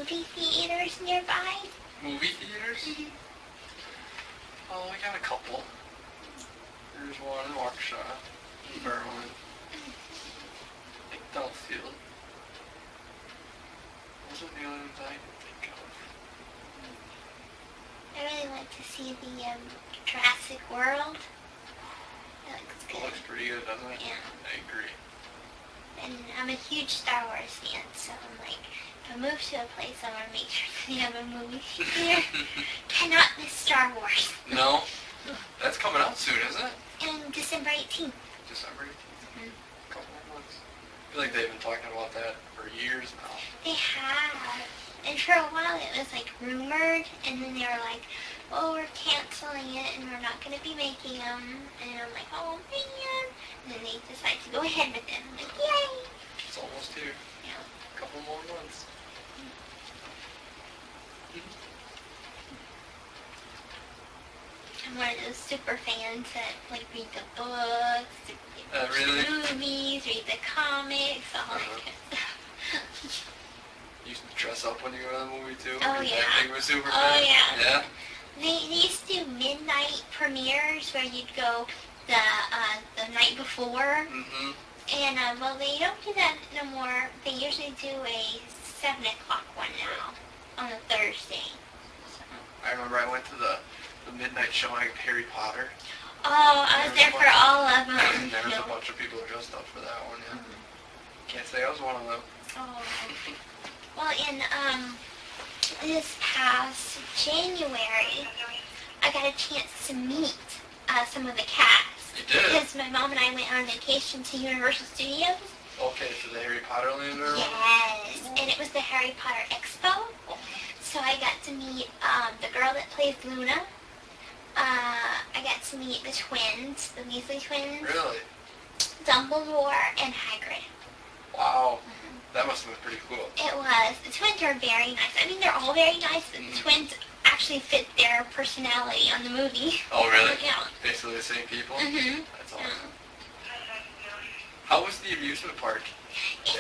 movie theaters nearby? Movie theaters? Mm-hmm. Oh, we got a couple. There's one in Waukesha, Berlin, Delfield. Those are the only ones I can think of. I really like to see the Jurassic World. That looks It good. looks pretty good, doesn't it? Yeah. I agree. And I'm a huge Star Wars fan, so I'm like, if I move to a place, I want to make sure that they have a movie theater. Cannot miss Star Wars. No? That's coming out soon, isn't it? And December 18th. December 18th. Mm-hmm. A couple more months. I feel like they've been talking about that for years now. They have. And for a while it was like rumored, and then they were like, oh, we're canceling it and we're not going to be making them. And I'm like, oh man. And then they decided to go ahead with it. I'm like, yay. It's almost here. Yeah. A couple more months. I'm one of those super fans that like read the books, watch Really? the movies, read the comics, all that kind of stuff. You used to dress up when you go to the movie too? Oh, You're yeah. that big of a super Oh, fan? yeah. Yeah? They used to do midnight premieres where you'd go the night before. Mm-hmm. And, well, they don't do that no more. They usually do a 7 o'clock one now on a Thursday. So. I remember I went to the midnight showing of Harry Potter. Oh, I was there for all of them. There was a bunch of people dressed up for that one, yeah. Can't say I was one of them. Oh. Well, in this past January, I got a chance to meet some of the cast. You did? Because my mom and I went on vacation to Universal Studios. Okay, to the Harry Potter land or what? Yes, and it was the Harry Potter Expo. So I got to meet the girl that plays Luna. I got to meet the twins, the Weasley twins. Really? Dumbledore and Hagrid. Wow. That must have been pretty cool. It was. The twins are very nice. I mean, they're all very nice, but the twins actually fit their personality on the movie. Oh, really? Yeah. Basically the same people? Mm-hmm. That's awesome. How was the amusement park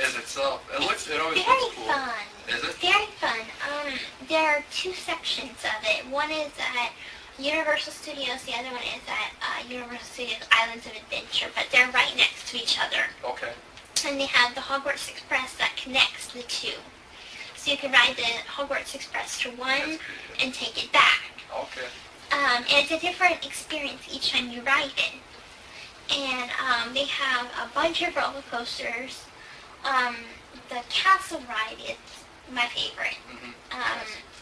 as itself? It always very looks cool. fun. Is it? Very fun. There are two sections of it. One is at Universal Studios. The other one is at Universal Studios Islands of Adventure, but they're right next to each other. Okay. And they have the Hogwarts Express that connects the two. So you can ride the Hogwarts Express to one and take it back. Okay. And it's a different experience each time you ride it. And they have a bunch of roller coasters. The castle ride is my favorite.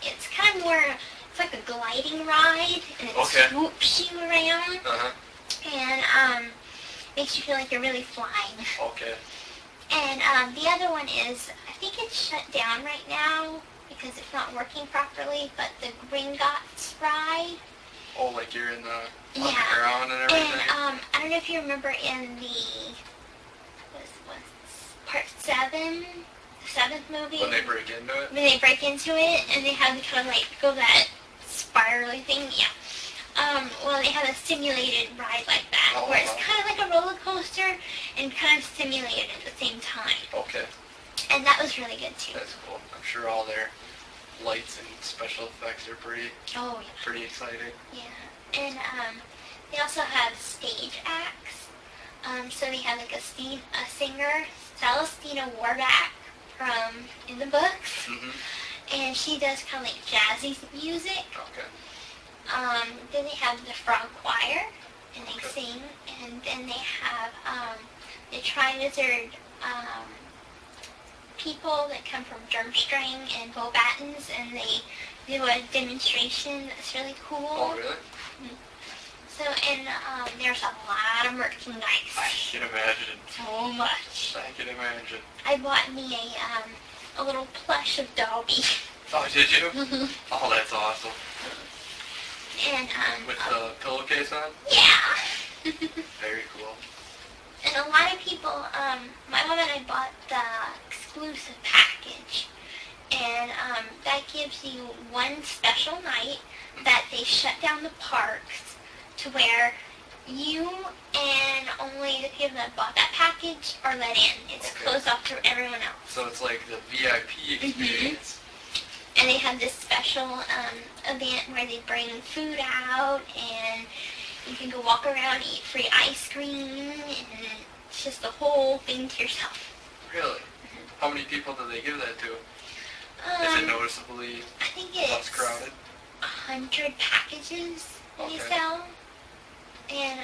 It's kind of more, it's like a gliding ride, and it swoops you around, and makes you feel like you're really flying. Okay. And the other one is, I think it's shut down right now because it's not working properly, but the Gringotts ride. Oh, like you're in the underground and everything? And I don't know if you remember in the, part 7, the 7th movie. When they break into it? When they break into it, and they have to kind of like go that spirally thing, yeah. Well, they have a simulated ride like that, where it's kind of like a roller coaster and kind of simulated at the same time. Okay. And that was really good too. That's cool. I'm sure all their lights and special effects are pretty exciting. Yeah. And they also have stage acts. So they have like a singer, Celestina Warback from in the books. And she does kind of like jazzy music. Okay. Then they have the frog choir, and they sing, and then they have the Tri-Wizard people that come from Durmstrang and Beauxbatons, and they do a demonstration that's really cool. Oh, really? So, and there's a lot of merchandise. I can imagine. So much. I can imagine. I bought me a little plush of Dobby. Oh, did you? Oh, that's awesome. And with the pillowcase on? Yeah. Very cool. And a lot of people, my mom and I bought the exclusive package, and that gives you one special night that they shut down the parks to where you and only the people that bought that package are let in. It's closed off to everyone else. So it's like the VIP experience. And they have this special event where they bring food out, and you can go walk around, eat free ice cream, and it's just the whole thing to yourself. Really? How many people do they give that to? Is it noticeably I think less it's crowded? 100 packages they Okay. sell. And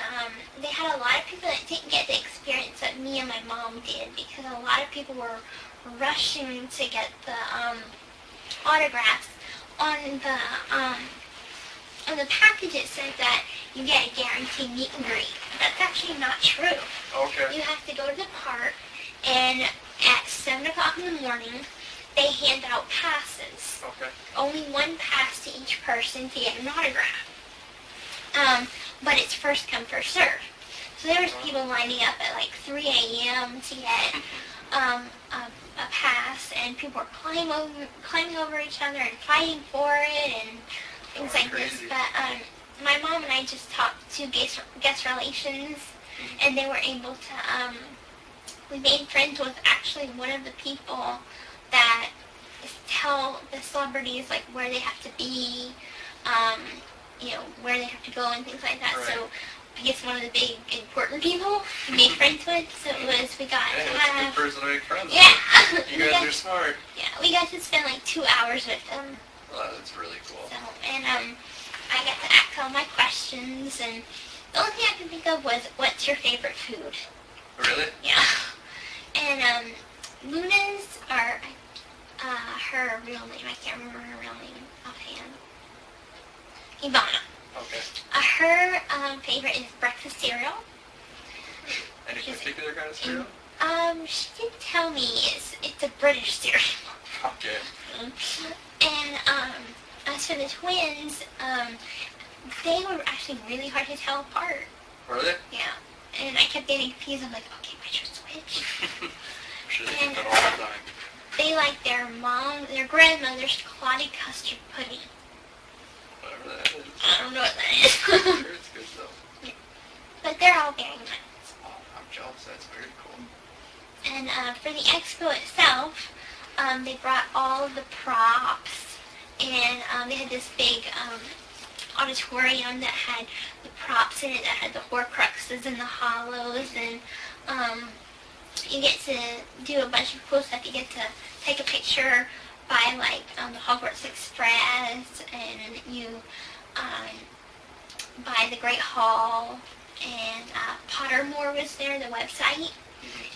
they had a lot of people that didn't get the experience that me and my mom did, because a lot of people were rushing to get the autographs. On the package it said that you get a guaranteed meet and greet. That's actually not true. Okay. You have to go to the park, and at 7 o'clock in the morning, they hand out passes. Okay. Only one pass to each person to get an autograph. But it's first come, first serve. So there was people lining up at like 3 a.m. to get a pass, and people were climbing over each other and fighting for it and things like this. Crazy. But my mom and I just talked to guest relations, and they were able to, we made friends with actually one of the people that tell the celebrities like where they have to be, where they have to go and things like that. Right. So I guess one of the big important people we made friends with. So we got Hey, to that's a have, good person to make friends with. yeah. You guys are smart. Yeah, we got to spend like 2 hours with them. Well, that's really cool. So, and I got to ask all my questions, and the only thing I could think of was, what's your favorite food? Really? Yeah. And Luna's are her real name. I can't remember her real name offhand. Ivana. Okay. Her favorite is breakfast cereal. Any particular kind of cereal? She did tell me it's a British cereal. Okay. And as for the twins, they were actually really hard to tell apart. Were they? Yeah. And I kept getting confused. I'm like, okay, which was which? I'm sure they And do that all the time. they like their grandmother's clotted custard pudding. Whatever that is. I don't know what that is. Sure, it's good though. But they're all very nice. Oh, I'm jealous. That's very cool. And for the expo itself, they brought all of the props, and they had this big auditorium that had the props in it, that had the Horcruxes and the Hollows, and you get to do a bunch of cool stuff. You get to take a picture by like the Hogwarts Express, and you by the Great Hall, and Pottermore was there, the website,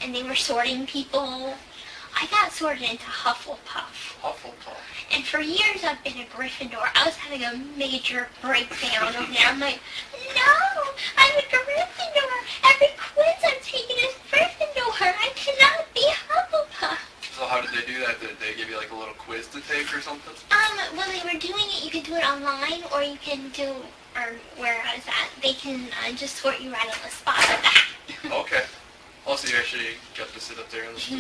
and they were sorting people. I got sorted into Hufflepuff. Hufflepuff. And for years I've been a Gryffindor. I was having a major breakdown over there. I'm like, no, I'm a Gryffindor. Every quiz I'm taking is Gryffindor. I cannot be Hufflepuff. So how did they do that? Did they give you like a little quiz to take or something? When they were doing it, you could do it online, or you can do, or where I was at, they can just sort you right on the spot like that. Okay. Also, you actually got to sit up there in the stool.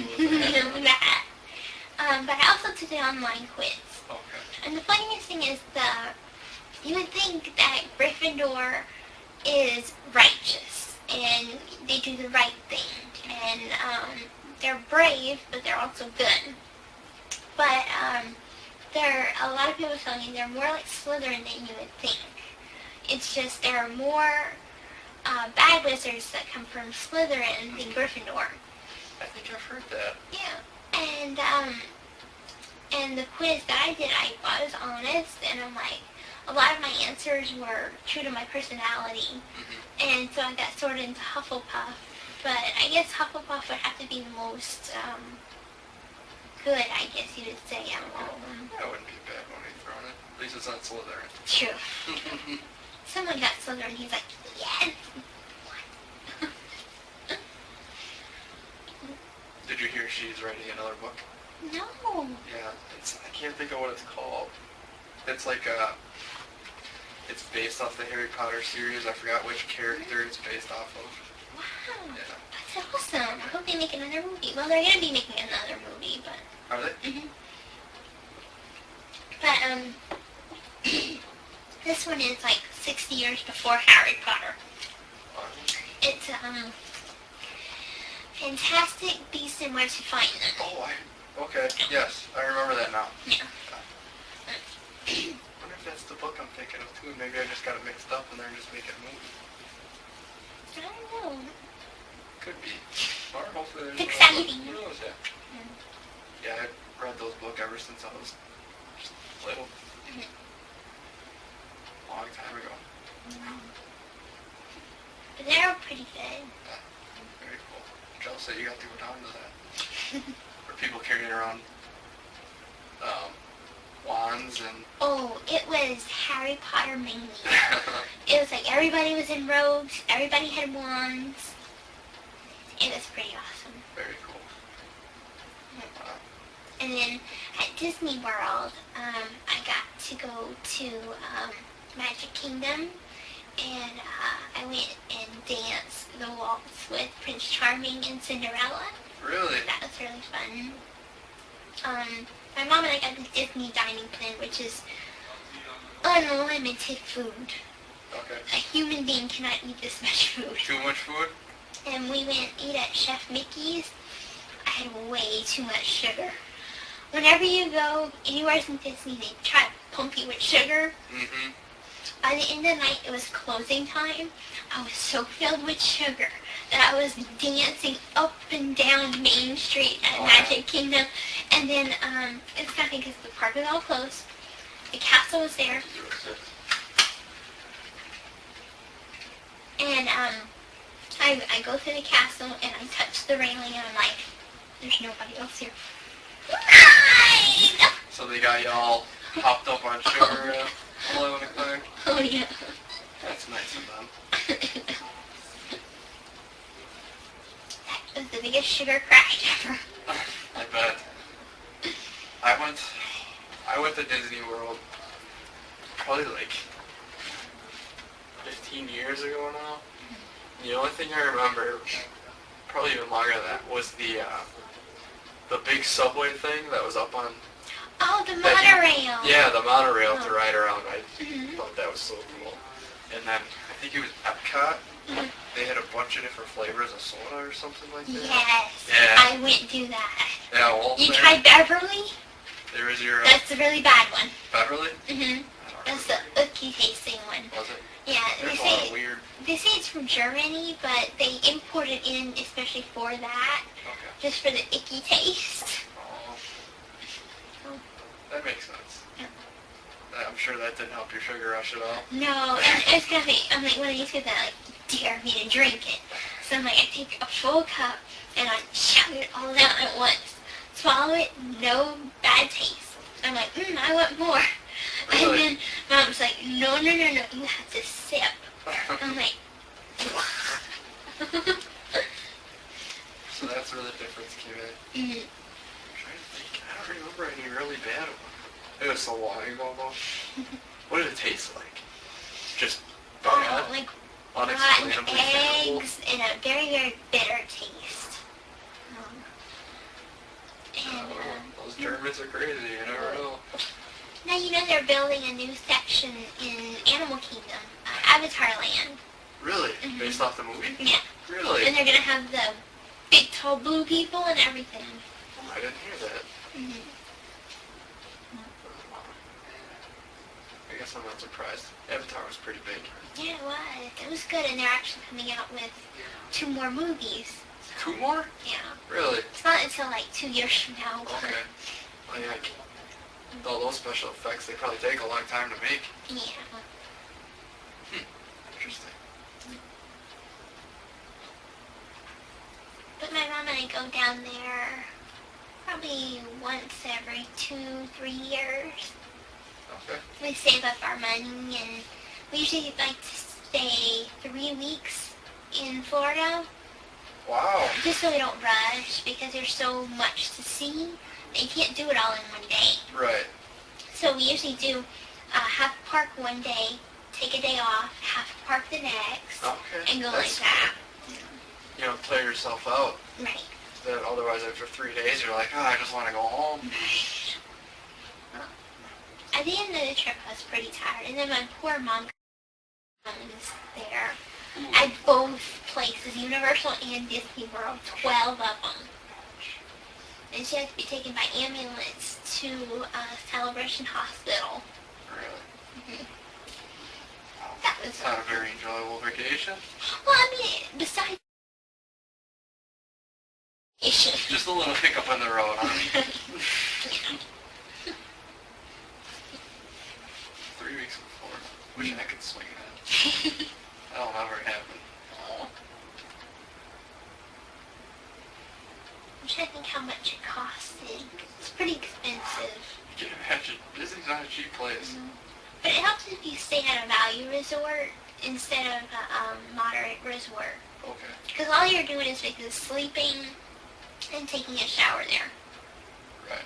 That. But I also took the online quiz. Okay. And the funniest thing is you would think that Gryffindor is righteous, and they do the right thing, and they're brave, but they're also good. But a lot of people tell me they're more like Slytherin than you would think. It's just there are more bad wizards that come from Slytherin than Gryffindor. I think I've heard that. Yeah, and the quiz that I did, I was honest, and I'm like, a lot of my answers were true to my personality, and so I got sorted into Hufflepuff. But I guess Hufflepuff would have to be the most good, I guess you would say, out of all of them. That wouldn't be a bad one you've thrown it. At least it's not Slytherin. True. Someone got Slytherin, he's like, yes! Did you hear she's writing another book? No. Yeah, I can't think of what it's called. It's like it's based off the Harry Potter series. I forgot which character it's based off of. Wow. Yeah. That's awesome. I hope they make another movie. Well, they're going to be making another movie, but... Are they? But, this one is like 60 years before Harry Potter. It's, Fantastic Beasts and Where to Find Them. Oh, okay. Yes, I remember that now. Yeah. got it mixed up and they're just making a movie. I don't know. Could be. Or hopefully there's It's exciting. Who knows, yeah. Yeah, I've read those books ever since I was just little. Long time ago. But they're pretty good. Yeah, very cool. Jealous that you got to go down to that. Were people carrying around wands and... Oh, it was Harry Potter mainly. It was like everybody was in robes, everybody had wands. It was pretty awesome. Very cool. Wow. And then at Disney World, I got to go to Magic Kingdom, and I went and danced the waltz with Prince Charming and Cinderella. Really? That was really fun. My mom and I got the Disney dining plan, which is unlimited food. Okay. A human being cannot eat this much food. Too much food? And we went eat at Chef Mickey's. I had way too much sugar. Whenever you go anywhere in Disney, they try to pump you with sugar. Mm-hmm. By the end of the night, it was closing time. I was so filled with sugar that I was dancing up and down Main Street at Magic Kingdom. And then it's nothing because the park was all closed. The castle was there. And I go through the castle and I touch the railing and I'm like, there's nobody else here. So they got you all hopped up on sugar at 11 o'clock? Oh yeah. That's nice of them. That was the biggest sugar crash ever. I bet. I went to Disney World probably like 15 years ago now. The only thing I remember, probably even longer than that, was the big subway thing that was up on... Oh, the monorail. Yeah, the monorail to ride around. I Mhm. thought that was so cool. And then, I think it was Epcot. Mhm. They had a bunch of different flavors of soda or something like that. Yes. Yeah. I went to that. Yeah, well, You tried Beverly? there was your... That's a really bad one. Beverly? Mhm. I don't That's the remember. icky tasting one. Was it? Yeah, There's a lot of weird... they say it's from Germany, but they import it in especially for that, Okay. just for the icky taste. Oh. That makes sense. I'm sure that didn't help your sugar rush at all. No, and it's gonna be, I'm like one of these kids that like dare me to drink it. So I'm like, I take a full cup and I chug it all down at once. Swallow it, no bad taste. I'm like, I want more. Really? And then Mom's like, no, you have to sip. I'm like, So that's where the difference came in. I'm trying to think. I don't remember any really bad one. It was so long ago though. What did it taste like? Just bad? like Unexplainably rotten terrible? eggs and a very, very bitter taste. And, Those Germans are crazy, you never know. now you know they're building a new section in Animal Kingdom, Avatar Land. Really? Mhm. Based off the movie? Yeah. Really? And they're gonna have the big, tall blue people and everything. I didn't hear that. Mhm. I guess I'm not surprised. Avatar was pretty big. Yeah, it was. It was good, and they're actually coming out with 2 more movies. 2 more? Yeah. Really? It's not until like 2 years from now. Okay. Well, yeah, with all those special effects, they probably take a long time to make. Yeah. Interesting. But my mom and I go down there probably once every 2-3 years. Okay. We save up our money, and we usually like to stay 3 weeks in Florida, Wow. just so we don't rush, because there's so much to see that you can't do it all in one day. Right. So we usually do half park one day, take a day off, half park the next, Okay. and go That's like that. You don't play yourself out. Right. Then otherwise, after 3 days, you're like, oh, I just want to go home. At the end of the trip, I was pretty tired, and then my poor mom was there at both places, Universal and Disney World, 12 of them. And she had to be taken by ambulance to Celebration Hospital. Really? It's not a very enjoyable vacation. Well, I mean, besides Just a little hiccup on the road, huh? 3 weeks before. Wish I could swing that. That'll never happen. I'm trying to think how much it costed. It's pretty expensive. You can imagine, Disney's not a cheap place. But it helps if you stay at a value resort instead of a moderate resort. Okay. Because all you're doing is basically sleeping and taking a shower there. Right.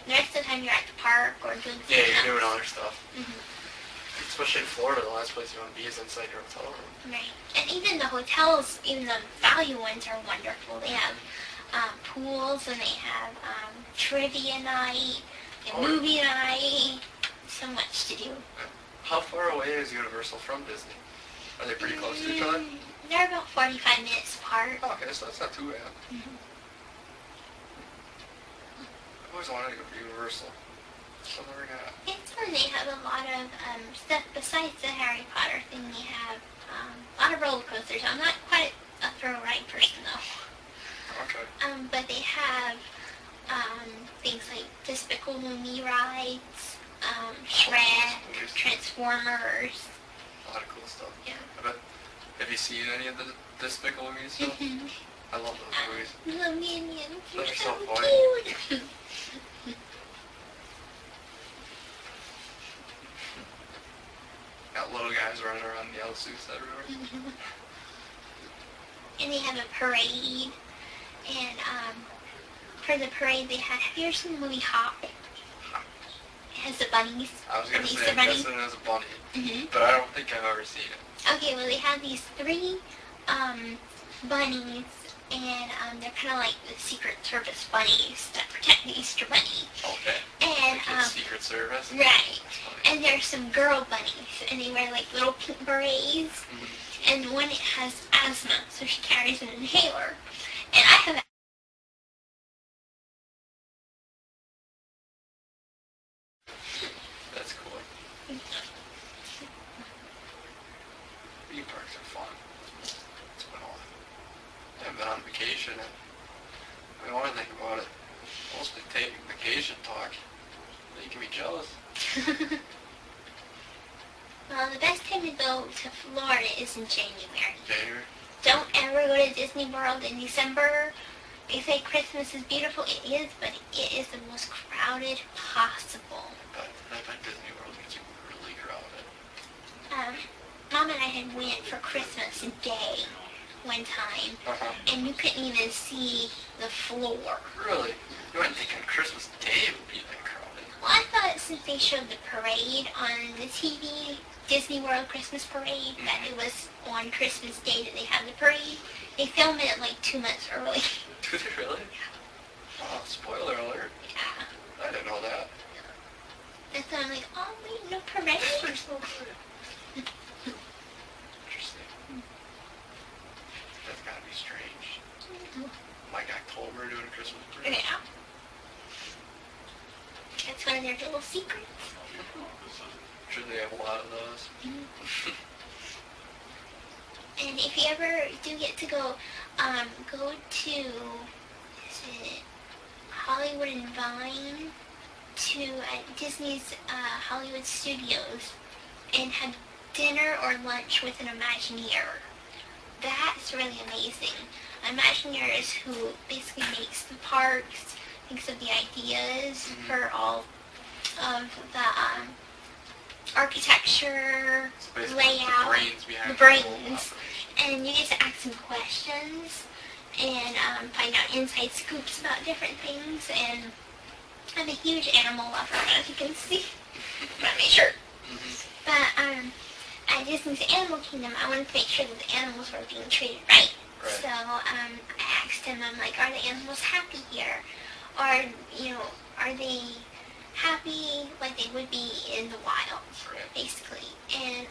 The rest of the time you're at the park or doing something Yeah, you're else. doing other stuff. Mm-hmm. Especially in Florida, the last place you want to be is inside your hotel room. Right. And even the hotels, even the value ones are wonderful. They have pools and they have trivia night, and movie night. So much to do. How far away is Universal from Disney? Are they pretty close to each other? They're about 45 minutes apart. Oh, okay, so that's not too bad. Mm-hmm. I've always wanted to go to Universal. So never got. It's fun. They have a lot of stuff besides the Harry Potter thing. They have a lot of roller coasters. I'm not quite a thrill ride person though. Okay. But they have things like Despicable Me rides, Shrek, Transformers. A lot of cool stuff. Yeah. I bet. Have you seen any of the Despicable Me stuff? I love those movies. The Minions. They're You're so so funny. cute. Got little guys running around in yellow suits everywhere. And they have a parade. And for the parade they have you ever seen the movie Hop? It has the bunnies. I was gonna The say, Easter I'm bunny. guessing it has a bunny, Mm-hmm. but I don't think I've ever seen it. Okay, well they have these 3 bunnies, and they're kind of like the Secret Service bunnies that protect the Easter Bunny. Okay. And Like the Secret Service. right, That's funny. and there's some girl bunnies, and they wear like little pink berets, and one has asthma, so she carries an inhaler. And I have That's cool. Theme parks are fun. It's been a while. I haven't been on vacation, and I mean, one thing about it, mostly taking vacation talk, making me jealous. well, the best time to go to Florida is in January. January. Don't ever go to Disney World in December. They say Christmas is beautiful. It is, but it is the most crowded possible. But I bet Disney World gets really crowded. Mom and I had went for Christmas Day one time, and you couldn't even see the floor. Really? You wouldn't think on Christmas Day it would be that crowded. Well, I thought since they showed the parade on the TV, Disney World Christmas Parade, that it was on Christmas Day that they had the parade. They filmed it like 2 months early. Did they really? Oh, spoiler alert. Yeah. I didn't know that. And so I'm like, oh wait, no parade? They're so good. Interesting. That's gotta be strange. Like October doing a Christmas parade. Yeah. That's one of their little secrets. I'm sure they have a lot of those. And if you ever do get to go to, is it Hollywood and Vine, to Disney's Hollywood Studios, and have dinner or lunch with an Imagineer. That's really amazing. Imagineer is who basically makes the parks, thinks of the ideas for all of the architecture, So basically, layout, the brains behind the the whole brains. operation. And you get to ask some questions and find out inside scoops about different things. And I'm a huge animal lover, as you can see by my shirt. But at Disney's Animal Kingdom, I wanted to make sure that the animals were being treated right. So I asked him, I'm like, are the animals happy here? Or, are they happy like they would be in the wild, basically? And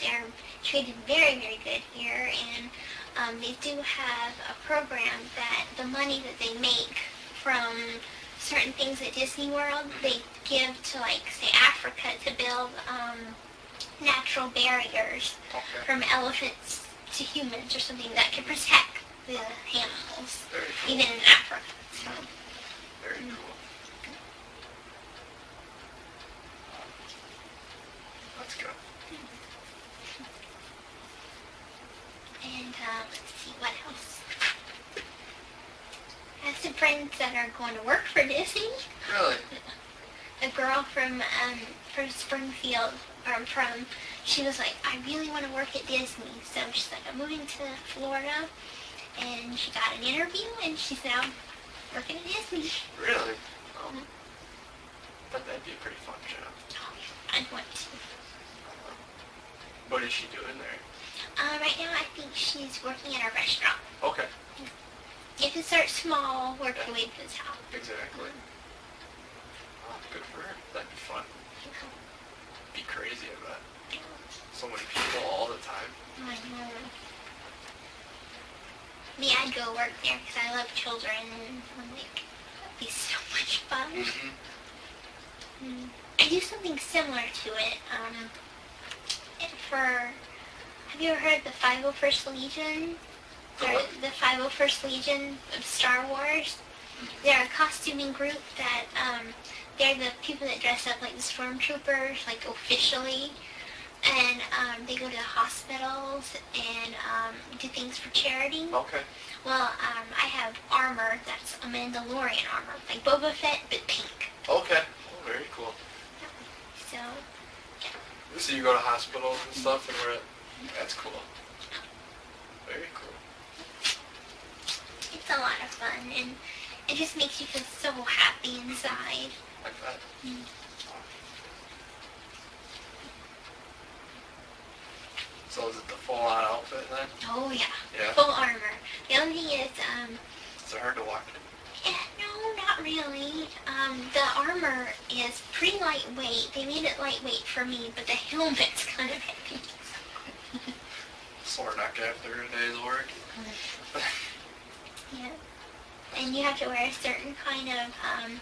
they're treated very, very good here. And they do have a program that the money that they make from certain things at Disney World, they give to, like, say, Africa to build natural barriers Okay. from elephants to humans or something that can protect the animals, Very cool. even in Africa. So. Very cool. That's good. And let's see, what else? I have some friends that are going to work for Disney. Really? A girl from Springfield, she was like, I really want to work at Disney. So she's like, I'm moving to Florida. And she got an interview, and she's now working at Disney. Really? Oh. But that'd be a pretty fun job. Oh, I'd want to. What is she doing there? Right now, I think she's working at a restaurant. Okay. You can start small, work your way to the top. Exactly. Oh, good for her. That'd be fun. Be crazy, I bet. So many people all the time. I know. Me, I'd go work there because I love children, and I'm like, that'd be so much fun. Mm-hmm. I do something similar to it. Have you ever heard of the 501st Legion? They're the 501st Legion of Star Wars. They're a costuming group that, they're the people that dress up like the stormtroopers, like officially. And they go to hospitals and do things for charity. Okay. Well, I have armor that's a Mandalorian armor, like Boba Fett, but pink. Okay. Oh, very cool. So, So you go to hospitals and stuff, and that's cool. Very cool. it's a lot of fun, and it just makes you feel so happy inside. Like that. So is it the full-on outfit then? Oh yeah, Yeah. full armor. The only thing is, Is it hard to walk in? no, not really. The armor is pretty lightweight. They made it lightweight for me, but the helmet's kind of heavy. Sore neck after a day's work. Yeah. And you have to wear a certain kind of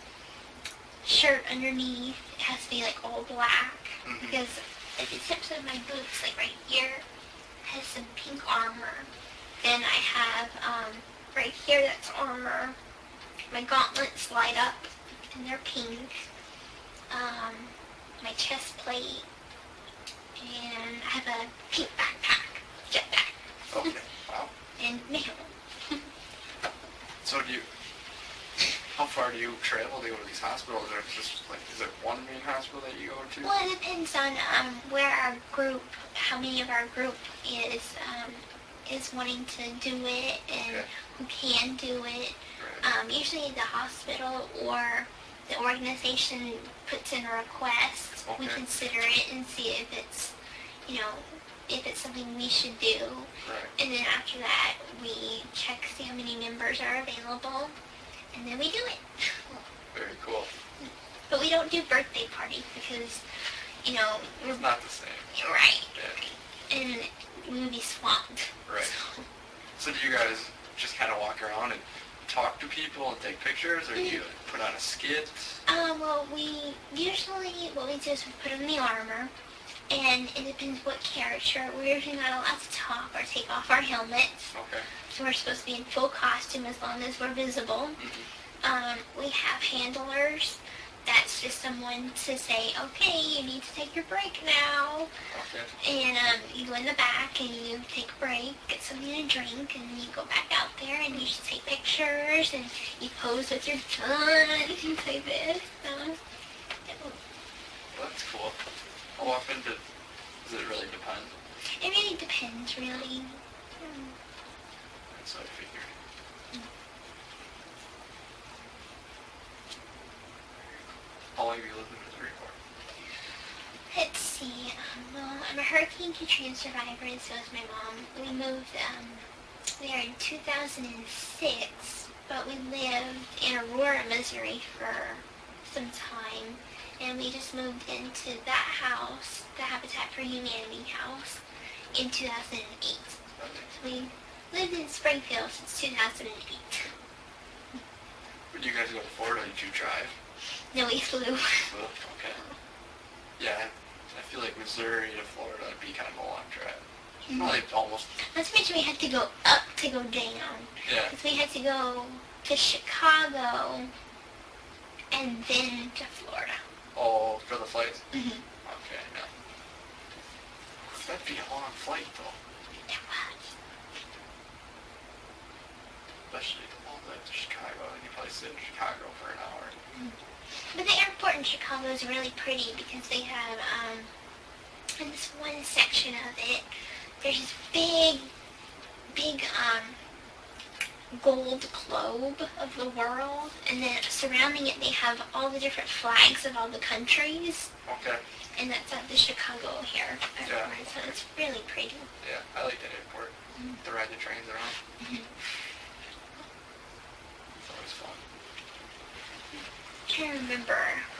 shirt underneath. It has to be like all black. Mhm. Because if you tip to my boots, like right here, has some pink armor. Then I have right here that's armor. My gauntlets light up and they're pink. My chest plate. And I have a pink backpack, jetpack. Okay. Wow. And mail. So how far do you travel to go to these hospitals? Or just like, is it one main hospital that you go to? Well, it depends on where our group, how many of our group is wanting to do it and Okay. who can do it. Right. Usually the hospital or the organization puts in a request. We Okay. consider it and see if it's, if it's something we should do. Right. And then after that, we check see how many members are available, and then we do it. Very cool. But we don't do birthday parties because, we're It's not the same. right. Yeah. And we would be swamped. Right. So do you guys just kind of walk around and talk to people and take pictures, or do you put on a skit? Well, what we do is we put on the armor, and it depends what character. We're usually not allowed to talk or take off our helmets. Okay. So we're supposed to be in full costume as long as we're visible. Mm-hmm. We have handlers. That's just someone to say, okay, you need to take your break now. Okay. And you go in the back and you take a break, get something to drink, and you go back out there and you just take pictures and you pose with your gun and things like this. Well, that's cool. How often does it really depend? It really depends, really. That's what I figured. How long have you lived in Missouri for? Let's see. Well, I'm a Hurricane Katrina survivor, and so is my mom. We moved there in 2006, but we lived in Aurora, Missouri for some time, and we just moved into that house, the Habitat for Humanity house, in 2008. We lived in Springfield since 2008. When you guys go to Florida, did you drive? No, we flew. Oh, okay. Yeah, I feel like Missouri to Florida would be kind of a long drive. Probably almost. Not to mention we had to go up to go down. Yeah. Because we had to go to Chicago and then to Florida. Oh, for the flights? Mm-hmm. Okay, yeah. That'd be a long flight, though. It was. Especially the whole way to Chicago. And you probably sit in Chicago for an hour. But the airport in Chicago is really pretty because they have, in this one section of it, there's this big, gold globe of the world, and then surrounding it they have all the different flags of all the countries, Okay. and that's at the Chicago airport, Yeah. so it's really pretty. Yeah, I like that airport. To ride the trains around. It's always fun. I can't remember,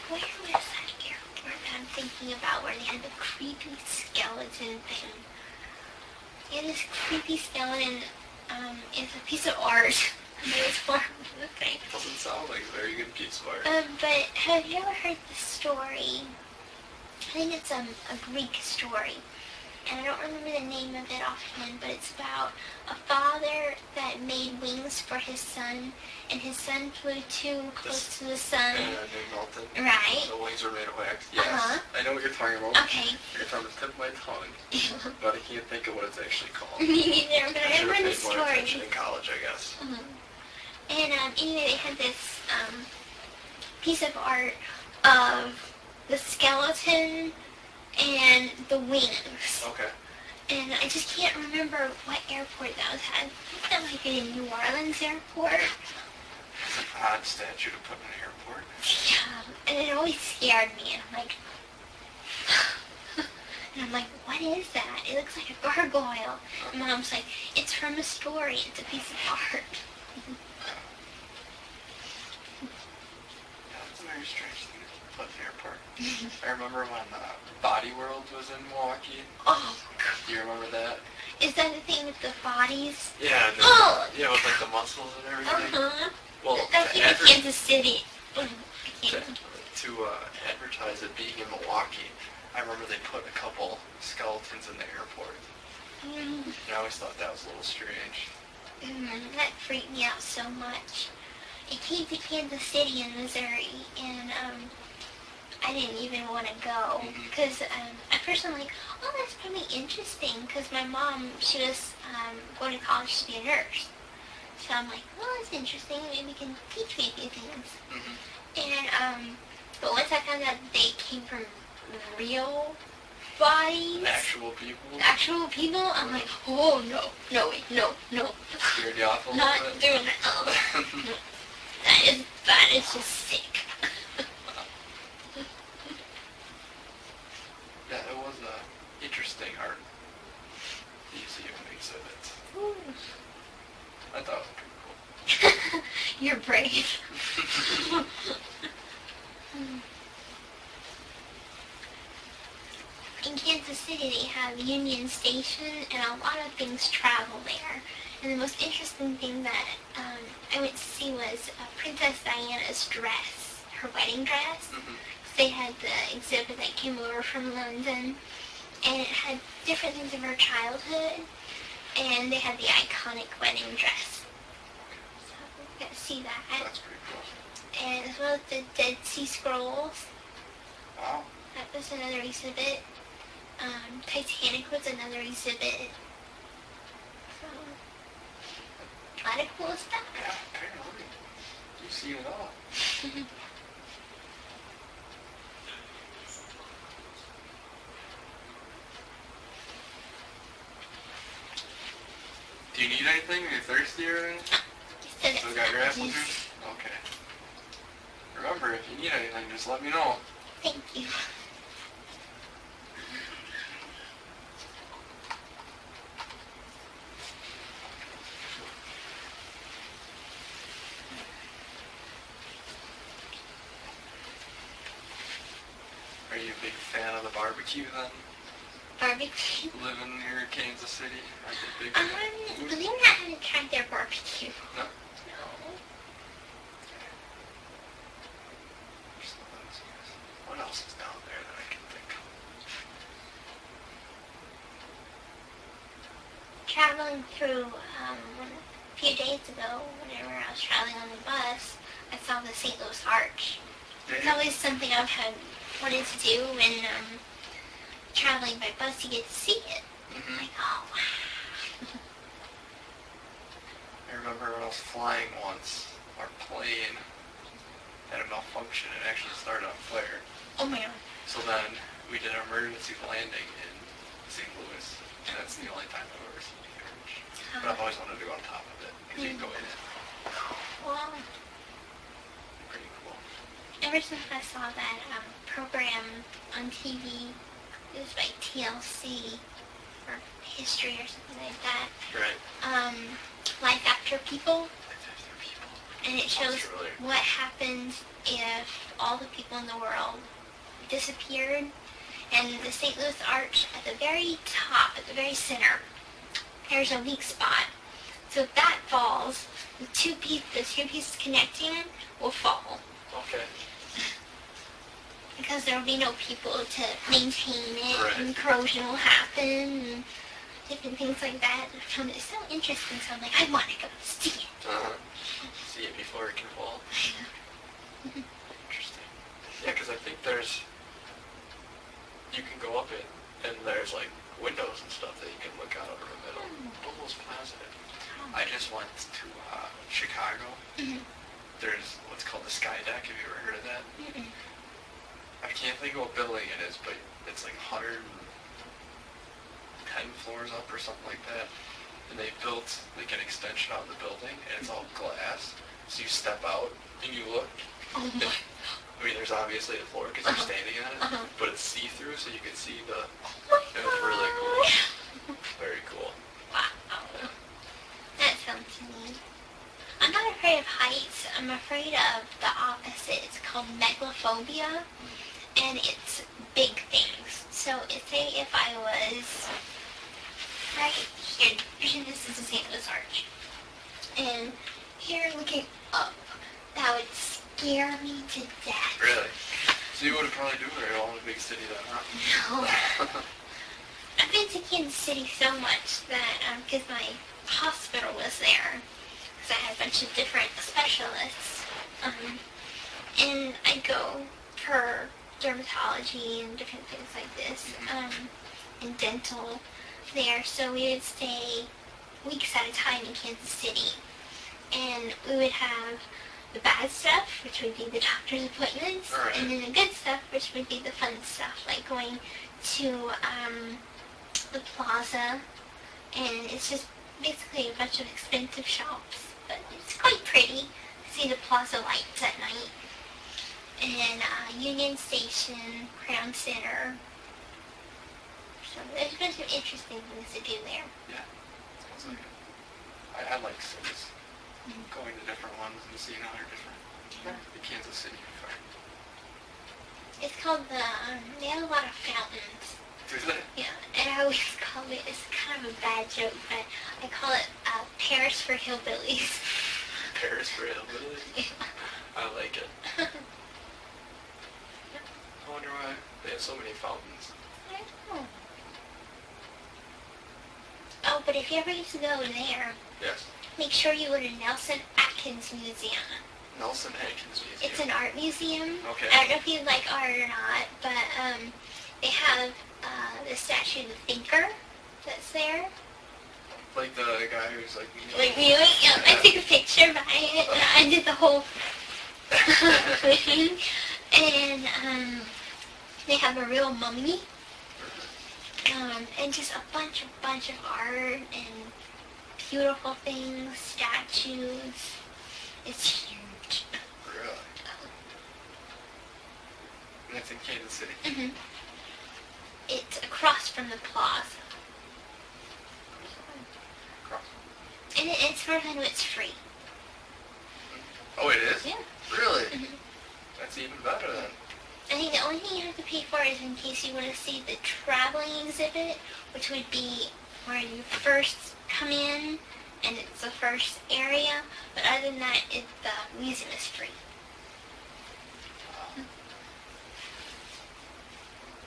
where was that airport that I'm thinking about where they had the creepy skeleton thing? They had this creepy skeleton, it's a piece of art. It was horrible looking. Doesn't sound like a very good piece of art. But have you ever heard the story? I think it's a Greek story. And I don't remember the name of it offhand, but it's about a father that made wings for his son, and his son flew too close to the sun. And they melted. Right. The wings were made of wax. Yes. I know what you're talking about. Okay. It's on the tip of my tongue. But I can't think of what it's actually called. Me neither, but I should have remember the paid more story. attention in college, I guess. And anyway, they had this piece of art of the skeleton and the wings. Okay. And I just can't remember what airport that was at. I think that might be the New Orleans airport. It's an odd statue to put in an airport. Yeah, and it always scared me. And I'm like, what is that? It looks like a gargoyle. And Mom's like, it's from a story. It's a piece of art. Yeah, it's a very strange thing to put in the airport. I remember when Body World was in Milwaukee. Oh, Do you remember that? is that the thing with the bodies? Yeah, Oh! Yeah, with like the muscles and everything. Well, That's to, in Kansas City. to advertise it being in Milwaukee, I remember they put a couple skeletons in the airport. And I always thought that was a little strange. That freaked me out so much. It came to Kansas City in Missouri, and I didn't even want to go because at first I'm like, oh, that's probably interesting because my mom, she was going to college to be a nurse. So I'm like, well, that's interesting. Maybe we can teach me a few things. And but once I found out they came from real bodies, Actual people. actual people, I'm like, oh no, way, no. Scared you off a little Not bit? doing that. No. That is just sick. Yeah, it was a interesting art museum exhibit. I thought it was pretty cool. You're brave. In Kansas City, they have Union Station, and a lot of things travel there. And the most interesting thing that I went to see was Princess Diana's dress, her wedding dress. They had the exhibit that came over from London, and it had different things of her childhood, and they had the iconic wedding dress. So we got to see that. That's pretty cool. And as well as the Dead Sea Scrolls. Wow. That was another exhibit. Titanic was another exhibit. So, a lot of cool stuff. Yeah, apparently. You've seen it all. Do you need anything? Are you thirsty or anything? Still got your apple juice? Okay. Remember, if you need anything, just let me know. Thank you. Are you a big fan of the barbecue then? Barbecue. Living here in Kansas City? Are you a big fan? Believe it or not, I haven't tried their barbecue. No? No. What else is down there that I can think of? traveling through, a few days ago, whenever I was traveling on the bus, I saw the St. Louis Arch. It's always something I've had wanted to do when traveling by bus. You get to see it. Like, oh wow. I remember when I was flying once, our plane had a malfunction. It actually started on fire. Oh my god. So then we did an emergency landing in St. Louis, and that's the only time I've ever seen the arch. But I've always wanted to go on top of it, because you can go in it. Wow. Pretty cool. Ever since I saw that program on TV, it was by TLC, or History or something like that. Right. Life After People. Life After People. And it shows what happens if all the people in the world disappeared. And the St. Louis Arch, at the very top, at the very center, there's a weak spot. So if that falls, the two pieces connecting will fall. Okay. Because there will be no people to maintain it, Right. and corrosion will happen, and different things like that. I found it so interesting, so I'm like, I want to go see it. See it before it can fall. Interesting. Yeah, because I think you can go up it, and there's like windows and stuff that you can look out over the middle. Almost positive. I just went to Chicago. There's what's called the Sky Deck. Have you ever heard of that? I can't think of what building it is, but it's like 110 floors up or something like that. And they built like an extension of the building, and it's all glass. So you step out and you look. Oh my. I mean, there's obviously a floor because you're standing on it, but it's see-through, so you can see the. Oh It was really cool. Very cool. Wow. That sounds neat. I'm not afraid of heights. I'm afraid of the opposite. It's called megalophobia, and it's big things. So say if I was right here, this is the St. Louis Arch, and here looking up, that would scare me to death. Really? So you would have probably do it all in a big city then, huh? No. I've been to Kansas City so much that, because my hospital was there, because I had a bunch of different specialists, and I go for dermatology and different things like this, and dental there, so we would stay weeks at a time in Kansas City, and we would have the bad stuff, which would be the doctor's appointments, Right. and then the good stuff, which would be the fun stuff, like going to the plaza, and it's just basically a bunch of expensive shops, but it's quite pretty to see the plaza lights at night, and Union Station, Crown Center, so there's a bunch of interesting things to do there. Yeah. Sounds like it. I like cities. Going to different ones and seeing how they're different. The Kansas City before. It's called they have a lot of fountains. Do they? Yeah, and I always call it, it's kind of a bad joke, but I call it Paris for hillbillies. Paris for hillbillies? Yeah. I like it. I wonder why they have so many fountains. I don't know. Oh, but if you ever get to go there, Yes. make sure you go to Nelson Atkins Museum. Nelson Atkins Museum. It's an art museum. Okay. I don't know if you like art or not, but they have the statue of the thinker that's there. Like the guy who's like... Like me, yeah, I took a picture by it. I did the whole thing. And they have a real mummy. And just a bunch of art and beautiful things, statues. It's huge. Really? And that's in Kansas City? Mm-hmm. It's across from the plaza. Across. And as far as I know, it's free. Oh, it is? Yeah. Really? Mm-hmm. That's even better then. I think the only thing you have to pay for is in case you want to see the traveling exhibit, which would be where you first come in, and it's the first area. But other than that, the museum is free. Wow.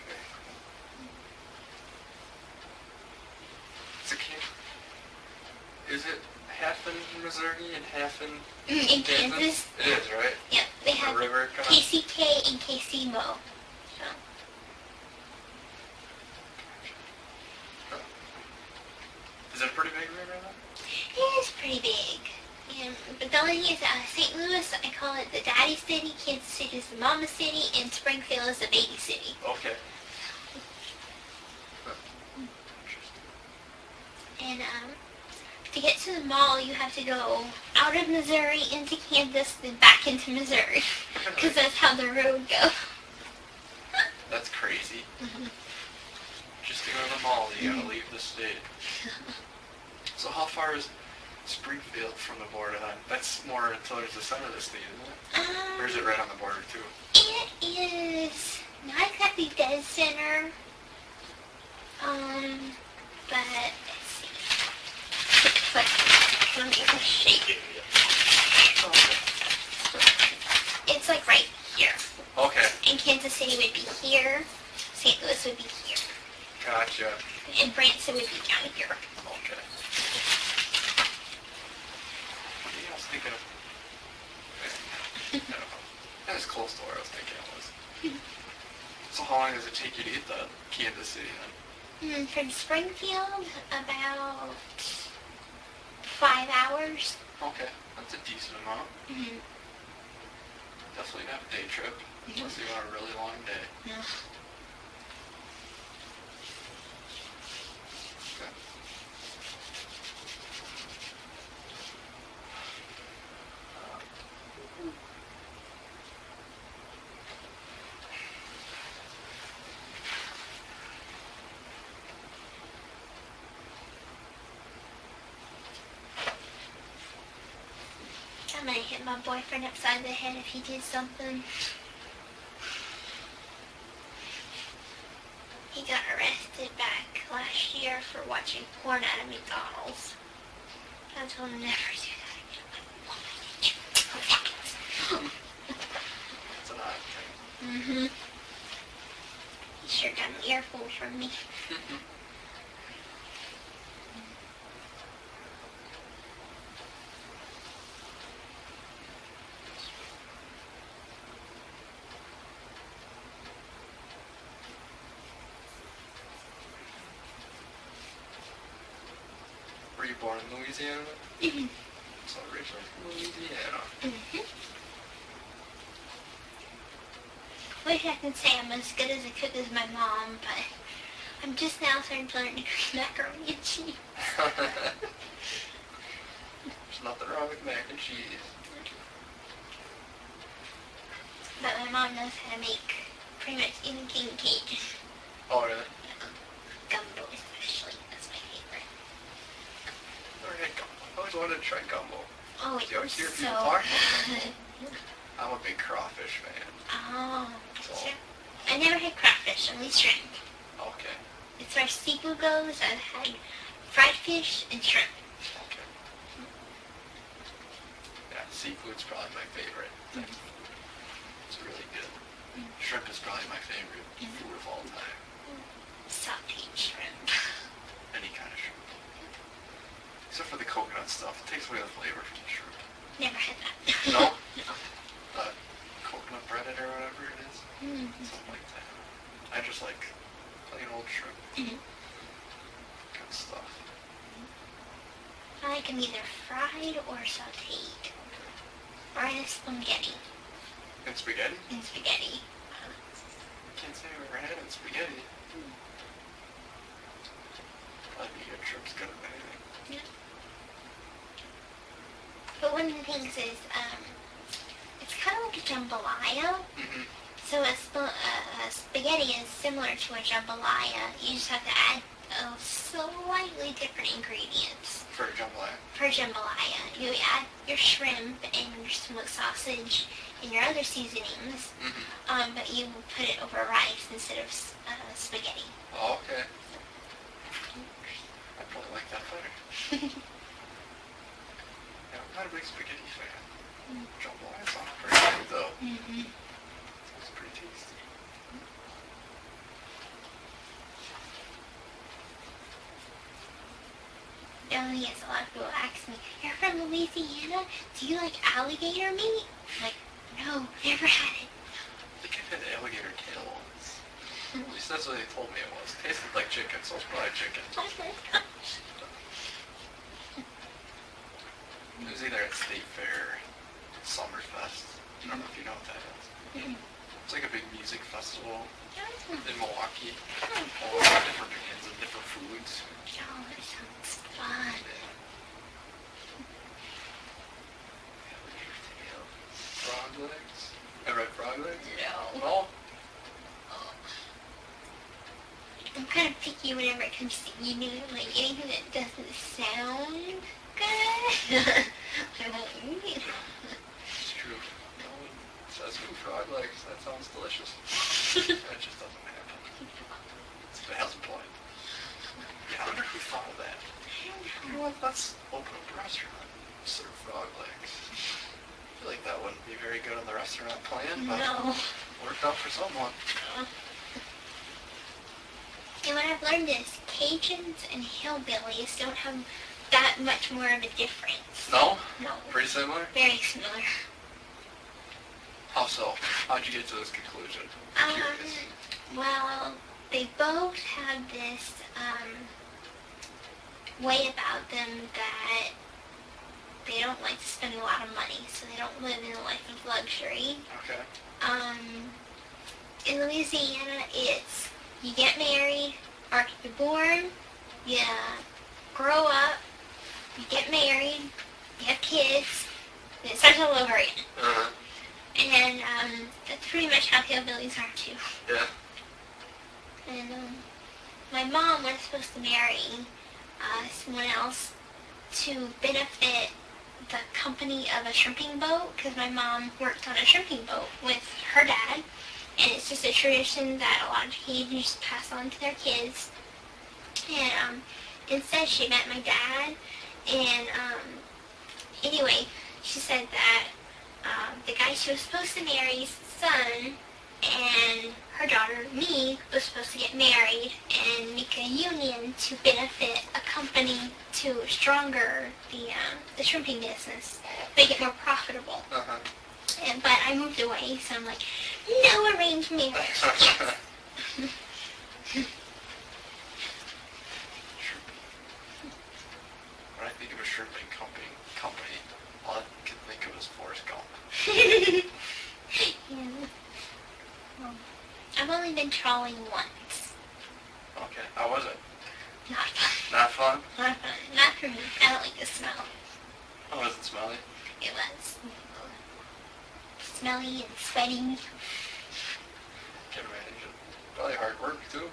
Very cool. Missouri and half in In Kansas. It is, right? Yep, they have The river kind of. KCK and KCMO. So. Is it a pretty big river then? It is pretty big. But the only thing is St. Louis, I call it the daddy city, Kansas City is the mama city, and Springfield is the baby city. Okay. And to get to the mall, you have to go out of Missouri into Kansas, then back into Missouri. Because that's how the road goes. That's crazy. Just to go to the mall, you gotta leave the state. So how far is Springfield from the border then? That's more towards the center of the state, isn't it? Or is it right on the border too? It is not exactly dead center. But let's see. It's like, let me just shake it. It's like right here. Okay. And Kansas City would be here. St. Louis would be here. Gotcha. And Branson would be down here. Okay. Yeah, I was thinking of... I don't know. That was close to where I was thinking it was. So how long does it take you to get to Kansas City then? From Springfield, about 5 hours. Okay, that's a decent amount. Definitely not a day trip, unless you want a really long day. No. Okay. I'm gonna hit my boyfriend upside the head if he did something. He got arrested back last year for watching porn at a McDonald's. I told him never do that. That's an odd thing. He sure got an earful from me. Were you born in Louisiana? So originally from Louisiana. Wish I could say I'm as good as a cook as my mom, but I'm just now starting to learn to cook macaroni and cheese. There's nothing wrong with mac and cheese. But my mom knows how to make pretty much any king cake. Oh, really? Gumbo especially, that's my favorite. Never had gumbo. I always wanted to try gumbo. Oh, You always hear it's people so talk about good. I'm a big crawfish fan. Oh, So, sure. I never had crawfish, only shrimp. okay. As far as seafood goes, I've had fried fish and shrimp. Okay. Yeah, seafood's probably my favorite thing. It's really good. Shrimp is probably my favorite food of all time. Sauteed shrimp. Any kind of shrimp. Except for the coconut stuff. It takes away the flavor from the shrimp. Never had that. No? No. Coconut breaded or whatever it is. Something like that. I just like plain old shrimp. Good stuff. I like them either fried or sauteed. Or in a spaghetti. And spaghetti? In spaghetti. Can't say I've ever had it in spaghetti. I think your shrimp's good at anything. Yeah. But one of the things is, it's kind of like a jambalaya. So a spaghetti is similar to a jambalaya. You just have to add slightly different ingredients. For jambalaya? For jambalaya, you add your shrimp and your smoked sausage and your other seasonings, but you put it over rice instead of spaghetti. Oh, okay. I probably like that better. Yeah, I'm not a big spaghetti fan. Jambalaya sounds pretty good though. It's pretty tasty. only gets a lot of people ask me, "You're from Louisiana? Do you like alligator meat?" I'm like, no, never had it. I think I've had alligator tail once. At least that's what they told me it was. It tasted like chicken, so it's probably chicken. Oh my gosh. It was either at State Fair, Summerfest. I don't know if you know what that is. It's like a big music festival in Milwaukee. All different kinds of different foods. Oh, that sounds fun. Alligator tail. Frog legs. Ever had frog legs? No. No? I'm kind of picky whenever it comes to eating, like anything that doesn't sound good. I won't eat it. It's true. No one says food frog legs. That sounds delicious. That just doesn't happen. It has a point. Yeah, I wonder who thought of that. You know what? Let's open up a restaurant. Serve frog legs. I feel like that wouldn't be very good on the restaurant plan, but No. worked out for someone. And what I've learned is Cajuns and hillbillies don't have that much more of a difference. No? No. Pretty similar? Very similar. How so? How'd you get to this conclusion? I'm curious. Well, they both have this way about them that they don't like to spend a lot of money, so they don't live in a life of luxury. Okay. In Louisiana, it's you get married, or you're born, you grow up, you get married, you have kids, and it starts all over again. Uh-huh. And that's pretty much how hillbillies are too. Yeah. And my mom was supposed to marry someone else to benefit the company of a shrimping boat, because my mom worked on a shrimping boat with her dad, and it's just a tradition that a lot of Cajuns pass on to their kids. And instead she met my dad, and anyway, she said that the guy she was supposed to marry's son and her daughter, me, was supposed to get married and make a union to benefit a company to stronger the shrimping business, make it more profitable. Uh-huh. But I moved away, so I'm like, no arranged marriage. Yes. When I think of a shrimping company, all I can think of is Forrest Gump. Yeah. Well, I've only been trawling once. Okay. How was it? Not fun. Not fun? Not fun. Not for me. I don't like the smell. How was it smelly? It was smelly and sweaty. Can't imagine. Probably hard work too.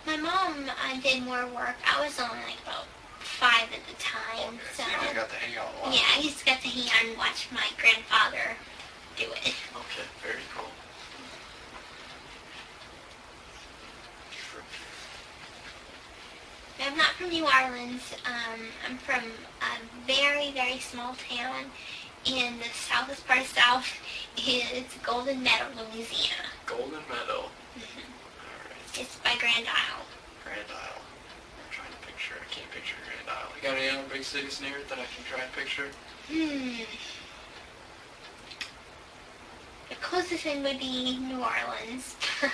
My mom did more work. I was only like about 5 at the time. Okay. So So you just got to hang out a lot. yeah, I just got to hang out and watch my grandfather do it. Okay. Very cool. I'm not from New Orleans. I'm from a very, very small town in the southest part of South. It's Golden Meadow, Louisiana. Golden Meadow. Mm-hmm. Alright. It's by Grand Isle. Grand Isle. I'm trying to picture. I can't picture Grand Isle. You got any other big cities near it that I can try and picture? The closest thing would be New Orleans. But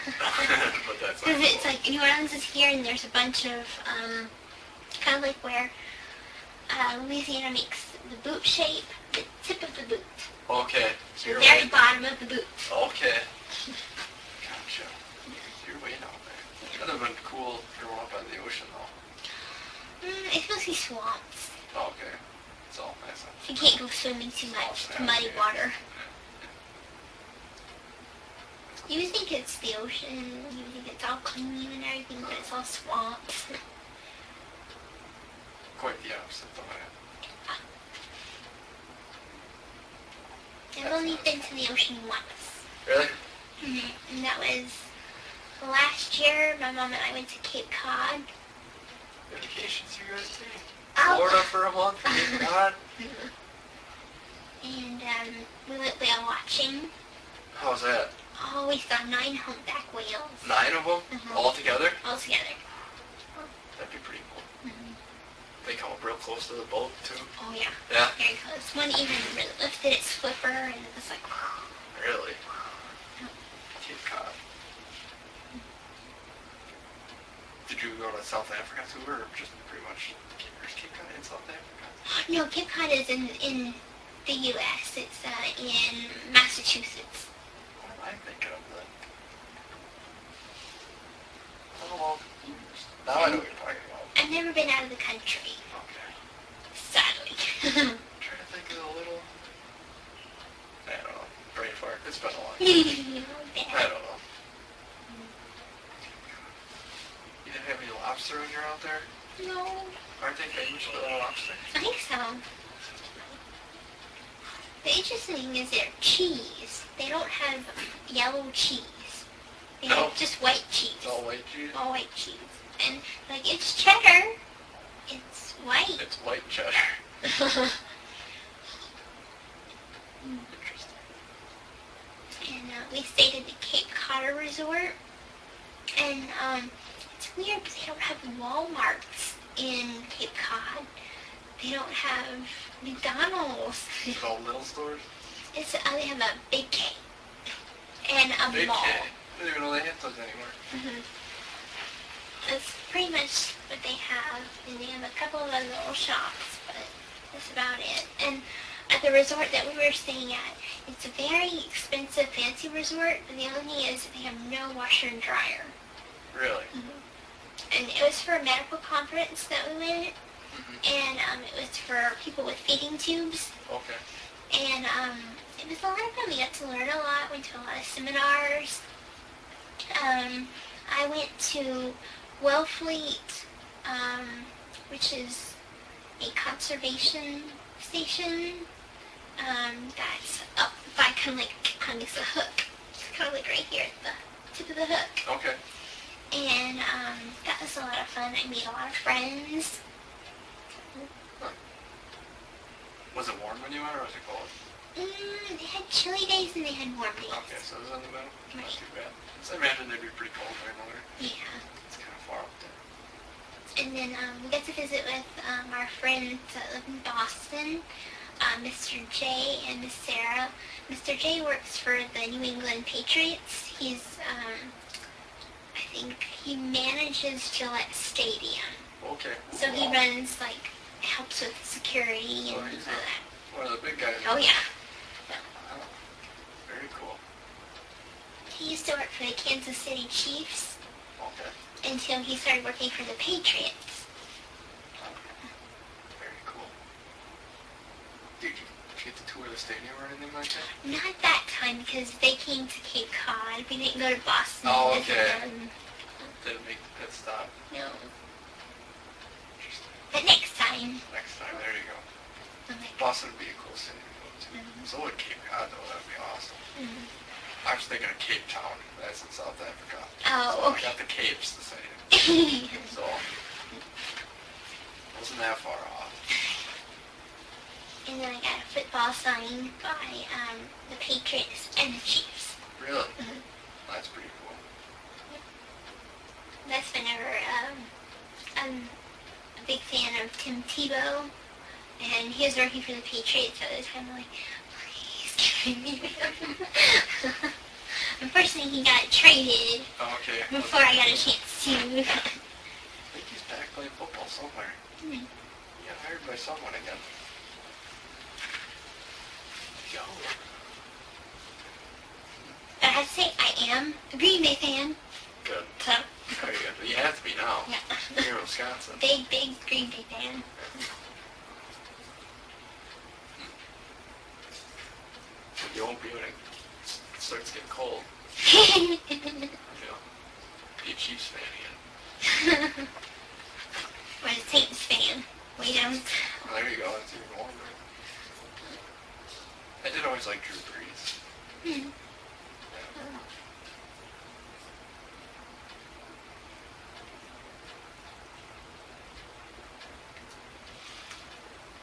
that's not Because it's cool. like New Orleans is here, and there's a bunch of kind of like where Louisiana makes the boot shape, the tip of the boot, Okay. So the you're very way... bottom of the boot. Okay. Gotcha. You're way down there. That would have been cool growing up by the ocean though. It's mostly swamps. Okay. It's all nice. You can't go swimming too much to muddy water. You think it's the ocean, you think it's all clean and everything, but it's all swamps. Quite the opposite though. I've only been to the ocean once. Really? And that was last year. My mom and I went to Cape Cod. Vacations you guys take? Oh. Florida for a month? Cape Cod? And we went whale watching. How's that? Oh, we saw 9 humpback whales 9 of them? Mhm. All together? all together. That'd be pretty cool. Mhm. They come up real to the boat too? Oh yeah. Yeah. Very close. One even really lifted its flipper and it was like, Really? Cape Cod. Did you go to South Africa too, or just pretty much Cape Cod in South Africa? no, Cape Cod is in the U.S. It's in Massachusetts. What am I thinking of then? I'm all confused. Now I know what you're talking about. I've never been out of the country, Okay. sadly. I'm trying to think of a little... I don't know. Brain fart. It's been a long time. I don't know. You didn't have any lobster when you're out there? No, Aren't they famous for their lobster? I think so. The interesting thing is their cheese. They don't have yellow cheese. They No. have just white cheese. It's all white cheese? All white cheese. And, like, it's cheddar. It's white. It's white cheddar. Interesting. And we stayed at the Cape Cod Resort. And it's weird because they don't have Walmarts in Cape Cod. They don't have McDonald's. Is it all little stores? It's they have a Big K and a Big mall. K. I didn't even know they had those anymore. Mm-hmm. That's pretty much what they have, and they have a couple of other little shops, but that's about it. And at the resort that we were staying at, it's a very expensive, fancy resort, but the only thing is they have no washer and dryer. Really? And it was for a medical conference that we went, and it was for people with feeding tubes. Okay. And it was a lot of fun. We got to learn a lot, went to a lot of seminars. I went to Wellfleet, which is a conservation station that's up by kind of makes a hook. It's kind of like right here at the tip of the hook. Okay. And that was a lot of fun. I made a lot of friends. Was it warm when you went, or was it cold? They had chilly days and they had warm days. Okay, so it was in the middle. Not Right. too bad. So I imagine they'd be pretty cold during the winter. Yeah. It's kind of far up there. And then we got to visit with our friends that live in Boston, Mr. J and Miss Sarah. Mr. J works for the New England Patriots. He's, I think he manages Gillette Stadium. Okay. So he Wow. runs, like, helps with security Oh, and he's all that. one of the big guys. Oh, yeah. Wow. Very cool. He used to work for the Kansas City Chiefs Okay. until he started working for the Patriots. Very cool. Did you get to tour the stadium or anything like that? Not that time because they came to Cape Cod. We didn't go to Boston. Oh, and visit okay. them. Didn't make the pit stop. No. Interesting. But next time. Next time, there you go. I'm like, Boston would be a cool city to go to. Mhm. So would Cape Cod, though. That'd be awesome. mm. I was thinking of Cape Town. That's in South Africa. Oh, So I okay. got the Capes the same. So, wasn't that far off. And then I got a football signed by the Patriots and the Chiefs. Really? Mhm. That's pretty cool. That's whenever I'm a big fan of Tim Tebow, and he was working for the Patriots at the time. I'm like, please give me him. Unfortunately, he got traded Oh, okay. before I got a chance to. I think he's back playing football somewhere. Hmm. He got hired by someone again. Yo. But I have to say, I am a Green Bay fan. Good. So, Very good. You have to be now. yeah. You're in Wisconsin. Big Green Bay fan. You won't be when it starts getting cold. Yeah. You know, be a Chiefs fan again. Or a Saints fan. Way down. Well, there you go. That's even warmer. I did always like Drew Brees. Hmm. Yeah.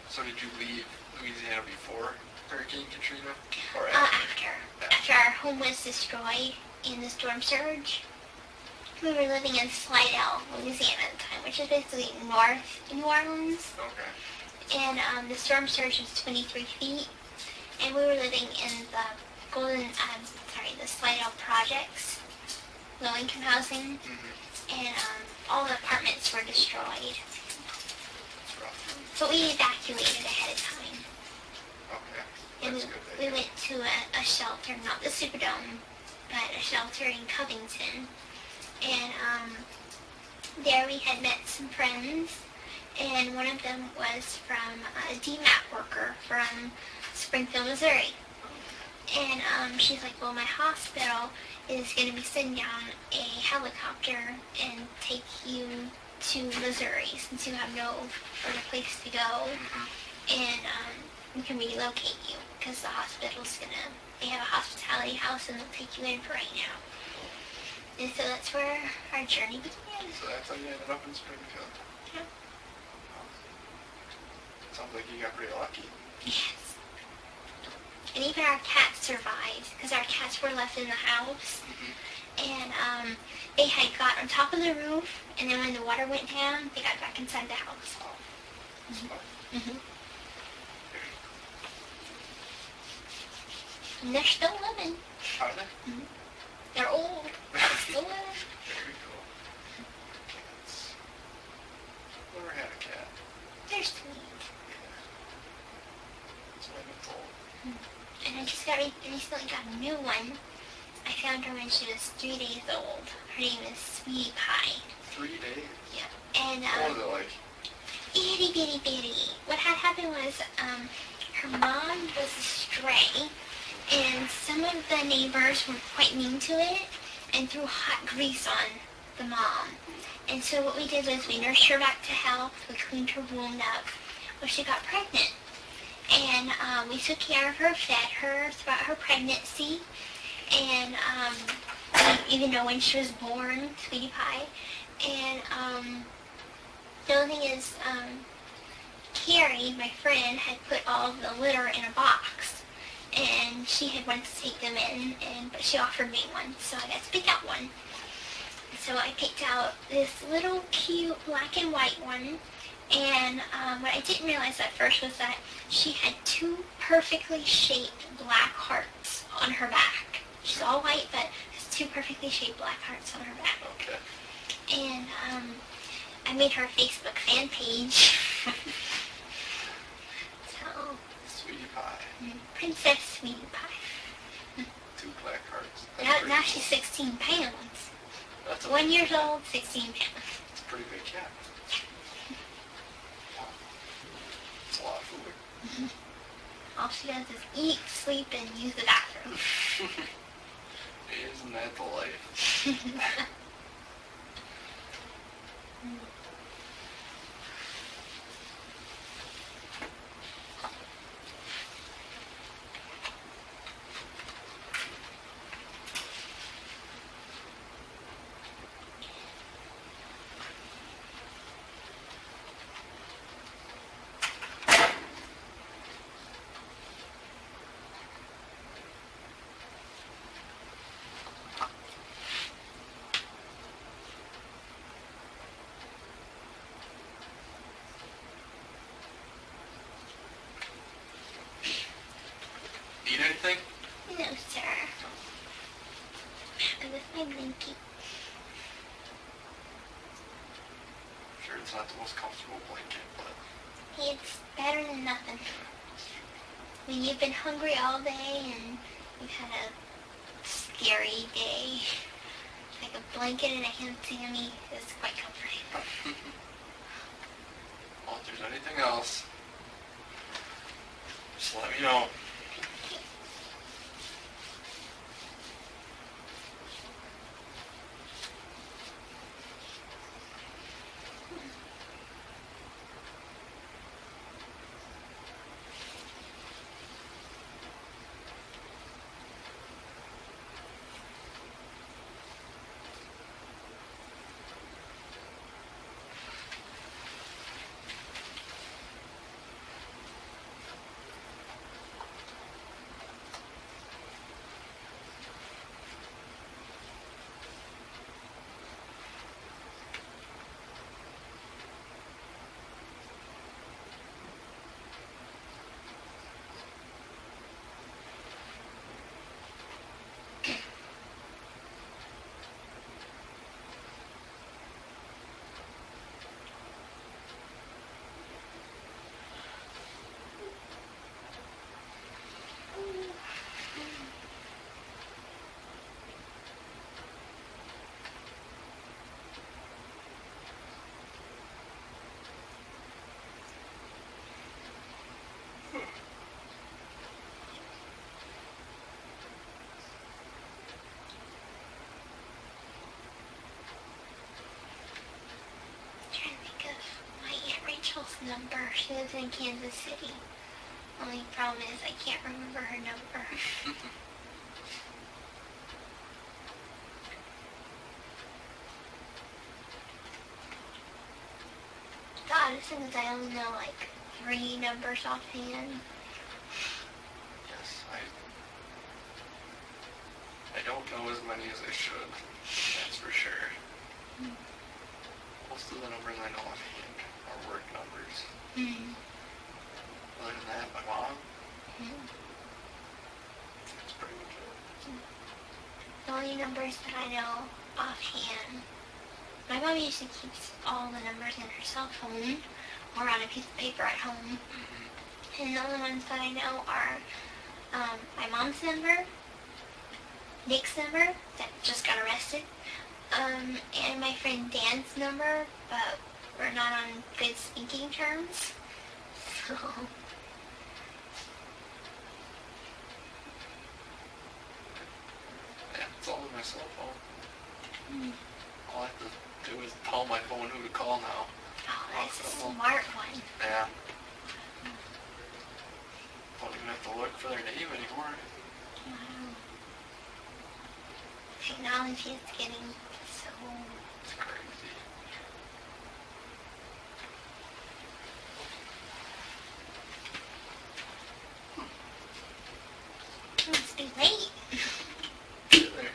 So did you leave Louisiana before Hurricane Katrina? Or after? After our home was destroyed in the storm surge, we were living in Slidell, Louisiana at the time, which is basically north New Orleans. Okay. and the storm surge was 23 feet, and we were living in the Slidell Projects, low-income housing, and all the apartments were destroyed. It's rough. But we evacuated ahead of time. Okay. And That's good. we went to a shelter, not the Superdome, but a shelter in Covington. And there we had met some friends, and one of them was from a DMAP worker from Springfield, Missouri. And she's like, well, my hospital is going to be sending down a helicopter and take you to Missouri since you have no other place to go. And we can relocate you because the hospital's they have a hospitality house and they'll take you in for right now. And so that's where our journey began. So that's how you ended up in Springfield. Yeah. Sounds like you got pretty lucky. Yes. And even our cats survived because our cats were left in the house. And they had got on top of the roof, and then when the water went down, they got back inside the house. And they're still living. Are they? They're old. Still living. Very cool. Cats. Never had a cat. They're sweet. That's what I've been told. And I just recently got a new one. I found her when she was 3 days old. Her name is Sweetie Pie. 3 days? Yeah. And What was it like? itty bitty bitty. What had happened was her mom was a stray, and some of the neighbors were quite mean to it and threw hot grease on the mom. And so what we did was we nursed her back to health. We cleaned her wound up. Well, she got pregnant. And we took care of her, fed her throughout her pregnancy. And even though when she was born, Sweetie Pie. And the only thing is, Carrie, my friend, had put all of the litter in a box. And she had wanted to take them in, but she offered me one, so I got to pick out one. So I picked out this little cute black and white one. And what I didn't realize at first was that she had 2 perfectly shaped black hearts on her back. She's all white, but has 2 perfectly shaped black hearts on her back. Okay. And I made her a Facebook fan page. So, Sweetie Pie. Princess Sweetie Pie. 2 black hearts. Now she's 16 pounds. That's a 1 year old, 16 pounds. It's a pretty big cat. It's a lot of food. All she does is eat, sleep, and use the bathroom. Isn't that the life? Eat anything? No, sir. Happy with my blankie. Sure, it's not the most comfortable blanket, but It's better than nothing. When you've been hungry all day and you've had a scary day, like a blanket and a ham tammy is quite comforting. well, if there's anything else, just let me know. number. She lives in Kansas City. Only problem is I can't remember her number. The oddest thing is I only know like 3 numbers offhand. Yes, I don't know as many as I should. That's for sure. Most of the numbers I know offhand are work numbers. Other than that, my mom. That's pretty much it. The only numbers that I know offhand, my mom usually keeps all the numbers in her cell phone or on a piece of paper at home. And the only ones that I know are my mom's number, Nick's number that just got arrested, and my friend Dan's number, but we're not on good speaking terms. So Yeah, it's all on my cell phone. All I have to do is tell my phone who to call now. oh, that's a smart one. Yeah. Don't even have to look for their name anymore. Wow. Technology is getting so... It's crazy. It must be late. Get there.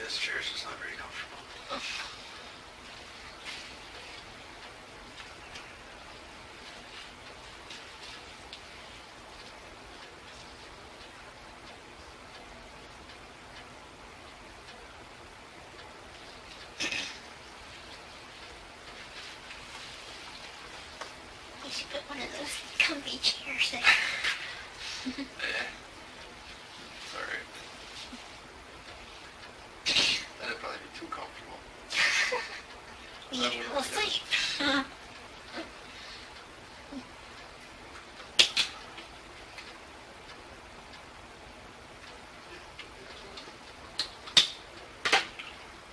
this chair's just not very comfortable. You should put one of those comfy chairs there. Yeah. It's alright. That'd probably be too comfortable. You need to fall asleep.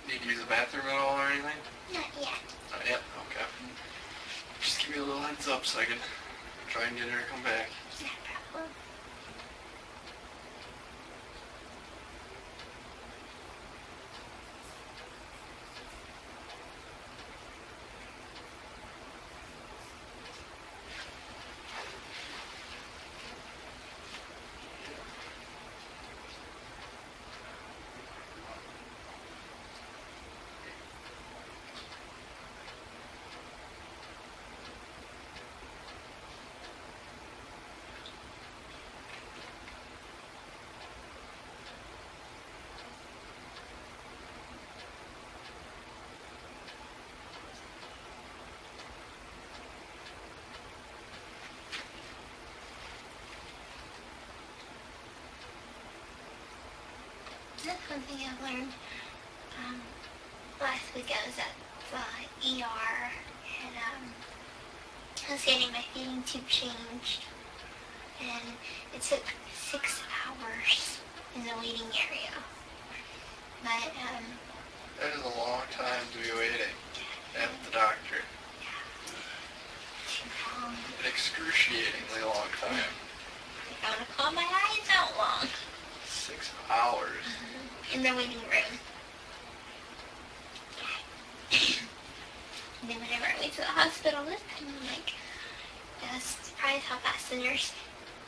Need to use the bathroom at all or anything? Not yet. Not yet? Okay. Just give me a little heads up so I can try and get her to come back. No problem. That's one thing I learned last week. I was at the ER and I was getting my feeding tube changed, and it took 6 hours in the waiting area. But That is a long time to be waiting at the doctor. too long. An excruciatingly long time. Like, I want to call my eyes out long 6 hours. in the waiting room. And then whenever I went to the hospital this time, I'm like, I was surprised how fast the nurse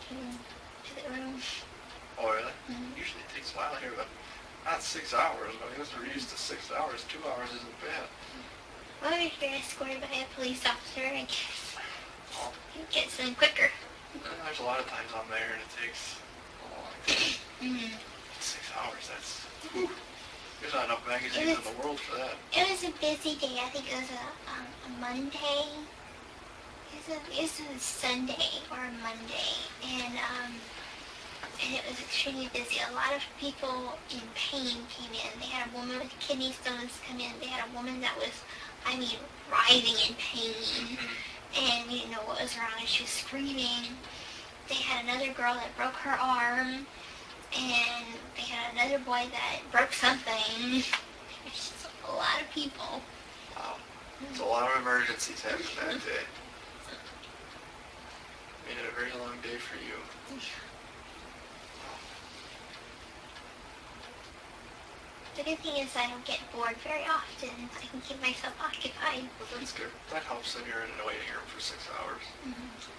came to the room. Oh, really? Mhm. Usually it takes a while here, but not 6 hours. I mean, we're used to 6 hours. 2 hours isn't bad. Well, if you're escorted by a police officer, I guess Well, you get some quicker. there's a lot of times I'm there and it takes a long time. Mm-hmm. 6 hours, that's... Whew. There's not enough magazines in the world for that. It was a busy day. I think it was a Monday. It was a Sunday or a Monday, and it was extremely busy. A lot of people in pain came in. They had a woman with kidney stones come in. They had a woman that was, writhing in pain, and we didn't know what was wrong, and she was screaming. They had another girl that broke her arm, and they had another boy that broke something. There's just a lot of people. Wow. There's a lot of emergencies happened that day. Made it a very long day for you. The good thing is I don't get bored very often. I can keep myself occupied. But that's good. That helps when you're in a waiting room for 6 hours. Mm-hmm.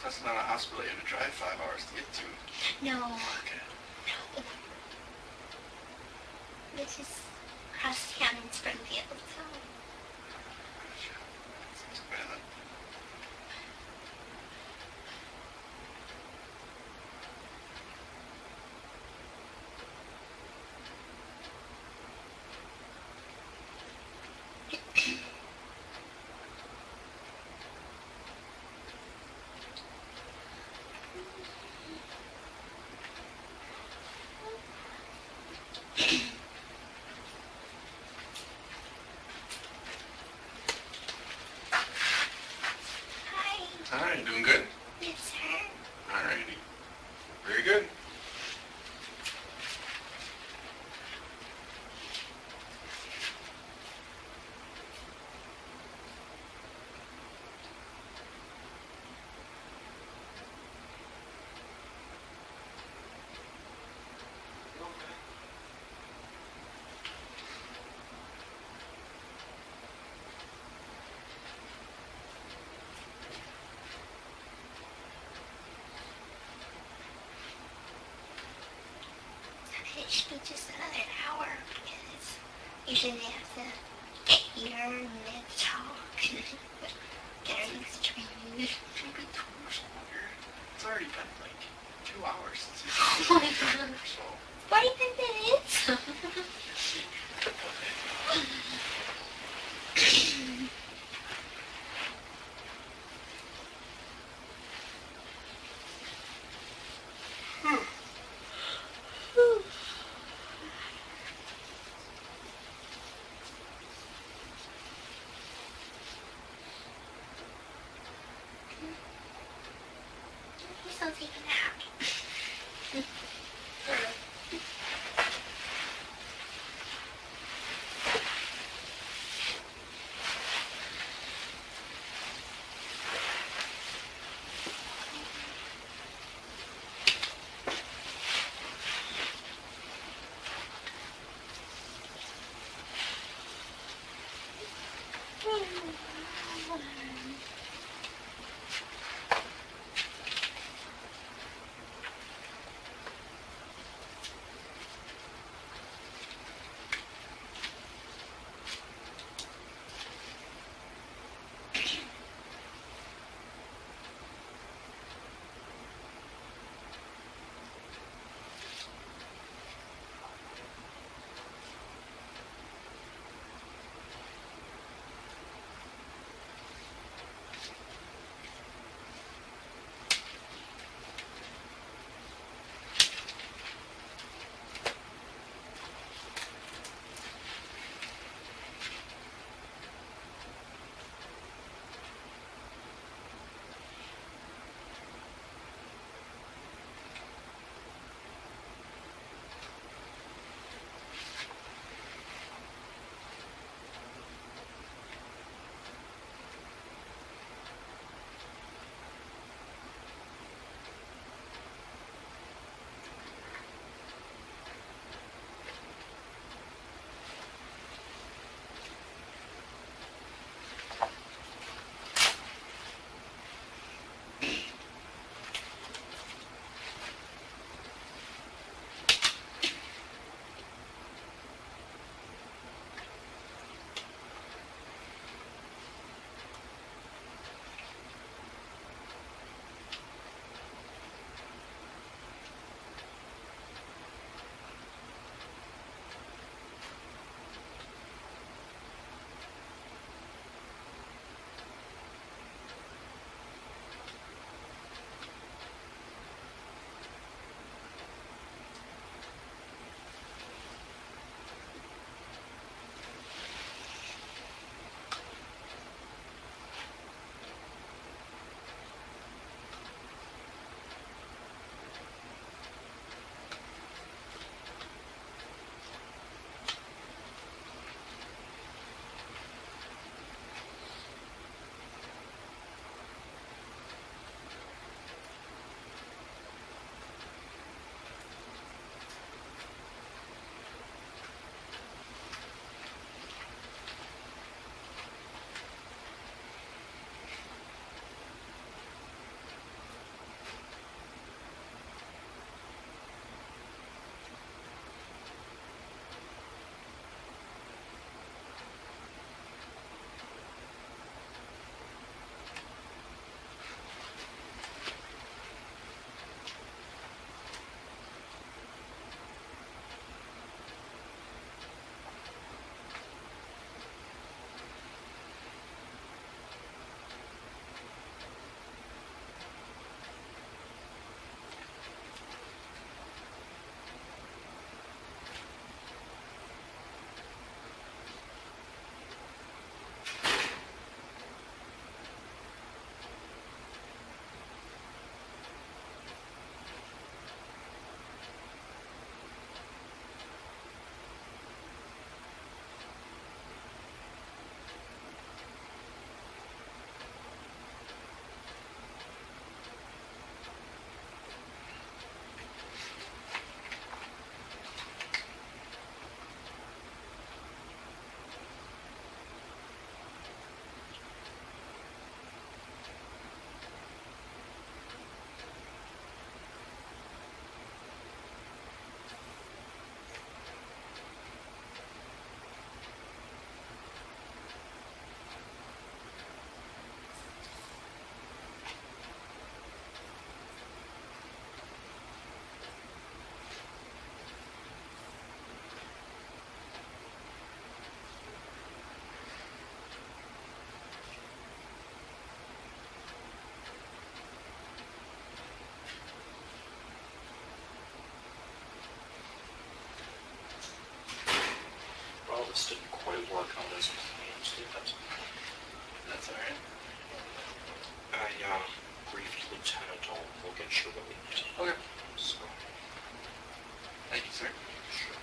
That's not a hospital you have to drive 5 hours to get to. No, Okay. no. This is across town in Springfield, so. Gotcha. That's too bad. Hi. Alright, doing good? Yes, sir. Alrighty. Very good. should be just another hour because usually they have to get here and they have to talk and get our things trained. It should be 2 hours longer. It's already been like 2 hours since he's Oh my god. so. 45 minutes? He's still taking a nap. this didn't quite work out as planned, so That's all right. I briefed Lieutenant. We'll get sure that we need to. Okay. So, Thank you, sir. sure.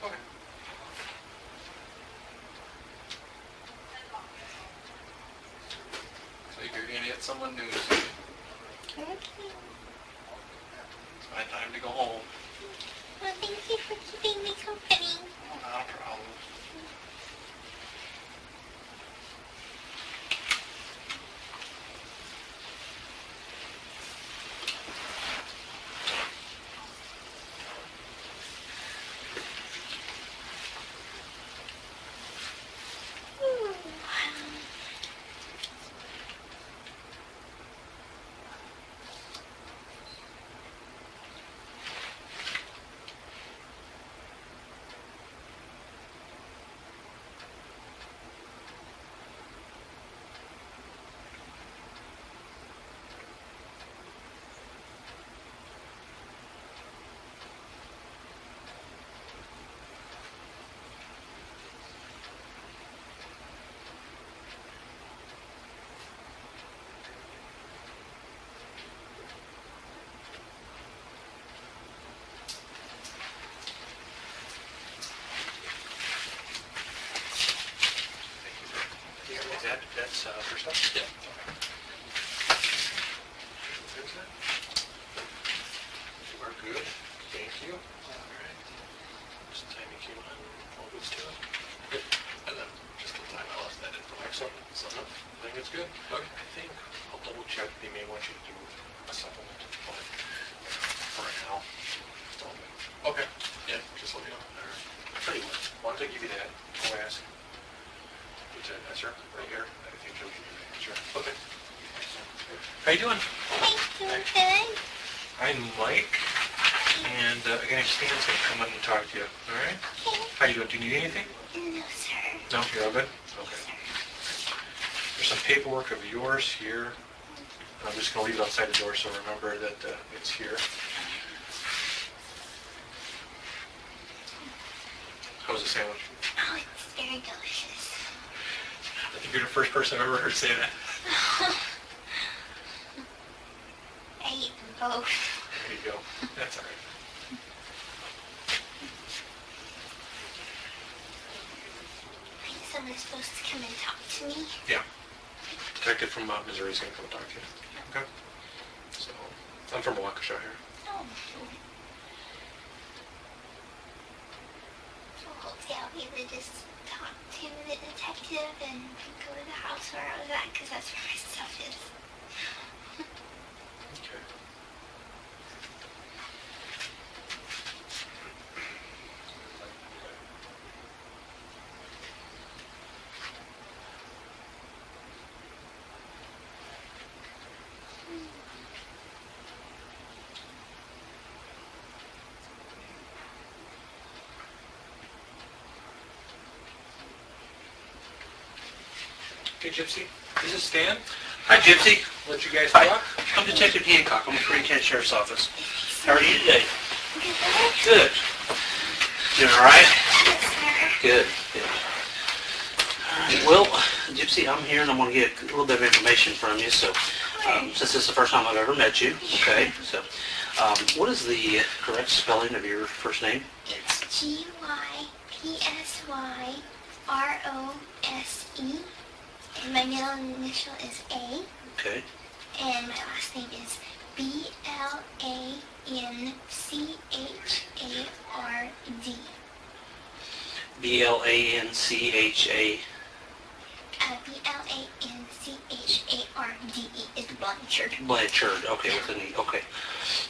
Okay. So you're gonna get someone new. It's Okay. my time to go home. Well, thank you for keeping me company. Not a problem. That's for stuff? Yeah. We're good. Thank you. All right. Just the time you came on, all good still? Good. And then just the time I lost that information. Excellent. So, I think it's good. okay. I think I'll double check. They may want you to do a supplement, but for now, it's all good. Okay. Yeah, just let me know. All right. I'll tell you what, once I give you that, go ask. Lieutenant Esser, right here. I think he'll give you the answer. Okay. How you doing? Thank you, good. I'm Mike, and again, Stan's gonna come in and talk to you. All right? Okay. How you doing? Do you need anything? No, sir. No, you're all good. Yes, Okay. sir. There's some paperwork of yours here. I'm just gonna leave it outside the door, so remember that it's here. How's was the sandwich? Oh, it's very delicious. I think you're the first person I've ever heard say that. I eat them both. There you go. That's all right. I think someone's supposed to come and talk to me. Yeah. Detective from Missouri is going to come and talk to you. Okay. So, I'm from Waukesha here. Oh. So hopefully I'll be able to just talk to the detective and go to the house where I was at, because that's where my stuff is. Okay. Okay, Gypsy, this is Stan. Hi, Gypsy. Let you guys Hi. talk. I'm Detective Hancock. I'm with Green County Sheriff's Office. How are you today? Good. Good. Doing all right? Yes, sir. Good. Good. All right. Well, Gypsy, I'm here and I want to get a little bit of information from you. So, since this is the first time I've ever met you, okay? So, what is the correct spelling of your first name? It's Gypsyrose. And my middle initial is A. Okay. And my last name is Blanchard. B-L-A-N-C-H-A. Blanchard is Blanchard. Blanchard. Okay, with an E. Okay.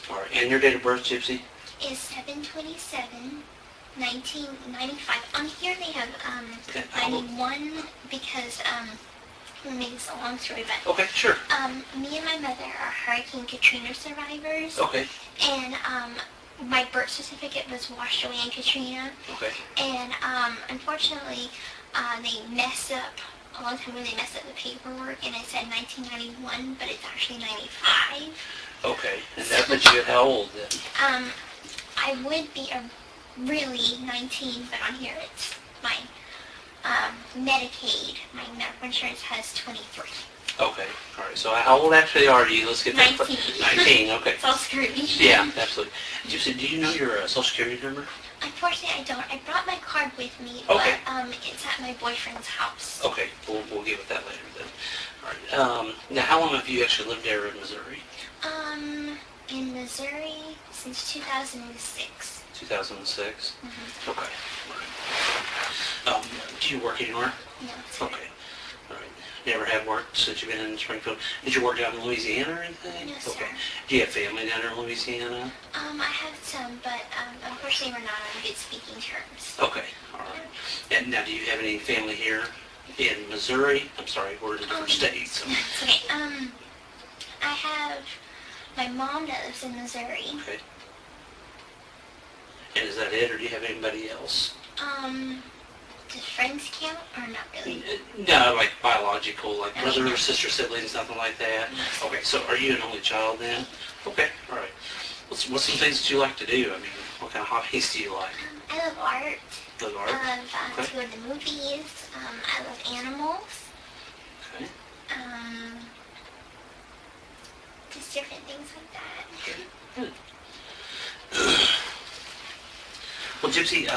All right. And your date of birth, Gypsy? Is 7/27/1995. On here they have Okay. 91 because let me make this a long story, but Okay, sure. me and my mother are Hurricane Katrina survivors, Okay. and my birth certificate was washed away in Katrina, Okay. and unfortunately they messed up. A long time ago they messed up the paperwork and it said 1991, but it's actually 95. Okay. And that puts you at how old then? I would be really 19, but on here it's my Medicaid. My medical insurance has 23. Okay. All right. So how old actually are you? Let's get that. 19. 19. Okay. It's all screwed. Yeah, absolutely. Gypsy, do you know your Social Security number? Unfortunately, I don't. I brought my card with me, Okay. but it's at my boyfriend's house. Okay. We'll get with that later then. All right. Now, how long have you actually lived there in Missouri? In Missouri since 2006. 2006. Mm-hmm. Okay. All right. Do you work anywhere? No, it's Okay. All right. You ever had work since you've been in Springfield? Did you work down in Louisiana or anything? No, sir. Okay. Do you have family down there in Louisiana? I have some, but unfortunately we're not on good speaking terms. Okay. All right. And now, do you have any family here in Missouri? I'm sorry, we're in a different state. So. It's okay. I have my mom that lives in Missouri. Okay. And is that it, or do you have anybody else? Does friends count or not really? No, like biological, like Okay. brother or sister, siblings, nothing like that. Yes. Okay, so are you an only child then? Okay, all right. What's some things that you like to do? I mean, what kind of hobbies do you like? I love art. Love I art? love Okay. to go to the movies. I love animals. Okay. Just different things like that. Good. Well, Gypsy,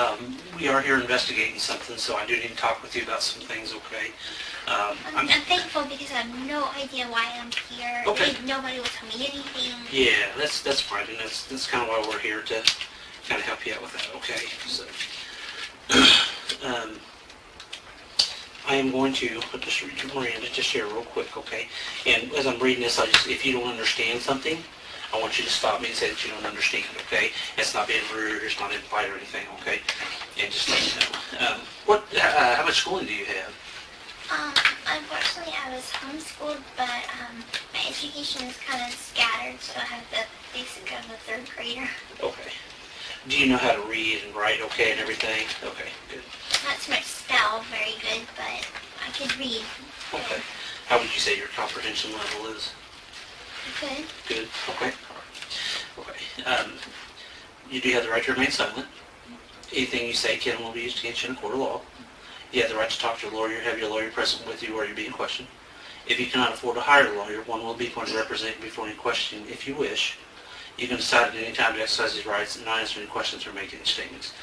we are here investigating something, so I do need to talk with you about some things, okay? I'm thankful because I have no idea why I'm here. Okay. Nobody will tell me anything. Yeah, that's fine, and that's kind of why we're here, to kind of help you out with that, okay? So, I am going to just read your Miranda just here real quick, okay? And as I'm reading this, if you don't understand something, I want you to stop me and say that you don't understand, okay? It's not being rude, it's not implied or anything, okay? And just let me know. How much schooling do you have? Unfortunately, I was homeschooled, but my education is kind of scattered, so I have the basic of a third grader. Okay. Do you know how to read and write okay and everything? Okay, good. Not so much spell very good, but I could read. Okay. How would you say your comprehension level is? Good. Good. Okay. Okay. You do have the right to remain silent. Anything you say can and will be used against you in a court of law. You have the right to talk to a lawyer, have your lawyer present with you while you're being questioned. If you cannot afford to hire a lawyer, one will be appointed to represent you before any question if you wish. You can decide at any time to exercise these rights and not answer any questions or make any statements.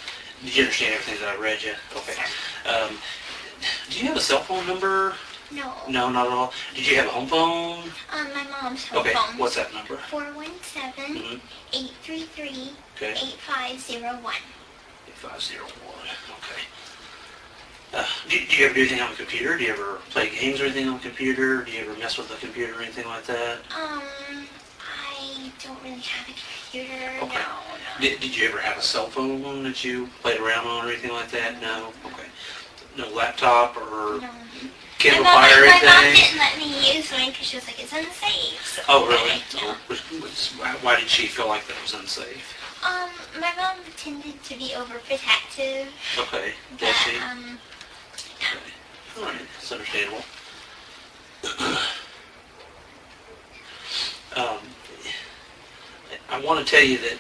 Did you understand everything that I read you? Okay. Do you have a cell phone number? No. No, not at all. Did you have a home phone? My mom's home Okay, phone. what's that number? 417-833-8501. Okay. 8501, okay. Do you ever do anything on the computer? Do you ever play games or anything on the computer? Do you ever mess with the computer or anything like that? I don't really have a computer. Okay. No. Did you ever have a cell phone that you played around on or anything like that? No? Okay. No laptop or No. Kindle my mom Fire or didn't anything? let me use mine because she was like, it's unsafe. So Oh, really? No. Why did she feel like that was unsafe? My mom tended to be overprotective. Okay. But, Does she? yeah. Okay. All right. That's understandable. I want to tell you that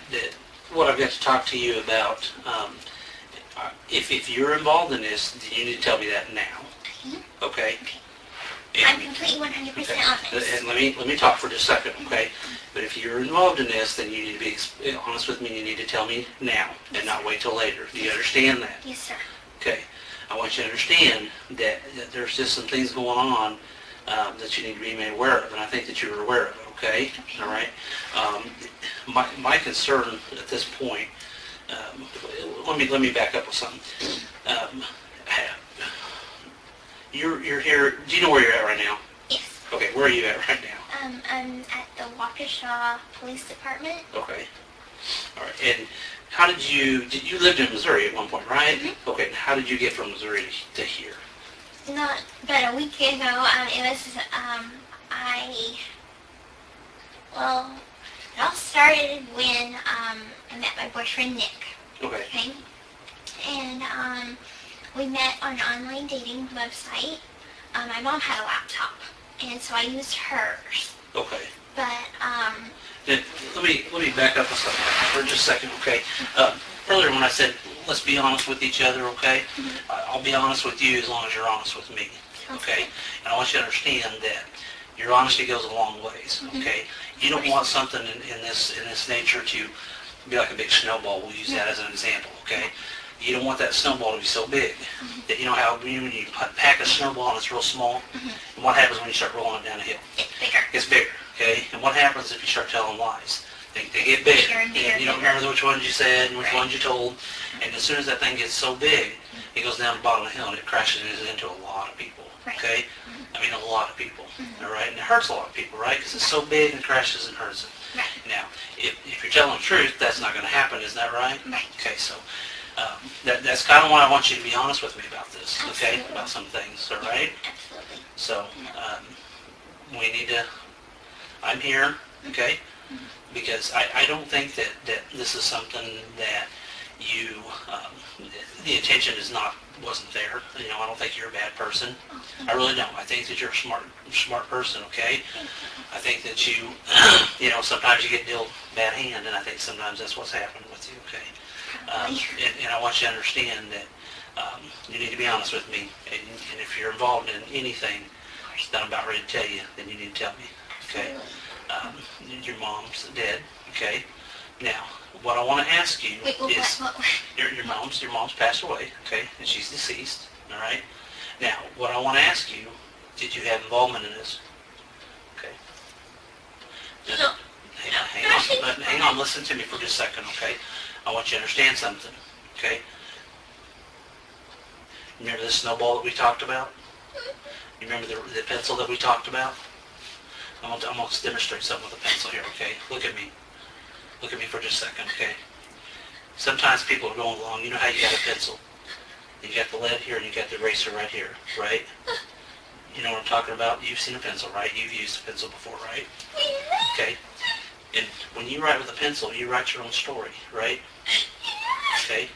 what I've got to talk to you about, if you're involved in this, then you need to tell me that now. Okay? I'm And- completely 100% okay. honest. And let me talk for just a second, okay? But if you're involved in this, then you need to be honest with me. You need to tell me now and not wait till later. Do you understand that? Yes, sir. Okay. I want you to understand that there's just some things going on that you need to be made aware of, and I think that you're aware of it, okay? Okay. All right? My concern at this point, let me back up with something. You're here, do you know where you're at right now? Yes. Okay, where are you at right now? I'm at the Waukesha Police Department. Okay. All right, and how did you lived in Missouri at one point, right? Mm-hmm. Okay, and how did you get from Missouri to here? Not but a week ago. It was well, it all started when I met my boyfriend Nick. Okay. Okay. And we met on an online dating website. My mom had a laptop, and so I used hers. Okay. But Then, let me back up a second for just a second, okay? Earlier when I said, let's be honest with each other, okay? I'll be honest with you as long as you're honest with me, okay? And I want you to understand that your honesty goes a long ways, okay? You don't want something in this nature to be like a big snowball. We'll use that as an example, okay? You don't want that snowball to be so big that you know how when you pack a snowball and it's real small, and what happens when you start rolling it down a hill? it's bigger. It's bigger, okay? And what happens if you start telling lies? They get bigger, Bigger and bigger and you don't and bigger. remember which ones you said and which Right. ones you told. And as soon as that thing gets so big, it goes down the bottom of the hill and it crashes into a lot of people, Right. okay? I mean, a lot of people, all right? And it hurts a lot of people, right? Because it's so big and crashes and hurts them. Right. Now, if you're telling the truth, that's not going to happen, isn't that right? Right. Okay, so that's kind of why I want you to be honest with me about this, okay? Absolutely. About some things, all right? Absolutely. So, we need to, I'm here, okay? Because I don't think that this is something that you, the intention wasn't there. You know, I don't think you're a bad person. I really don't. I think that you're a smart person, okay? I think that you, you know, sometimes you get dealt bad hand, and I think sometimes that's what's happened with you, okay? And I want you to understand that you need to be honest with me, and if you're involved in anything that I'm about ready to tell you, then you need to tell me, okay? Your mom's dead, okay? Now, what I want to ask you Wait, is, what? your mom's passed away, okay, and she's deceased, all right? Now, what I want to ask you, did you have involvement in this? Okay. Just No. hang on, listen to me for just a second, okay? I want you to understand something, okay? Remember the snowball that we talked about? You remember the pencil that we talked about? I'm going to demonstrate something with a pencil here, okay? Look at me. Look at me for just a second, okay? Sometimes people are going along, you know how you got a pencil? You got the lead here and you got the eraser right here, right? You know what I'm talking about? You've seen a pencil, right? You've used a pencil before, right? Okay? And when you write with a pencil, you write your own story, right? Okay?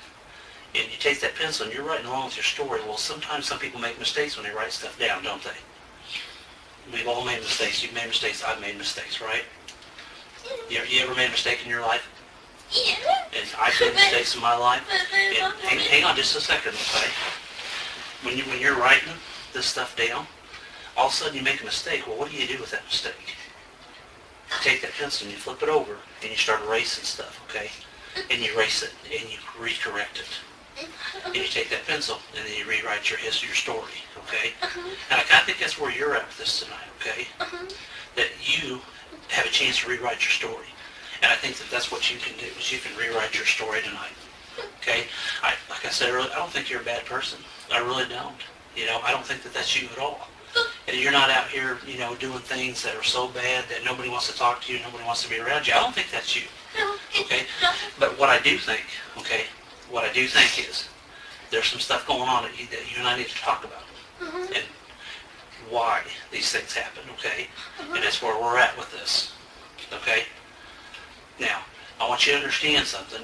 And you take that pencil and you're writing along with your story. Well, sometimes some people make mistakes when they write stuff down, don't they? We've all made mistakes. You've made mistakes. I've made mistakes, right? You ever made a mistake in your life? Yeah. And I've made mistakes in my life. But there's And hang on just a second, okay? When you're writing this stuff down, all of a sudden you make a mistake. Well, what do you do with that mistake? You take that pencil and you flip it over and you start erasing stuff, okay? And you erase it and you recorrect it. And you take that pencil and then you rewrite your history, your story, okay? And I think that's where you're at with this tonight, okay? That you have a chance to rewrite your story. And I think that that's what you can do, is you can rewrite your story tonight, okay? Like I said earlier, I don't think you're a bad person. I really don't. You know, I don't think that that's you at all. And you're not out here, you know, doing things that are so bad that nobody wants to talk to you, nobody wants to be around you. I don't think that's you, No. okay? But what I do think, okay, what I do think is there's some stuff going on that you and I need to talk about. And why these things happen, okay? And that's where we're at with this, okay? Now, I want you to understand something,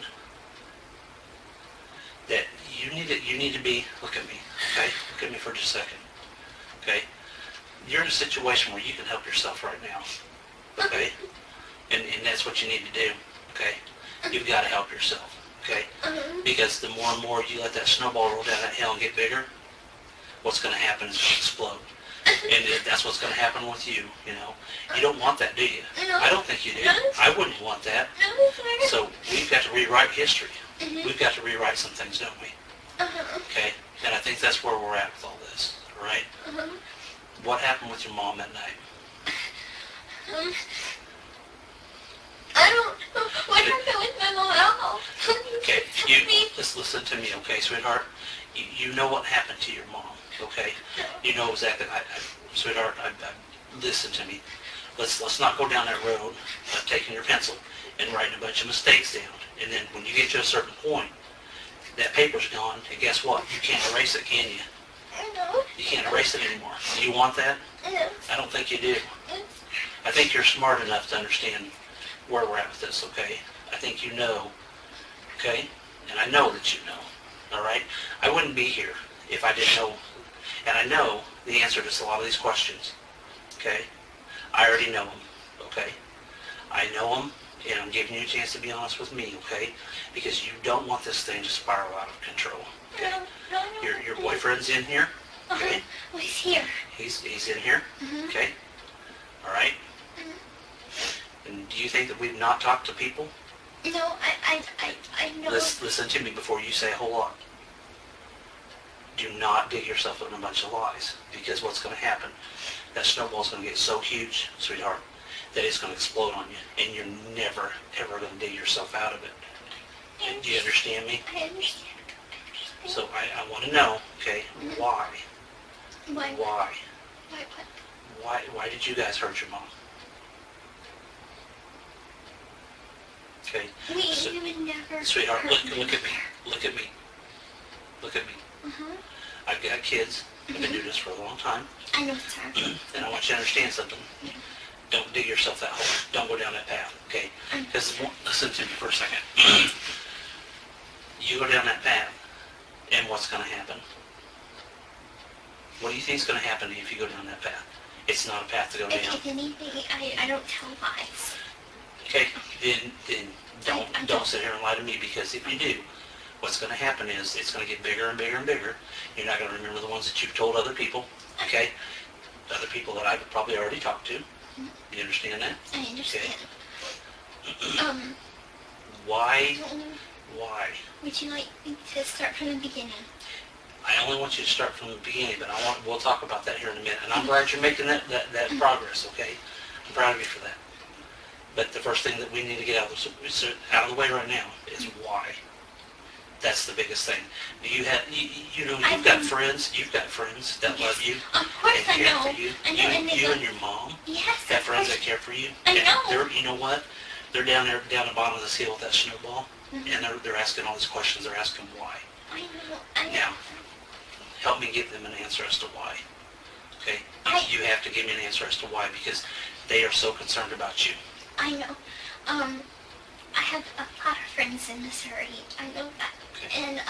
that you need to be, look at me, okay? Look at me for just a second, okay? You're in a situation where you can help yourself right now, okay? And that's what you need to do, okay? You've got to help yourself, okay? Because the more and more you let that snowball roll down that hill and get bigger, what's going to happen is it's going to explode. And that's what's going to happen with you, you know. You don't want that, do you? No. I don't think you do. I wouldn't want that. No, So we've got to rewrite history. We've got to rewrite some things, don't we? Okay? And I think that's where we're at with all this, all right? What happened with your mom that night? I don't know what happened with my mom at all. Okay, just listen to me, okay, sweetheart? You know what happened to your mom, okay? You know exactly, sweetheart, listen to me. Let's not go down that road of taking your pencil and writing a bunch of mistakes down. And then when you get to a certain point, that paper's gone, and guess what? You can't erase it, can you? No. You can't erase it anymore. Do you want that? No. I don't think you do. I think you're smart enough to understand where we're at with this, okay? I think you know, okay? And I know that you know, all right? I wouldn't be here if I didn't know, and I know the answer to a lot of these questions, okay? I already know them, okay? I know them, and I'm giving you a chance to be honest with me, okay? Because you don't want this thing to spiral out of control, okay? No. Your boyfriend's in here, okay? Oh, he's here. He's in here, okay? All right? And do you think that we've not talked to people? No, I know. Listen to me before you say a whole lot. Do not dig yourself in a bunch of lies, because what's going to happen, that snowball's going to get so huge, sweetheart, that it's going to explode on you, and you're never, ever going to dig yourself out of it. Do you understand me? I understand. So I want to know, okay, why? Why? Why? What? Why did you guys hurt your mom? Okay, We would never. sweetheart, hurt look at me. her. Look at me. Look at me. I've got kids. I've been doing this for a long time. I know it's hard. And I want you to understand something. Don't dig yourself that hole. Don't go down that path, okay? Because, listen to me for a second. You go down that path, and what's going to happen? What do you think is going to happen if you go down that path? It's not a path to go down. If anything, I don't tell lies. Okay, then don't sit here and lie to me, because if you do, what's going to happen is it's going to get bigger and bigger and bigger. You're not going to remember the ones that you've told other people, okay? Other people that I've probably already talked to. You understand that? I understand. Why? Would you like me to start from the beginning? I only want you to start from the beginning, but we'll talk about that here in a minute. And I'm glad you're making that progress, okay? I'm proud of you for that. But the first thing that we need to get out of the way right now is why. That's the biggest thing. Do you have, you've got friends that love you Of course and I care know. for you. I know, and they You don't- and your mom Yes, have of friends course. that care for you. I And know. you know what? They're down there, down the bottom of this hill with that snowball, and they're asking all these questions. They're asking why. I know. Now, help me give them an answer as to why. Okay? You have to give me an answer as to why, because they are so concerned about you. I know. I have a lot of friends in Missouri. I know that. Okay. And,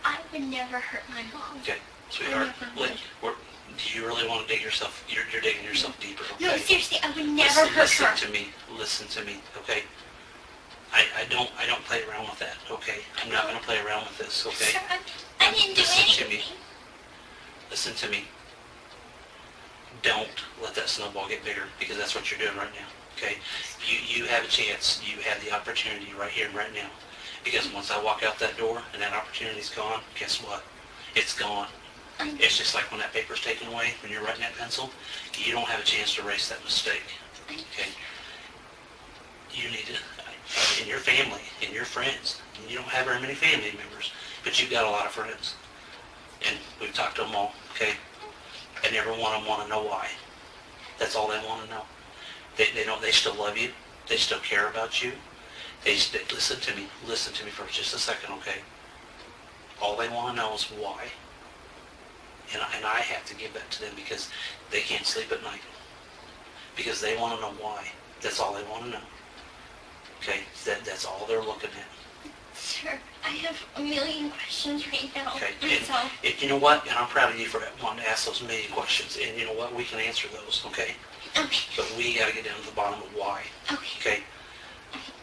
I would never hurt my mom. Okay, sweetheart, never would. Do you really want to dig yourself, you're digging yourself deeper, okay? No, seriously, I would never hurt Listen her. listen to me, okay? I don't play around with that, okay? I'm not gonna play around with this, okay? Sir, I didn't do Listen to me. anything. Listen to me. Don't let that snowball get bigger, because that's what you're doing right now, okay? You have a chance, you have the opportunity right here and right now. Because once I walk out that door and that opportunity's gone, guess what? It's gone. I know. It's just like when that paper's taken away, when you're writing that pencil, you don't have a chance to erase that mistake, okay? You need to, in your family, in your friends, and you don't have very many family members, but you've got a lot of friends. And we've talked to them all, okay? And every one of them want to know why. That's all they want to know. They know they still love you. They still care about you. Listen to me for just a second, okay? All they want to know is why. And I have to give that to them because they can't sleep at night. Because they want to know why. That's all they want to know. Okay? That's all they're looking at. Sir, I have a million questions right now. Okay? And so, You know what? And I'm proud of you for wanting to ask those million questions. And you know what? We can answer those, okay? okay, But we got to get down to the bottom of why. okay. Okay?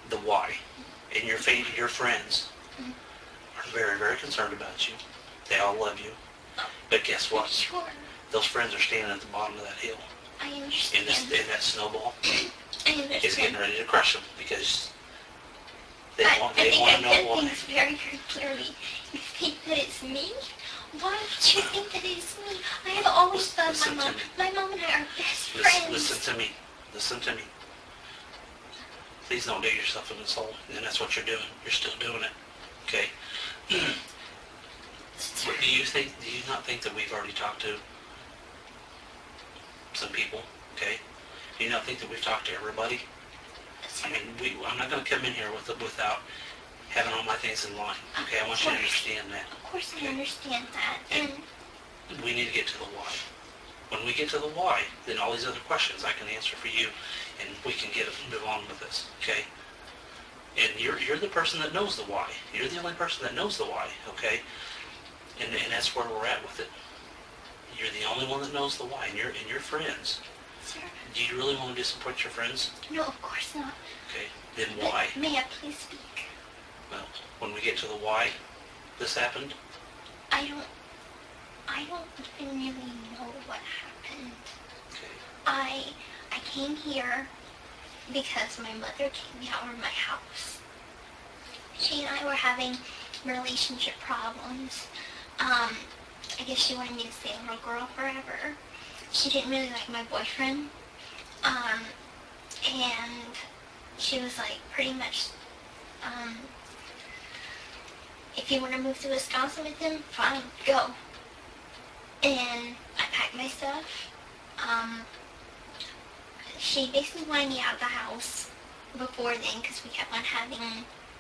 The why. And your friends are very, very concerned about you. They all love you. But guess what? Sure, Those friends are standing at the bottom of that hill. I And understand. that snowball I is getting understand. ready to crush them because they I want think to I know said why. things very, very clearly. You think that it's me? Why would you think that it's me? I have always loved Listen my to mom. me. My mom and I are best friends. Listen to me. Listen to me. Please don't dig yourself in this hole. And that's what you're doing. You're still doing it. Okay? Sir, Do you not think that we've already talked to some people? Okay? Do you not think that we've talked to everybody? I mean, I'm not going to come in here without having all my things in line. Okay? I want you to understand that. of course I understand that. And We need to get to the why. When we get to the why, then all these other questions I can answer for you, and we can move on with this, okay? And you're the person that knows the why. You're the only person that knows the why, okay? And that's where we're at with it. You're the only one that knows the why, and your friends. sir, Do you really want to disappoint your friends? no, of course not. Okay, then But why? may I please speak? Well, when we get to the why this happened, I don't even really know what happened. okay, I came here because my mother kicked me out of my house. She and I were having relationship problems. I guess she wanted me to stay a little girl forever. She didn't really like my boyfriend. And she was like pretty much, if you want to move to Wisconsin with him, fine, go. And I packed my stuff. She basically wanted me out of the house before then because we kept on having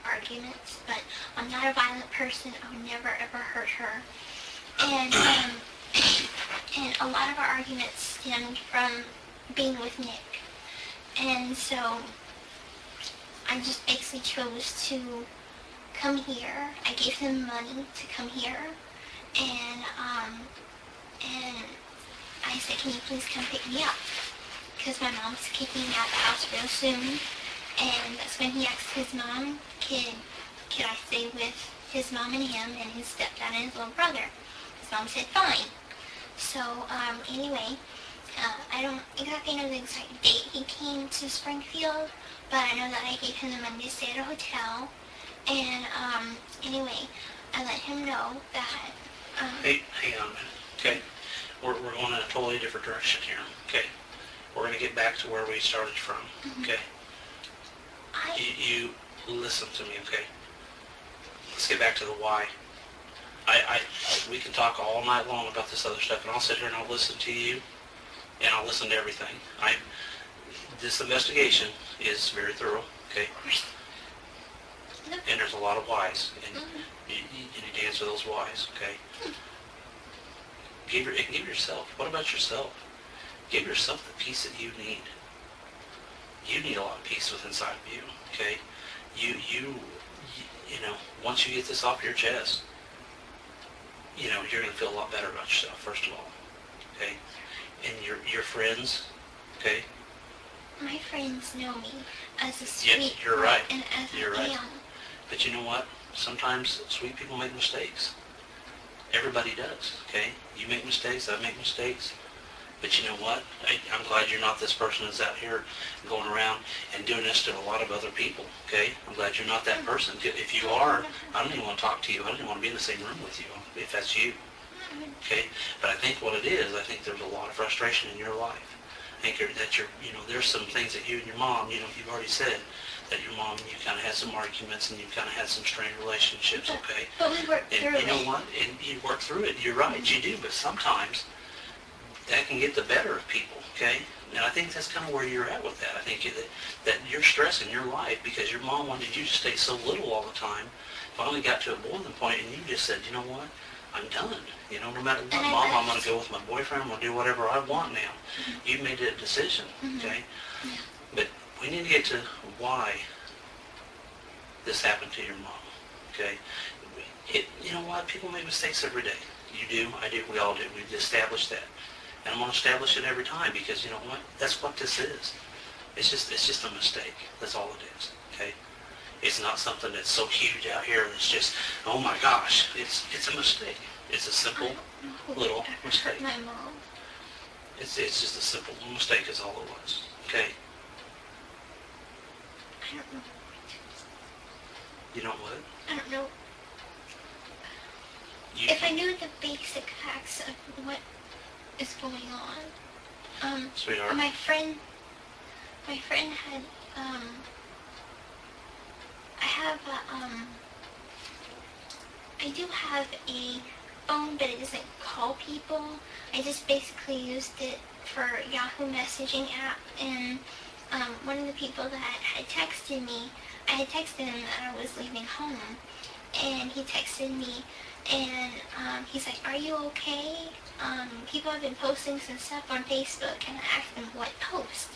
arguments, but I'm not a violent person. I would never ever hurt her. And and a lot of our arguments stemmed from being with Nick. And so I just basically chose to come here. I gave him money to come here, and I said, can you please come pick me up? Because my mom's kicking me out of the house real soon. And that's when he asked his mom, could I stay with his mom and him and his stepdad and his little brother? His mom said, fine. So, anyway, I don't exactly know the exact date he came to Springfield, but I know that I gave him the money to stay at a hotel. And, anyway, I let him know that, hey, hang on a minute, okay? We're going in a totally different direction here, okay? We're going to get back to where we started from, okay? You listen to me, okay? Let's get back to the why. We can talk all night long about this other stuff, and I'll sit here and I'll listen to you, and I'll listen to everything. This investigation is very thorough, okay? And there's a lot of whys, and you need to answer those whys, okay? Give yourself. What about yourself? Give yourself the peace that you need. You need a lot of peace within inside of you, okay? You know, once you get this off your chest, you know, you're going to feel a lot better about yourself, first of all, okay? And your friends, okay? My friends know me as a Yes, sweet you're girl right. and as You're I right. am. But you know what? Sometimes sweet people make mistakes. Everybody does, okay? You make mistakes, I make mistakes. But you know what? I'm glad you're not this person that's out here going around and doing this to a lot of other people, okay? I'm glad you're not that person. If you are, I don't even want to talk to you. I don't even want to be in the same room with you if that's you, okay? But I think what it is, I think there's a lot of frustration in your life. I think that there's some things that you and your mom, you've already said that your mom, you kind of had some arguments and you kind of had some strained relationships, okay? But we worked And through you know it. what? And you work through it. You're right, you do. But sometimes that can get the better of people, okay? And I think that's kind of where you're at with that. I think that you're stressing your life because your mom wanted you to stay so little all the time. Finally got to a boiling point and you just said, you know what? I'm done. No matter what, And I Mom, I'm left. going to go with my boyfriend. I'm going to do whatever I want now. You made that decision, okay? Yeah. But we need to get to why this happened to your mom, okay? You know what? People make mistakes every day. You do, I do, we all do. We've established that. And I'm going to establish it every time because you know what? That's what this is. It's just a mistake. That's all it is, okay? It's not something that's so huge out here that's just, oh my gosh. It's a mistake. It's a simple I don't know who little ever mistake. hurt my mom. It's just a simple little mistake is all it was, okay? I don't know. You know what? I don't know. You, If I knew the basic facts of what is going on, sweetheart, my friend had, I do have a phone, but it doesn't call people. I just basically used it for Yahoo messaging app, and one of the people that had texted me, I had texted him that I was leaving home, and he texted me, and he's like, "Are you okay? People have been posting some stuff on Facebook," and I asked him what post,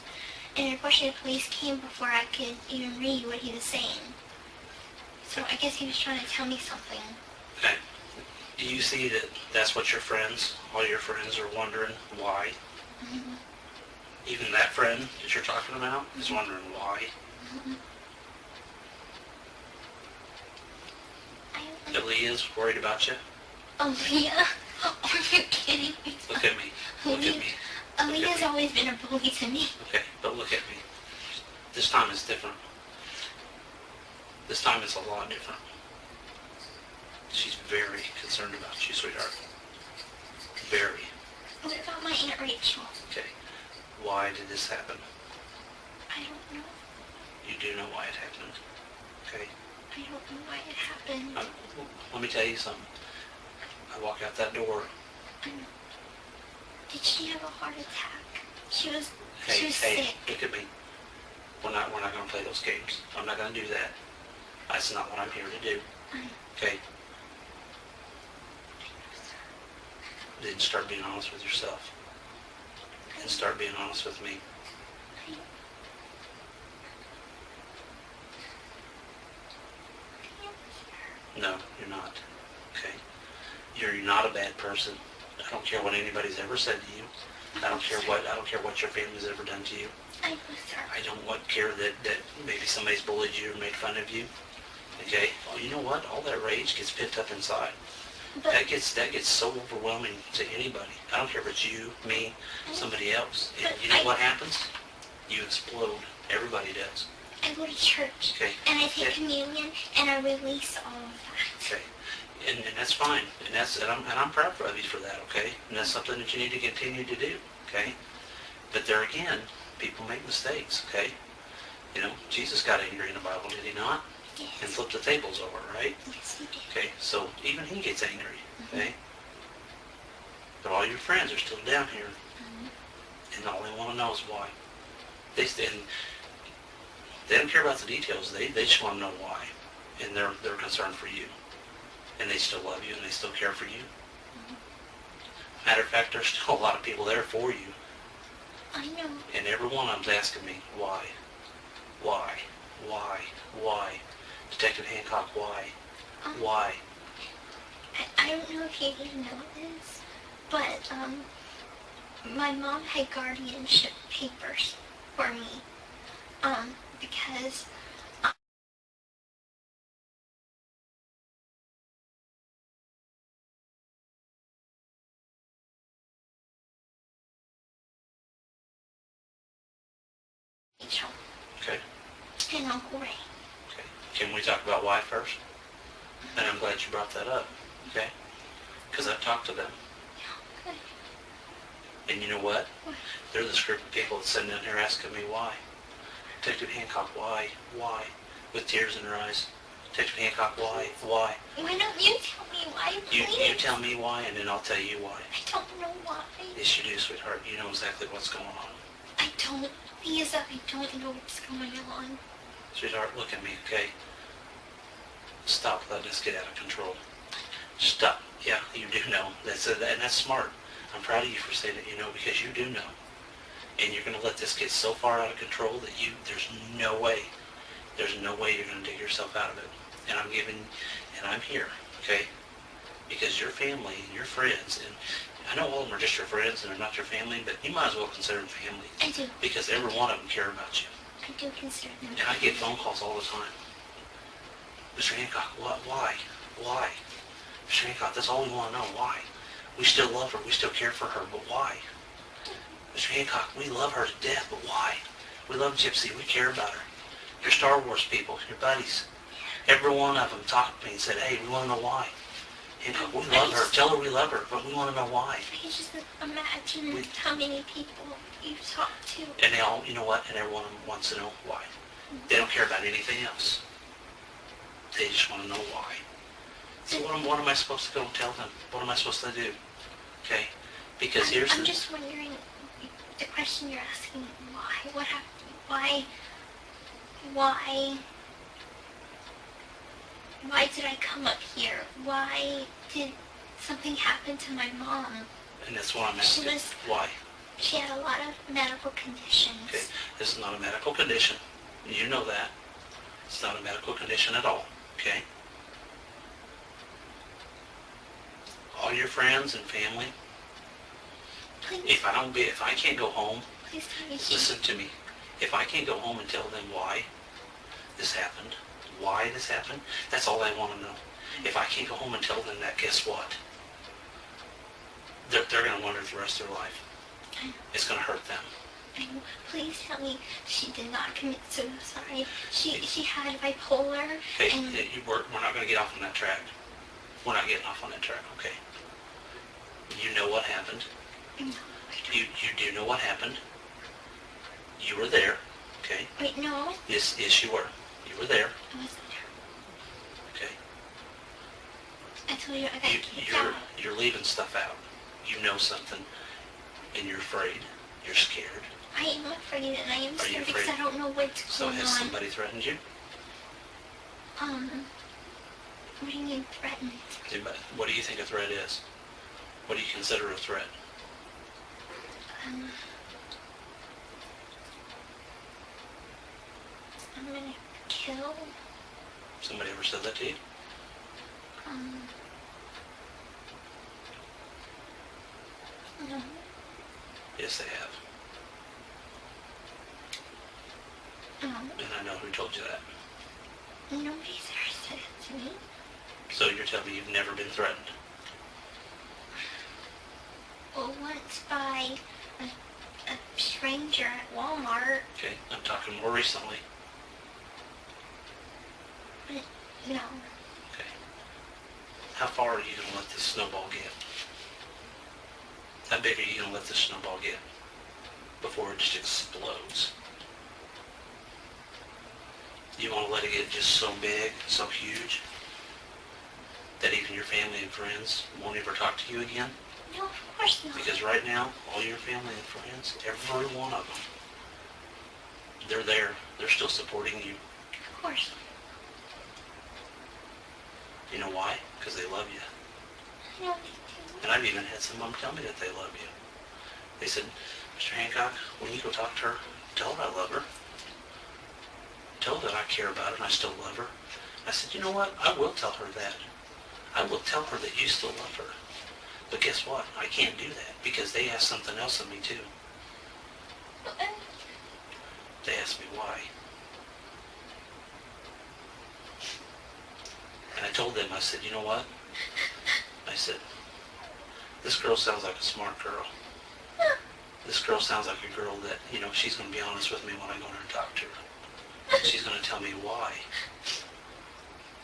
and unfortunately the police came before I could even read what he was saying. So I guess he was trying to tell me something. okay. Do you see that that's what your friends, all your friends are wondering why? Mhm. Even that friend that you're talking about is wondering why. Mhm. I That Leah's worried about you? Aaliyah? Are you kidding me? Look at me. Look at me. Aaliyah's always been a bully to me. Okay, but look at me. This time is different. This time it's a lot different. She's very concerned about you, sweetheart. Very. What about my Aunt Rachel? Okay. Why did this happen? I don't know. You do know why it happened. Okay. I don't know why it happened. Let me tell you something. I walk out that door. Did she have a heart attack? She was Hey, sick. look at me. We're not going to play those games. I'm not going to do that. That's not what I'm here to do. Okay? Then start being honest with yourself. And start being honest with me. No, you're not. Okay? You're not a bad person. I don't care what anybody's ever said to you. I don't care what your family's ever done to you. I was her. I don't care that maybe somebody's bullied you or made fun of you. Okay? Well, you know what? All that rage gets pent up inside. But That gets so overwhelming to anybody. I don't care if it's you, me, somebody else. And you know what happens? You explode. Everybody does. I go to church. Okay? And I take Okay. communion and I release all of that. Okay. And that's fine. And I'm proud of you for that, okay? And that's something that you need to continue to do, okay? But there again, people make mistakes, okay? Jesus got angry in the Bible, did he not? And Yes. flipped the tables over, right? Yes, you did. Okay, so even he gets angry, okay? But all your friends are still down here, and all they want to know is why. They don't care about the details. They just want to know why, and they're concerned for you, and they still love you and they still care for you. Matter of fact, there's still a lot of people there for you, I know. and every one of them's asking me why. Detective Hancock, why? Why? I don't know if you didn't know this, but my mom had guardianship papers for me, because Rachel Okay. and Uncle Ray. Okay. Can we talk about why first? And I'm glad you brought that up. Okay. Because I've talked to them. Good. And you know what? What? They're this group of people that's sitting down here asking me why. Detective Hancock, why? Why? With tears in their eyes. Detective Hancock, why? Why? Why don't you tell me why, You please? tell me why, and then I'll tell you why. I don't know why. Yes, you do, sweetheart. You know exactly what's going on. I don't. Lisa, I don't know what's going on. Sweetheart, look at me, okay? Stop letting this get out of control. Stop. Yeah, you do know. And that's smart. I'm proud of you for saying that you know, because you do know. And you're going to let this get so far out of control that there's no way you're going to dig yourself out of it. And I'm here, okay? Because your family and your friends, and I know all of them are just your friends and they're not your family, but you might as well consider them family. I do. Because every one of them care about you. I do consider them. And I get phone calls all the time. Mr. Hancock, what? Why? Why? Mr. Hancock, that's all we want to know. Why? We still love her. We still care for her, but why? Mr. Hancock, we love her to death, but why? We love Gypsy. We care about her. Your Star Wars people, your buddies. Every one of them talked to me and said, hey, we want to know why. Hancock, we love her. Tell her we love her, but we want to know why. I just imagine how many people you've talked to. And they all, you know what? And every one of them wants to know why. They don't care about anything else. They just want to know why. So what am I supposed to go and tell them? What am I supposed to do? Okay? Because I'm just wondering, the question you're asking, why? What happened? Why did I come up here? Why did something happen to my mom? And that's what I'm asking. Why? She had a lot of medical conditions. Okay, this is not a medical condition. You know that. It's not a medical condition at all. Okay? All your friends and family, Please, if I can't go home, please tell me. listen to me. If I can't go home and tell them why this happened, that's all they want to know. If I can't go home and tell them that, guess what? They're going to wonder the rest of their life. It's going to hurt them. Please tell me she did not commit suicide. She had bipolar. Okay, and we're not going to get off on that track. We're not getting off on that track, okay? You know what happened. no, You do know what happened. You were there, okay? wait, no, Yes, you were. You were there, I wasn't there. okay? I told you I got kicked out. You're leaving stuff out. You know something, and you're afraid. You're scared. I am afraid, and I am Are you scared because afraid? I don't know what's So going has on. somebody threatened you? What do you mean threatened? What do you think a threat is? What do you consider a threat? I'm gonna kill. Somebody ever said that to you? No. Yes, they have. No. And I know who told you that. Nobody's ever said it to me. So you're telling me you've never been threatened? Well, once by a stranger at Walmart. Okay, I'm talking more recently. But no. Okay. How far are you going to let this snowball get? How big are you going to let this snowball get before it just explodes? You want to let it get just so big, so huge, that even your family and friends won't ever talk to you again? No, of course not. Because right now, all your family and friends, every one of them, they're there. They're still supporting you. Of course. You know why? Because they love you. I know they do. And I've even had some of them tell me that they love you. They said, Mr. Hancock, when you go talk to her, tell her I love her. Tell her that I care about her and I still love her. I said, you know what? I will tell her that. I will tell her that you still love her. But guess what? I can't do that because they asked something else of me too. They asked me why. And I told them, I said, you know what? I said, this girl sounds like a smart girl. This girl sounds like a girl that, you know, she's going to be honest with me when I go in and talk to her. She's going to tell me why.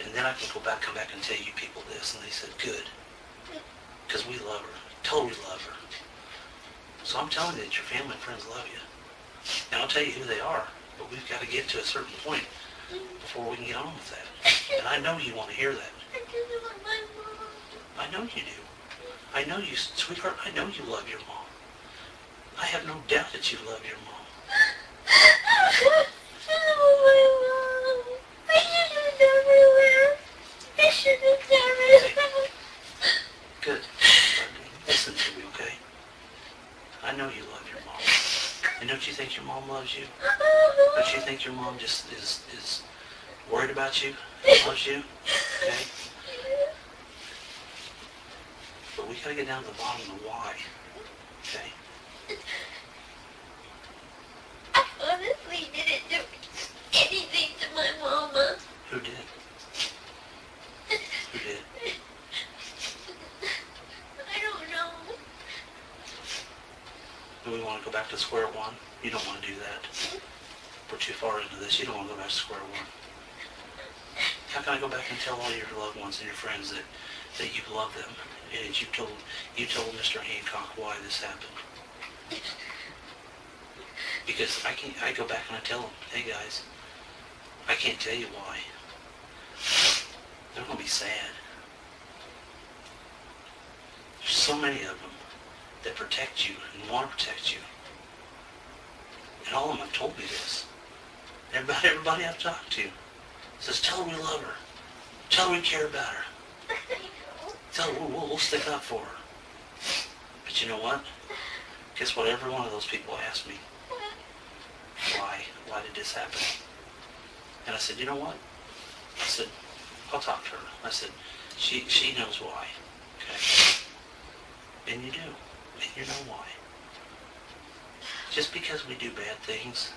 And then I can come back and tell you people this. And they said, good. Because we love her. Totally love her. So I'm telling you that your family and friends love you. And I'll tell you who they are. But we've got to get to a certain point before we can get on with that. And I know you want to hear that. I know you do. I know you, sweetheart, I know you love your mom. I have no doubt that you love your mom. Good. Listen to me, okay? I know you love your mom. And don't you think your mom loves you? Don't you think your mom just is worried about you? Loves you? Okay? But we gotta get down to the bottom of the why. Okay? I honestly didn't do anything to my mama. Who did? Who did? I don't know. Do we want to go back to square one? You don't want to do that. We're too far into this. You don't want to go back to square one. How can I go back and tell all your loved ones and your friends that you love them and you told Mr. Hancock why this happened? Because I go back and I tell them, hey guys, I can't tell you why. They're going to be sad. There's so many of them that protect you and want to protect you. And all of them have told me this. Everybody I've talked to says, tell her we love her. Tell her we care about her. Tell her we'll stick up for her. But you know what? Guess what? Every one of those people asked me, why? Why did this happen? And I said, you know what? I said, I'll talk to her. I said, she knows why. Okay? And you do. And you know why. Just because we do bad things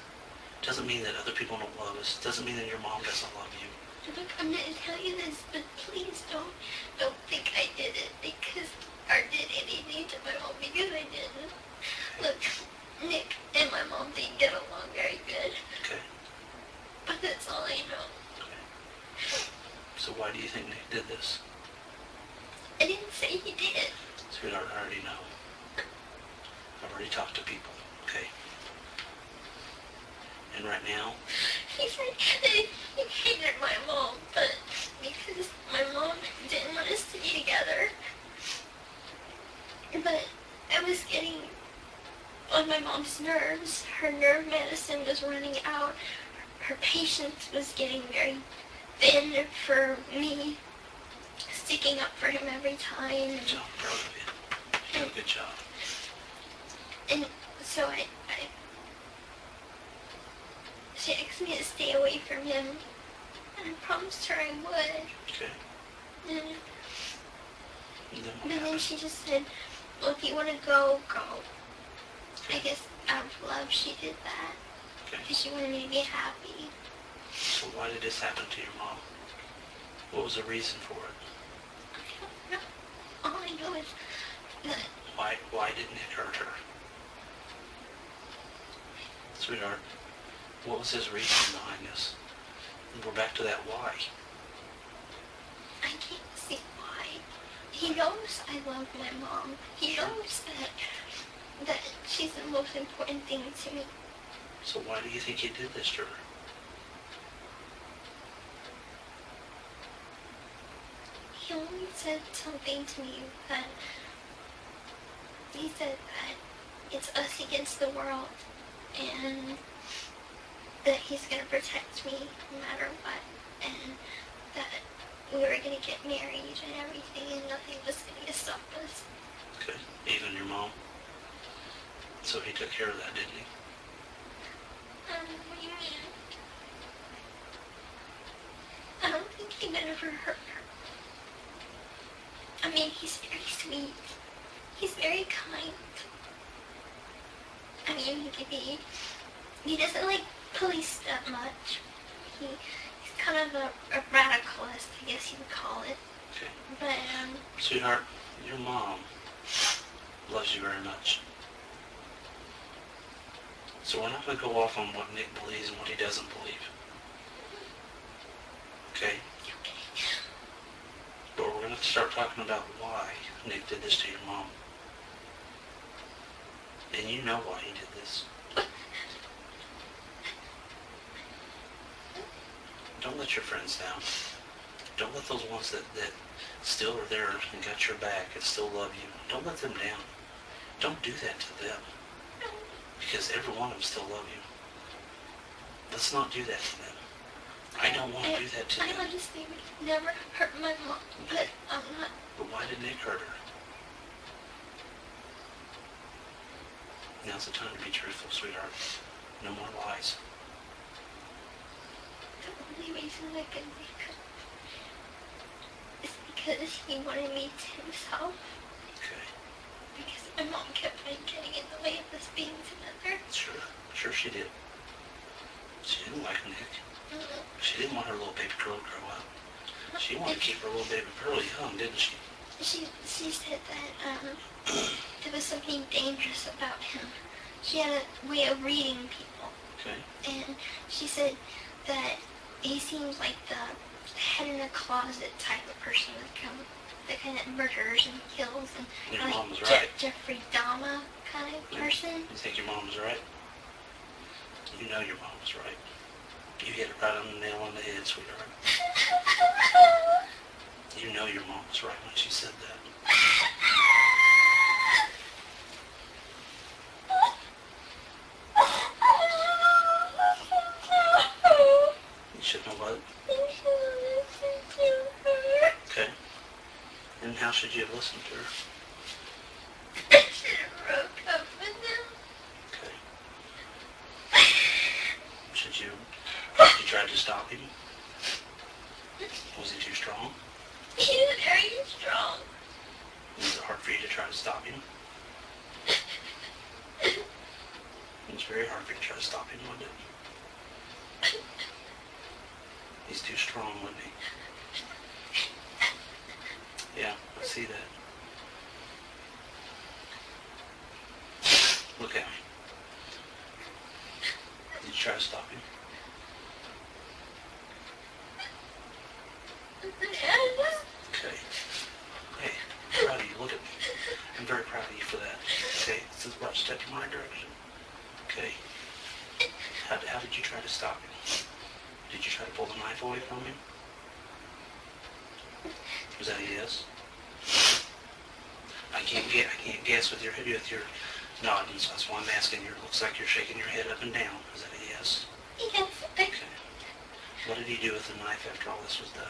doesn't mean that other people don't love us. Doesn't mean that your mom doesn't love you. Look, I'm going to tell you this, but please don't think I did it because I did anything to my mom because I didn't. Look, Nick and my mom didn't get along very good. Okay. But that's all I know. Okay. So why do you think Nick did this? I didn't say he did. Sweetheart, I already know. I've already talked to people, okay? And right now, He said he hated my mom, but because my mom didn't want us to be together. But I was getting on my mom's nerves. Her nerve medicine was running out. Her patience was getting very thin for me, sticking up for him every time. good job, proud of you. You did a good job. And so she asked me to stay away from him, and I promised her I would. Okay. And And then what but then happened? she just said, well, if you want to go, go. I Okay. guess out of love she did that, Okay. because she wanted me to be happy. So why did this happen to your mom? What was the reason for it? I don't know. All I know is that Why didn't it hurt her? Sweetheart, what was his reason behind this? And we're back to that why. I can't see why. He knows I love my mom. He knows that she's the most important thing to me. So why do you think he did this to her? He only said something to me that he said that it's us against the world and that he's going to protect me no matter what and that we were going to get married and everything and nothing was going to stop us. Okay. Even your mom? So he took care of that, didn't he? What do you mean? I don't think he would ever hurt her. I mean, he's very sweet. He's very kind. I mean, he doesn't like police that much. He's kind of a radicalist, I guess you would call it. Okay. But, Sweetheart, your mom loves you very much. So we're not going to go off on what Nick believes and what he doesn't believe. Okay? But we're going to start talking about why Nick did this to your mom. And you know why he did this. Don't let your friends down. Don't let those ones that still are there and got your back and still love you, don't let them down. Don't do that to them. Because every one of them still love you. Let's not do that to them. I don't want to do that to them. I honestly would never hurt my mom, but I'm not. But why did Nick hurt her? Now's the time to be truthful, sweetheart. No more lies. The only reason I can think of is because he wanted me to himself. Okay. Because my mom kept on getting in the way of us being together. Sure she did. She didn't like Nick. She didn't want her little baby girl to grow up. She wanted to keep her little baby girl young, didn't she? She said that there was something dangerous about him. She had a way of reading people. Okay. And she said that he seems like the head in a closet type of person that kind of murders and kills and Your like mom was right. Jeffrey Dahmer kind of person. You think your mom was right? You know your mom was right. You hit it right on the nail on the head, sweetheart. You know your mom was right when she said that. You should know what? Okay. And how should you have listened to her? I should have broke up with him. Okay. Did you try to stop him? Was he too strong? He's very strong. Was it hard for you to try to stop him? It was very hard for you to try to stop him, wasn't it? He's too strong, wasn't he? Yeah, I see that. Look at me. Did you try to stop him? Okay. Hey, I'm proud of you. Look at me. I'm very proud of you for that. Okay, this is about to step in my direction. Okay. How did you try to stop him? Did you try to pull the knife away from him? Was that a yes? I can't guess with your nodding, so that's why I'm asking you. It looks like you're shaking your head up and down. Is that a yes? Yes. Okay. What did he do with the knife after all this was done?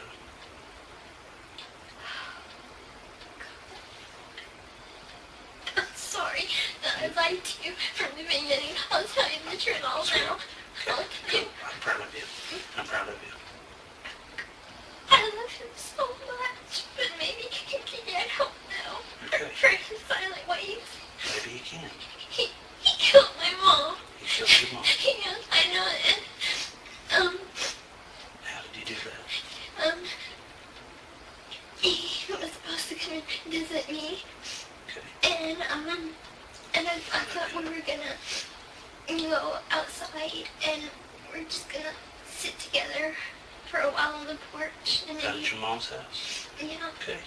I'm sorry that I lied to you from the beginning. I'll tell you the truth all now. Okay, good. I'm proud of you. I'm proud of you. I love him so much, but maybe he can't. I don't know. Okay. For his silent ways. Maybe he can. He killed my mom. He killed your mom. Yes, I know it. How did he do that? He was supposed to come and visit me, Okay. and I thought we were gonna go outside, and we're just gonna sit together for a while on the porch, and Out then at your mom's house? yeah, Okay.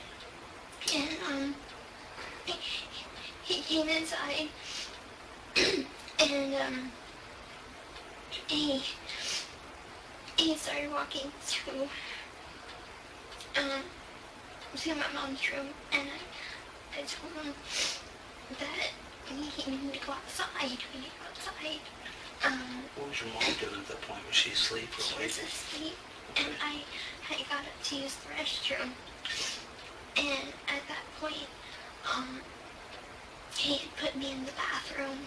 and he came inside, and he started walking to my mom's room, and I told him that he needed to go outside. We need to go outside. What was your mom doing at that point? Was she asleep or She awake? was asleep, and I had got up to use the restroom. And at that point, he had put me in the bathroom,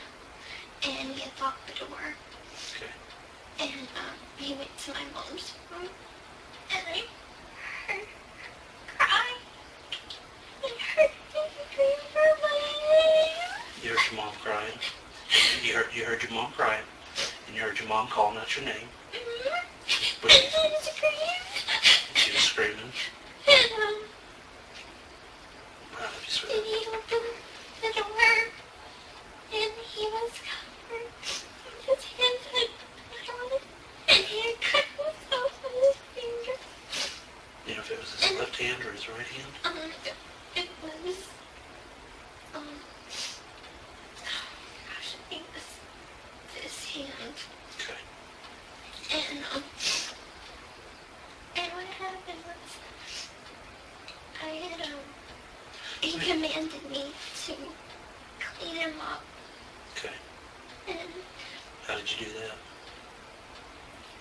and he had locked the door. Okay. And he went to my mom's room, and I heard her cry. I heard him scream for my your mom crying. You heard your mom crying, and you heard your mom calling out your name. But And I was screaming. she was screaming. And, Proud of you, and sweetheart. he opened the door, and he was covered. His hands had blood, and he had cut himself on his finger. You know if it was his left hand or his right hand? It was, oh gosh, I think it was this hand. Okay. And what happened was, I had, he commanded me to clean him up, Okay. and How did you do that?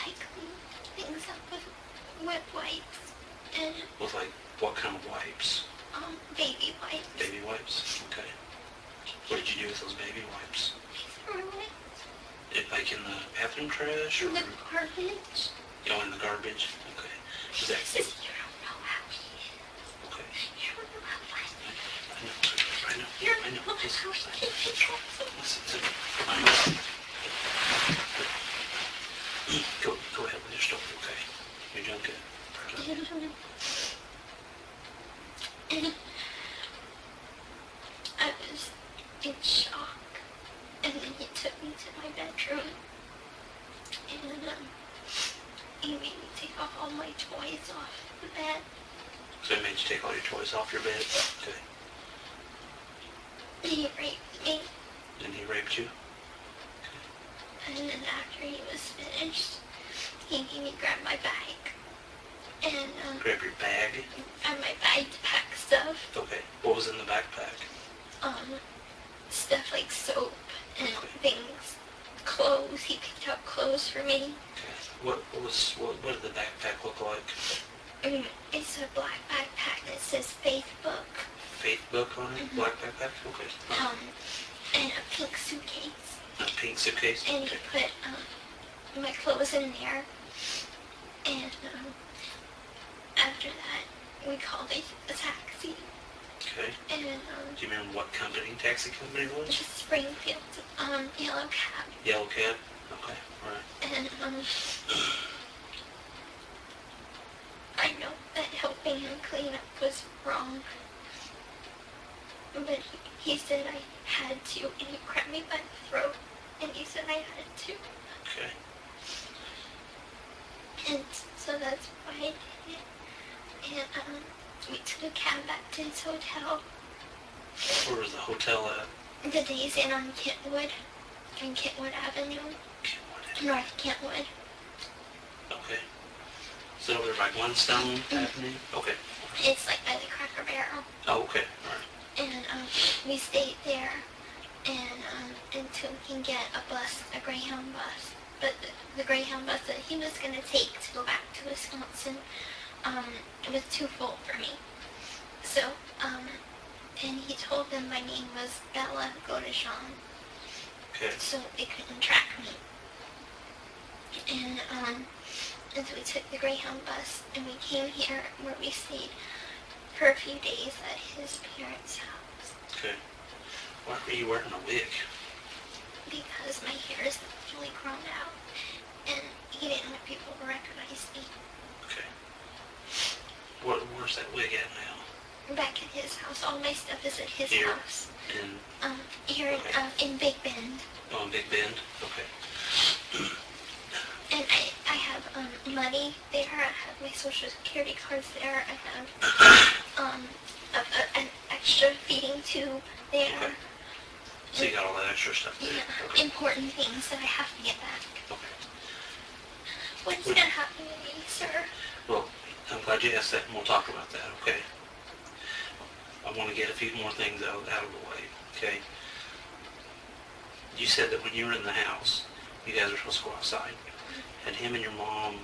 I cleaned things up with wet wipes, and, With like what kind of wipes? baby wipes. Baby wipes? Okay. What did you do with those baby wipes? Threw it Like in the bathroom trash or in the garbage. in the garbage? Okay. Is that He says, you don't know how he is. okay? You don't know how violent. I know. You I don't know. know Listen, how listen, he controls him. listen. I know. Go ahead with your story, okay? You're doing good. And I was in shock, and then he took me to my bedroom, and he made me take off all my toys off the bed, So it made you take all your toys off your bed? Okay. and he raped me, And he raped you? and then after he was finished, he made me grab my bag, and Grab your bag? my bag to pack stuff, Okay. What was in the backpack? stuff like soap and things, clothes. He picked out clothes for me. Okay. What did the backpack look like? It's a black backpack that says Faith Book, Faith book on it? Black backpack? Okay. and a pink suitcase. A pink suitcase? And he Okay. put my clothes in there. And after that, we called a taxi. Okay. And Do you remember what taxi company it was? just Springfield, yellow cab. Yellow cab? Okay. All right. And I know that helping him clean up was wrong. But he said I had to, and he grabbed me by the throat, and he said I had to. Okay. And so that's why I did it. And we took a cab back to his hotel. Where was the hotel at? The Days Inn on Kentwood Avenue, Kentwood. North Kentwood. Okay. Is it over there by Glenstone Avenue? Okay. It's like by the Cracker Barrel. Oh, okay. All right. And we stayed there, and until we can get a bus, a Greyhound bus. But the Greyhound bus that he was gonna take to go back to Wisconsin, it was too full for me. So, and he told them my name was Bella Godeshan, Okay. so they couldn't track me. And so we took the Greyhound bus, and we came here where we stayed for a few days at his parents' house. Okay. Why were you wearing a wig? Because my hair is really grown out, and he didn't want people to recognize me. Okay. Where's that wig at now? Back at his house, all my stuff is at his Here? house. In, Here in Big Bend. in Big Bend? Okay. And I have money there. I have my social security cards there. I have an extra feeding tube there. Okay. So you got all that extra stuff there? Yeah, Okay. important things that I have to get back. Okay. What's gonna happen to me, sir? Well, I'm glad you asked that, and we'll talk about that, okay? I want to get a few more things out of the way, okay? You said that when you were in the house, you guys were supposed to go outside. And him and your mom,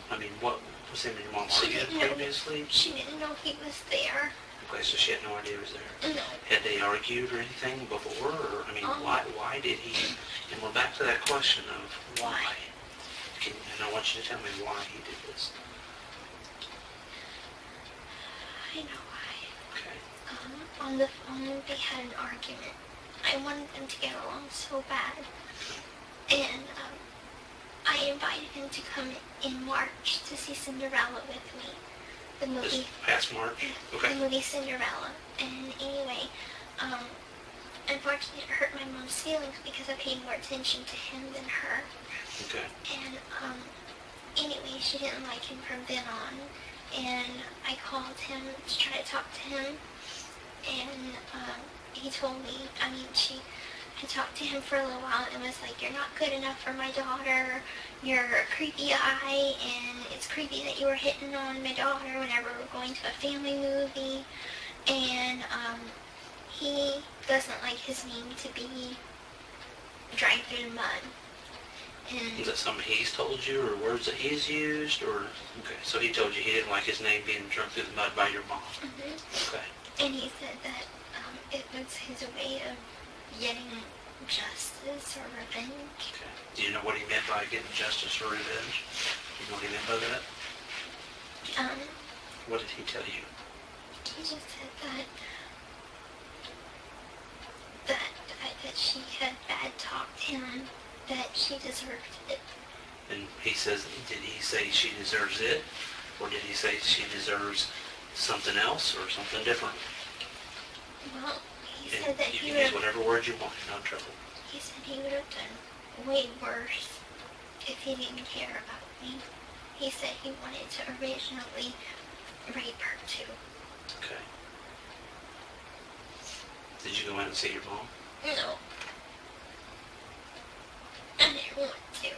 what was him and your mom She arguing didn't know. previously? She didn't know he was there. Okay, so she had no idea he was there. No. Had they argued or anything before, or, why did he, and we're back to that question of why. And I want you to tell me why he did this. I know why. Okay. On the phone, they had an argument. I wanted them to get along so bad. And I invited him to come in March to see Cinderella with me. The This movie. past March? The Okay. movie Cinderella. And anyway, unfortunately it hurt my mom's feelings because I paid more attention to him than her. Okay. And anyway, she didn't like him from then on. And I called him to try to talk to him. And he told me, she had talked to him for a little while and was like, you're not good enough for my daughter. You're a creepy guy, and it's creepy that you were hitting on my daughter whenever we're going to a family movie. And he doesn't like his name to be dragged through the mud. And Is that something he's told you, or words that he's used, or... Okay, so he told you he didn't like his name being drunk through the mud by your mom. Okay. And he said that it was his way of getting justice or revenge. Okay. Do you know what he meant by getting justice or revenge? You know what he meant by that? What did he tell you? He just said that she had bad talked him, that she deserved it. And he says, did he say she deserves it? Or did he say she deserves something else or something different? Well, he And said that you he can would use have, whatever word you want, no trouble. he said he would have done way worse if he didn't care about me. He said he wanted to originally rape her too. Okay. Did you go in and see your mom? No. I didn't want to.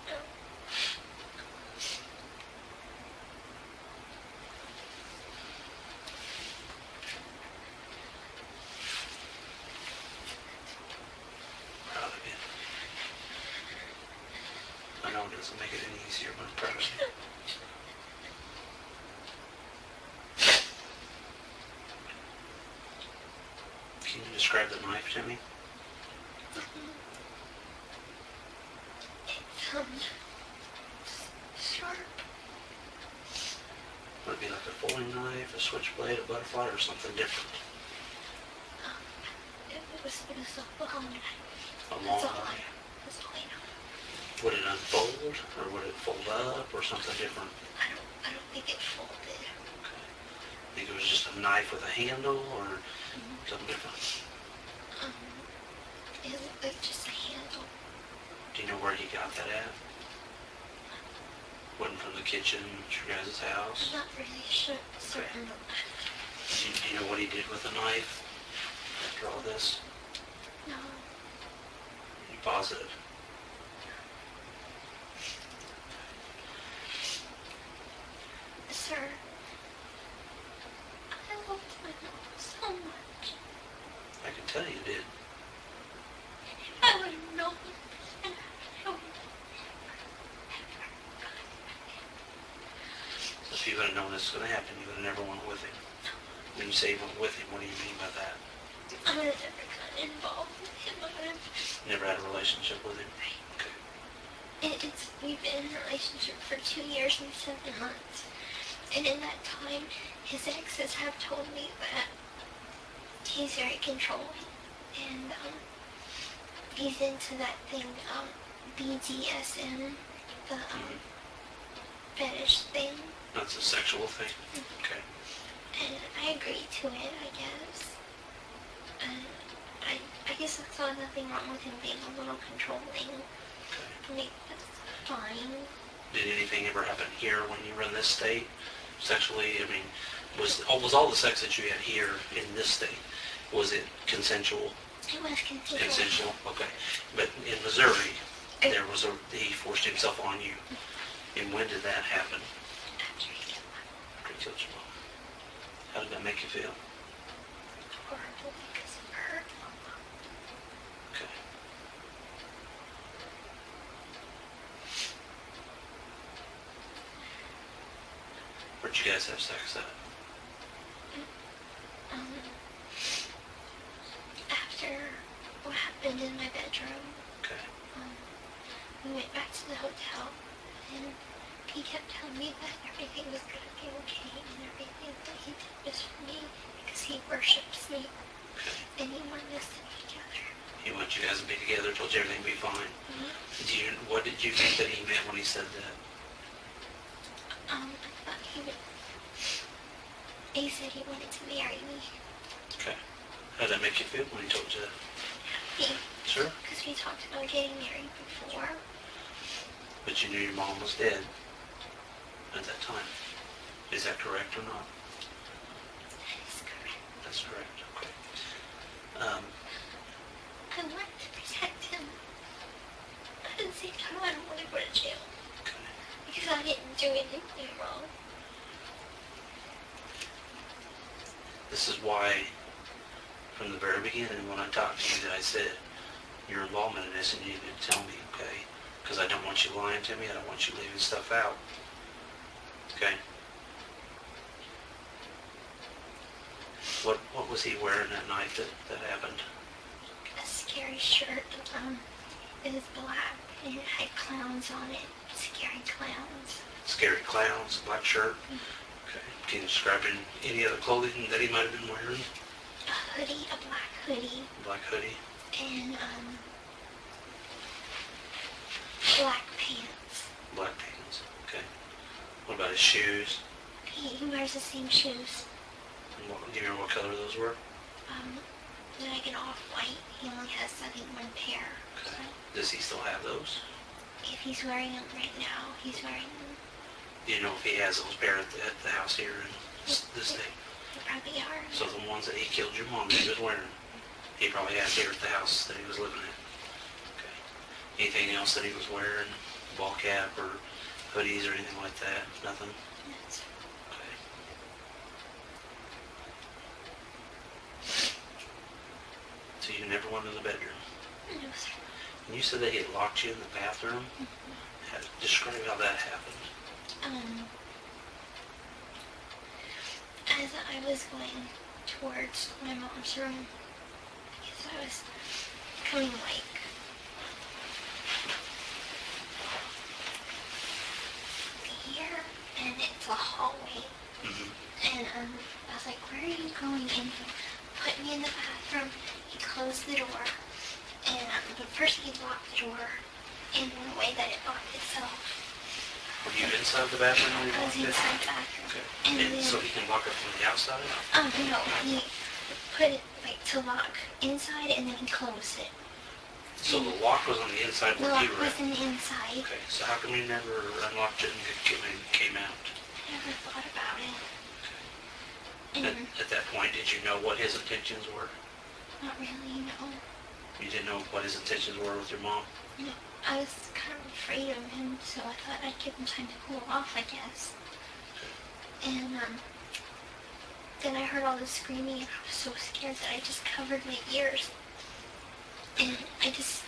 No. Proud of you. I know it doesn't make it any easier, but I'm proud of you. Can you describe the knife to me? It's sharp. Would it be like a folding knife, a switchblade, a butterfly, or something different? It was a long knife. A long That's all knife. That's all I know. Would it unfold, or would it fold up, or something different? I don't think it folded. Okay. Think it was just a knife with a handle, or something different? It looked like just a handle. Do you know where he got that at? Wasn't from the kitchen at your guys' house? I'm not really certain. Do you know what he did with the knife after all this? No. Are you positive? Sir, I loved my mom so much. I can tell you did. I would have known. And I would So if you would have known this was going to happen, you would have never went with him. When you say went with him, what do you mean by that? I would have never gotten involved with him. I would have. Never had a relationship with him? Okay. We've been in a relationship for 2 years and 7 months. And in that time, his exes have told me that he's very controlling. And he's into that thing, BDSM, the fetish thing. That's a sexual thing? Okay. And I agree to it, I guess. And I guess I saw nothing wrong with him being a little controlling. Okay. I mean, that's fine. Did anything ever happen here when you were in this state? Sexually, I mean, was all the sex that you had here in this state, was it consensual? It was consensual. Consensual, okay. But in Missouri, there was he forced himself on you. And when did that happen? After he killed my mom. After he killed your mom. How did that make you feel? Horrible because it hurt my mom. Okay. Where'd you guys have sex at? After what happened in my bedroom, Okay. we went back to the hotel, and he kept telling me that everything was going to be okay, and everything that he did was for me, because he worships me. Okay. And he wanted us to be together. He wants you guys to be together, told you everything would be fine. What did you think that he meant when he said that? I thought he said he wanted to marry me. Okay. How did that make you feel when he told you that? Happy. Sure. Because we talked about getting married before. But you knew your mom was dead at that time. Is that correct or not? That is correct. That's correct. Okay. I want to protect him. But at the same time, I don't want to go to jail. Okay. Because I didn't do anything wrong. This is why, from the very beginning, when I talked to you, that I said, your involvement in this, and you need to tell me, okay? Because I don't want you lying to me. I don't want you leaving stuff out. Okay? What was he wearing that night that happened? A scary shirt. It was black and it had clowns on it. Scary clowns. Scary clowns, black shirt. Okay. Can you describe any other clothing that he might have been wearing? A hoodie, a black hoodie. Black hoodie. And black pants. Black pants. Okay. What about his shoes? He wears the same shoes. Do you remember what color those were? Like an off-white. He only has, I think, one pair. Okay. So Does he still have those? if he's wearing them right now, he's wearing them. Do you know if he has those pair at the house here in this day? They probably are. So the ones that he killed your mom that he was wearing, he probably has here at the house that he was living in. Okay. Anything else that he was wearing? Ball cap or hoodies or anything like that? Nothing? Yes. Okay. So you never went in the bedroom? No, sir. And you said that he had locked you in the bathroom? Describe how that happened. As I was going towards my mom's room, because I was coming like here, and it's a hallway, Mm-hmm. and I was like, where are you going? And he put me in the bathroom, he closed the door, and but first he locked the door in a way that it locked itself. Were you inside the bathroom when he I was locked it? inside the bathroom. Okay. And And then, so he can lock it from the outside? no, he put it like to lock inside and then he closed it. So the lock was on the inside The where lock you were was at? in the inside. Okay, so how come you never unlocked it and it came out? I never thought about it. At, And at that point, did you know what his intentions were? not really, no. You didn't know what his intentions were with your mom? No. I was kind of afraid of him, so I thought I'd give him time to cool off, I guess. And then I heard all the screaming and I was so scared that I just covered my ears. And I just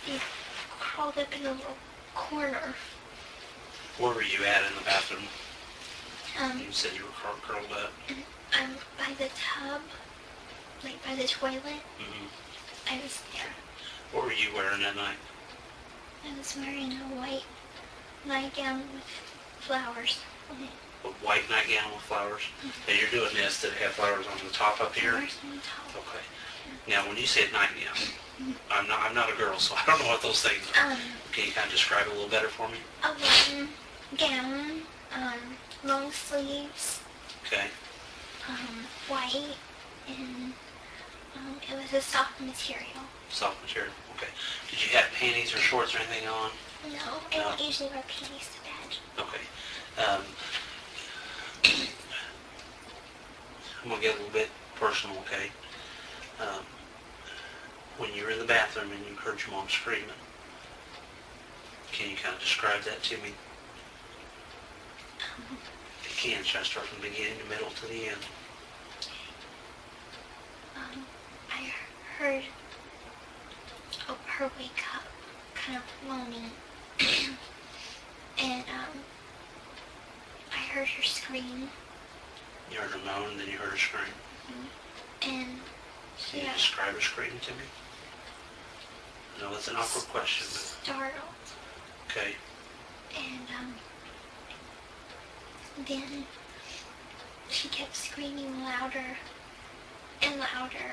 crawled up in a little corner. Where were you at in the bathroom? You said you were curled up. By the tub, like by the toilet. Mm-hmm. I was there. What were you wearing that night? I was wearing a white nightgown with flowers on it. A white nightgown with flowers? And you're doing this, did it have flowers on the top up here? Flowers on the top. Okay. Now, when you said nightgown, I'm not a girl, so I don't know what those things are. Can you kind of describe it a little better for me? A button gown, long sleeves, Okay. white, and it was a soft material. Soft material. Okay. Did you have panties or shorts or anything on? No, I No. don't usually wear panties to bed. Okay. I'm going to get a little bit personal, okay? When you were in the bathroom and you heard your mom screaming, can you kind of describe that to me? If you can, try to start from the beginning, the middle to the end. I heard her wake up, kind of moaning, and I heard her scream, You heard her moan, then you heard her scream. and Can you yeah, describe her screaming to me? I know that's an awkward question, but startled, okay. and then she kept screaming louder and louder,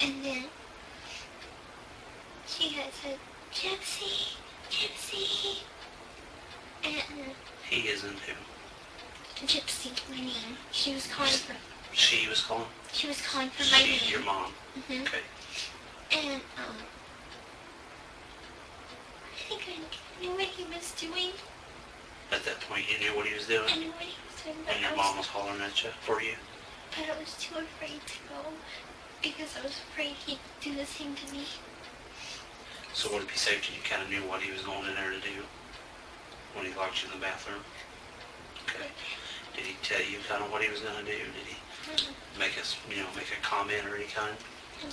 And then she had said, Gypsy, Gypsy. And He isn't who? Gypsy, my name. She was calling for She was calling? my She, name. your mom. hmm Okay. And I think I knew what he was doing. At that point, you knew what he was doing? I knew what he was doing, but And your mom was hollering at you for you? but I was too afraid to go because I was afraid he'd do the same to me. So would it be safe that you kind of knew what he was going in there to do when he locked you in the bathroom? Okay. Did he tell you kind of what he was going to do? Did he make a comment or any kind? No.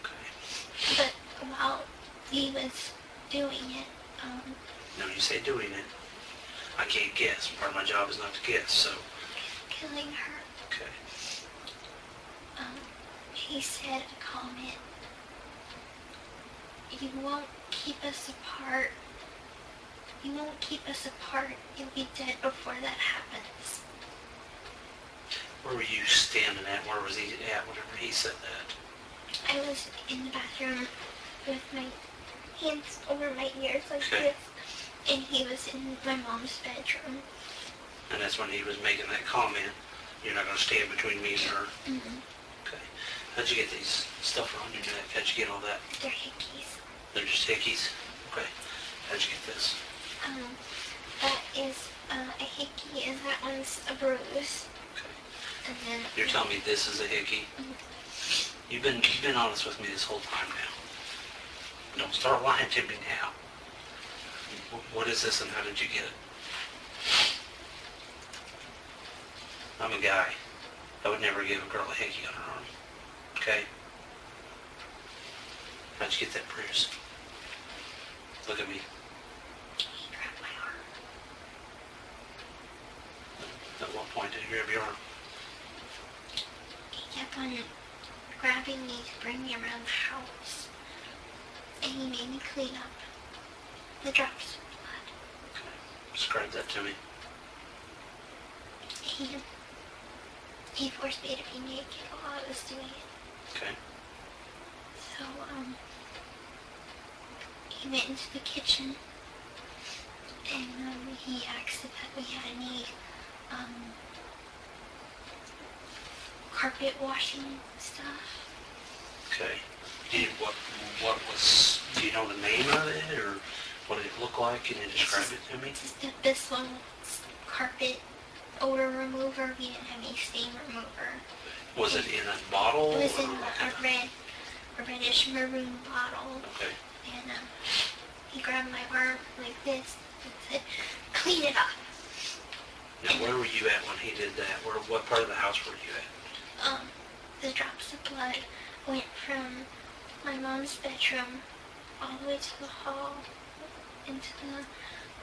Okay. But while he was doing it, No, you say doing it. I can't guess. Part of my job is not to guess, so. killing her, Okay. he said a comment. You won't keep us apart. You won't keep us apart. You'll be dead before that happens. Where were you standing at? Where was he at whenever he said that? I was in the bathroom with my hands over my ears like Okay. this, and he was in my mom's bedroom. And that's when he was making that comment. You're not going to stand between me and her. Mm-hmm. Okay. How'd you get these stuff around your neck? How'd you get all that? They're hickeys. They're just hickeys? Okay. How'd you get this? That is a hickey, and that one's a bruise. Okay. And then You're telling me this is a hickey? You've been honest with me this whole time now. Don't start lying to me now. What is this and how did you get it? I'm a guy. I would never give a girl a hickey on her arm. Okay? How'd you get that bruise? Look at me. he grabbed my arm. At what point did he grab your arm? He kept on grabbing me to bring me around the house. And he made me clean up the drops of blood. Okay. Describe that to me. He forced me to be naked while I was doing it. Okay. So, he went into the kitchen and he asked if we had any carpet washing stuff. Okay. What was, do you know the name of it or what did it look like? Can you describe it to me? This one was carpet odor remover. We didn't have any stain remover. Was it in a bottle? It was or in like a reddish maroon bottle. Okay. And he grabbed my arm like this and said, clean it up. Now, where were you at when he did that? What part of the house were you at? The drops of blood went from my mom's bedroom all the way to the hall, into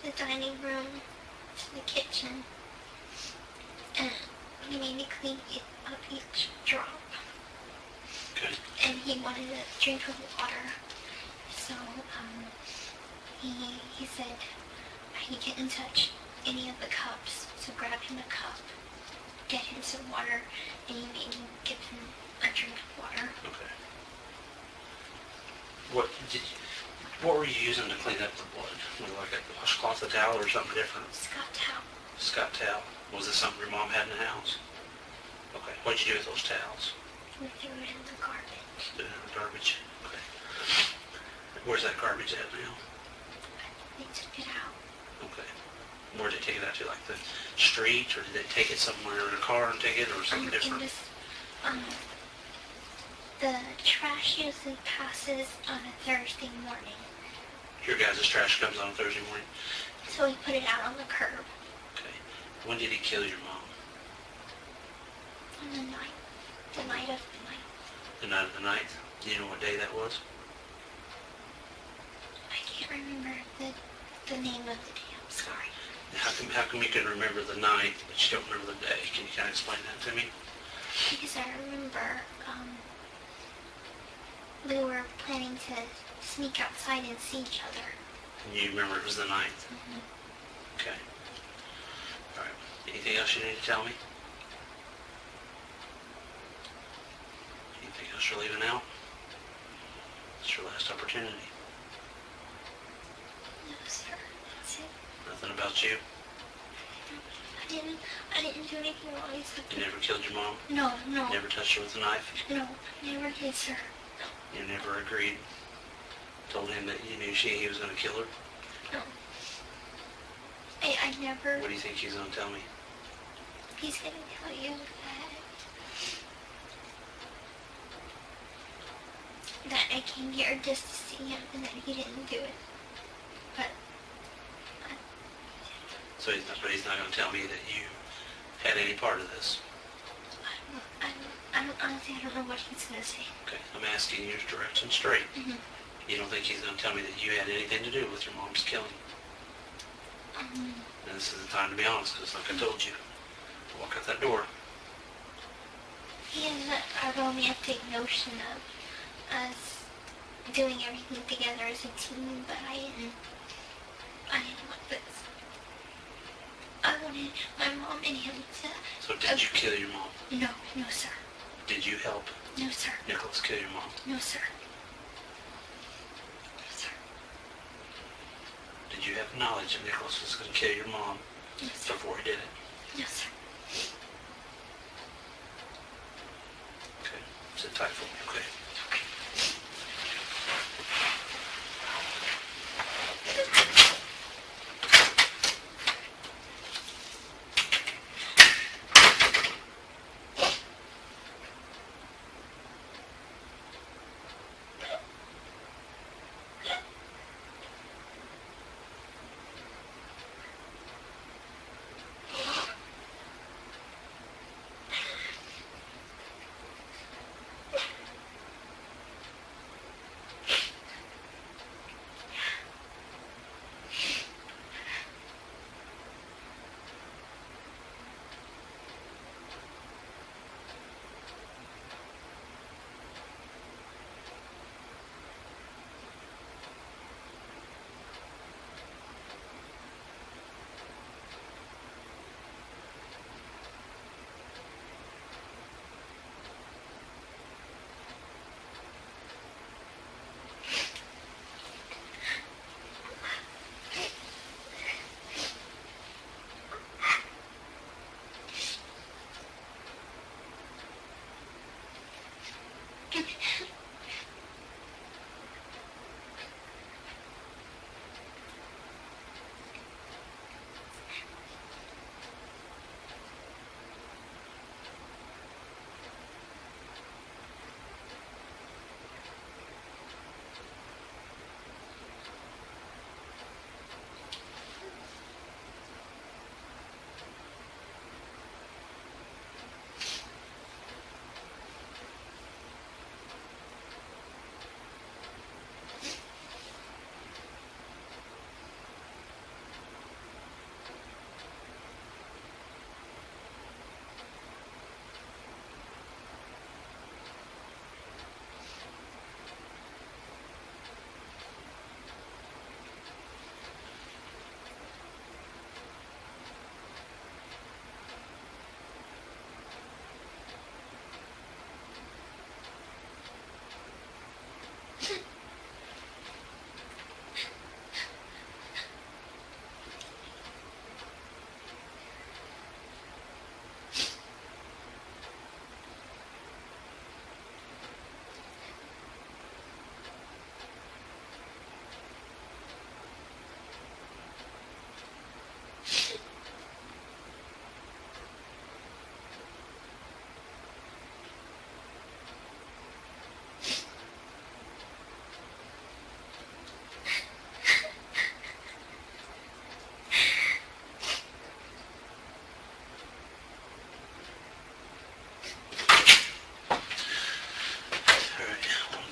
the dining room, to the kitchen. And he made me clean up each drop. Okay. And he wanted a drink of water. So, he said he couldn't touch any of the cups. So grab him a cup, get him some water, and he made me give him a drink of water. Okay. What were you using to clean up the blood? Was it like a washcloth, a towel, or something different? Scott towel. Scott towel. Was this something your mom had in the house? Okay. What'd you do with those towels? We threw it in the garbage. Threw it in the garbage. Okay. Where's that garbage at now? They took it out. Okay. Where did they take it out to? Like the street, or did they take it somewhere in a car and take it, or something different? The trash usually passes on a Thursday morning. Your guys' trash comes on Thursday morning. So we put it out on the curb Okay. When did he kill your mom? on the night. The night of the night. The night of the 9th? Do you know what day that was? I can't remember the name of the day. I'm sorry. How come you can remember the 9th, but you don't remember the day? Can you kind of explain that to me? Because I remember we were planning to sneak outside and see each other. And you remember it was the 9th? Mm-hmm. Okay. All right. Anything else you need to tell me? Anything else Because you're leaving out. It's your last opportunity. No, sir. That's it. Nothing about you. I didn't do anything wrong. You never killed your mom. No, no. Never touched her with a knife. No, never did, sir. You never agreed. Told him that you knew he was going to kill her. No. I never... What do you think he's going to tell me? He's gonna tell you that I came here just to see him and that he didn't do it. But So he's not going to tell me that you had any part of this. honestly, I don't know what he's gonna say. Okay, I'm asking you direct and straight. Mm-hmm. You don't think he's going to tell me that you had anything to do with your mom's killing? And this is the time to be honest, because like I told you, walk out that door. He has a romantic notion of us doing everything together as a team, but I didn't want this. I wanted my mom and him to... So did you kill your mom? No, no, sir. Did you help No, sir. Nicholas kill your mom? No, sir. No, sir. Did you have knowledge that Nicholas was going to kill your mom No, sir. before he did it? No, sir. Okay, sit tight for me, okay?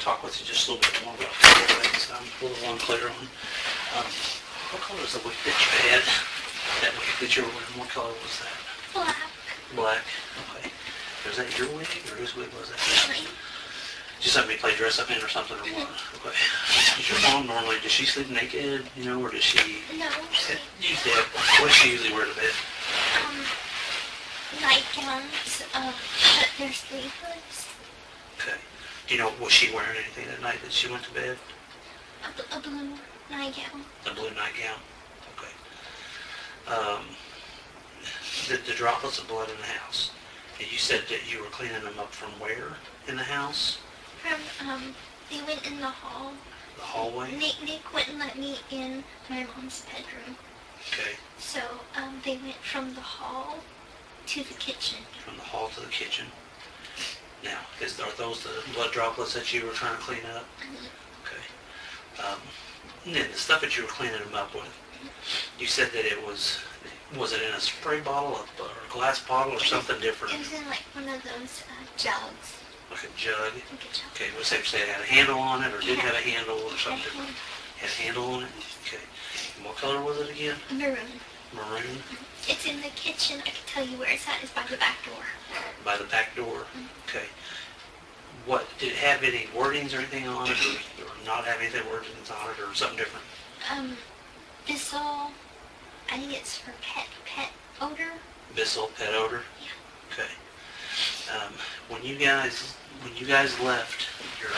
Talk with you just a little bit more about a couple of things I'm a little unclear on. What color is the wig that you had? That wig that you were wearing, what color was that? Black. Black? Okay. Was that your wig or whose wig was that? Mine. Just have me play dress up in or something or what? Okay. Does your mom normally, does she sleep naked, you know, or does she... No. Usually, what does she usually wear to bed? Nightgowns, their sleeveless. Okay. Do you know, was she wearing anything that night that she went to bed? A blue nightgown. A blue nightgown? Okay. The droplets of blood in the house. And you said that you were cleaning them up from where in the house? From, they went in the hall. The hallway? They wouldn't let me in my mom's bedroom. Okay. So, they went from the hall to the kitchen. From the hall to the kitchen. Now, are those the blood droplets that you were trying to clean up? Okay. And then the stuff that you were cleaning them up with, you said that it was it in a spray bottle or a glass bottle or something different? It was in like one of those jugs. Like a jug? Like a jug. Okay, let's say it had a handle on it or didn't have a handle or Had something a different? handle. Had a handle on it? Okay. And what color was it again? Maroon. Maroon? It's in the kitchen. I can tell you where it's at. It's by the back door. By the back door? Okay. What, did it have any wordings or anything on it or not have anything wordings on it or something different? Bissell, I think it's for pet odor. Bissell pet odor? Yeah. Okay. When you guys left your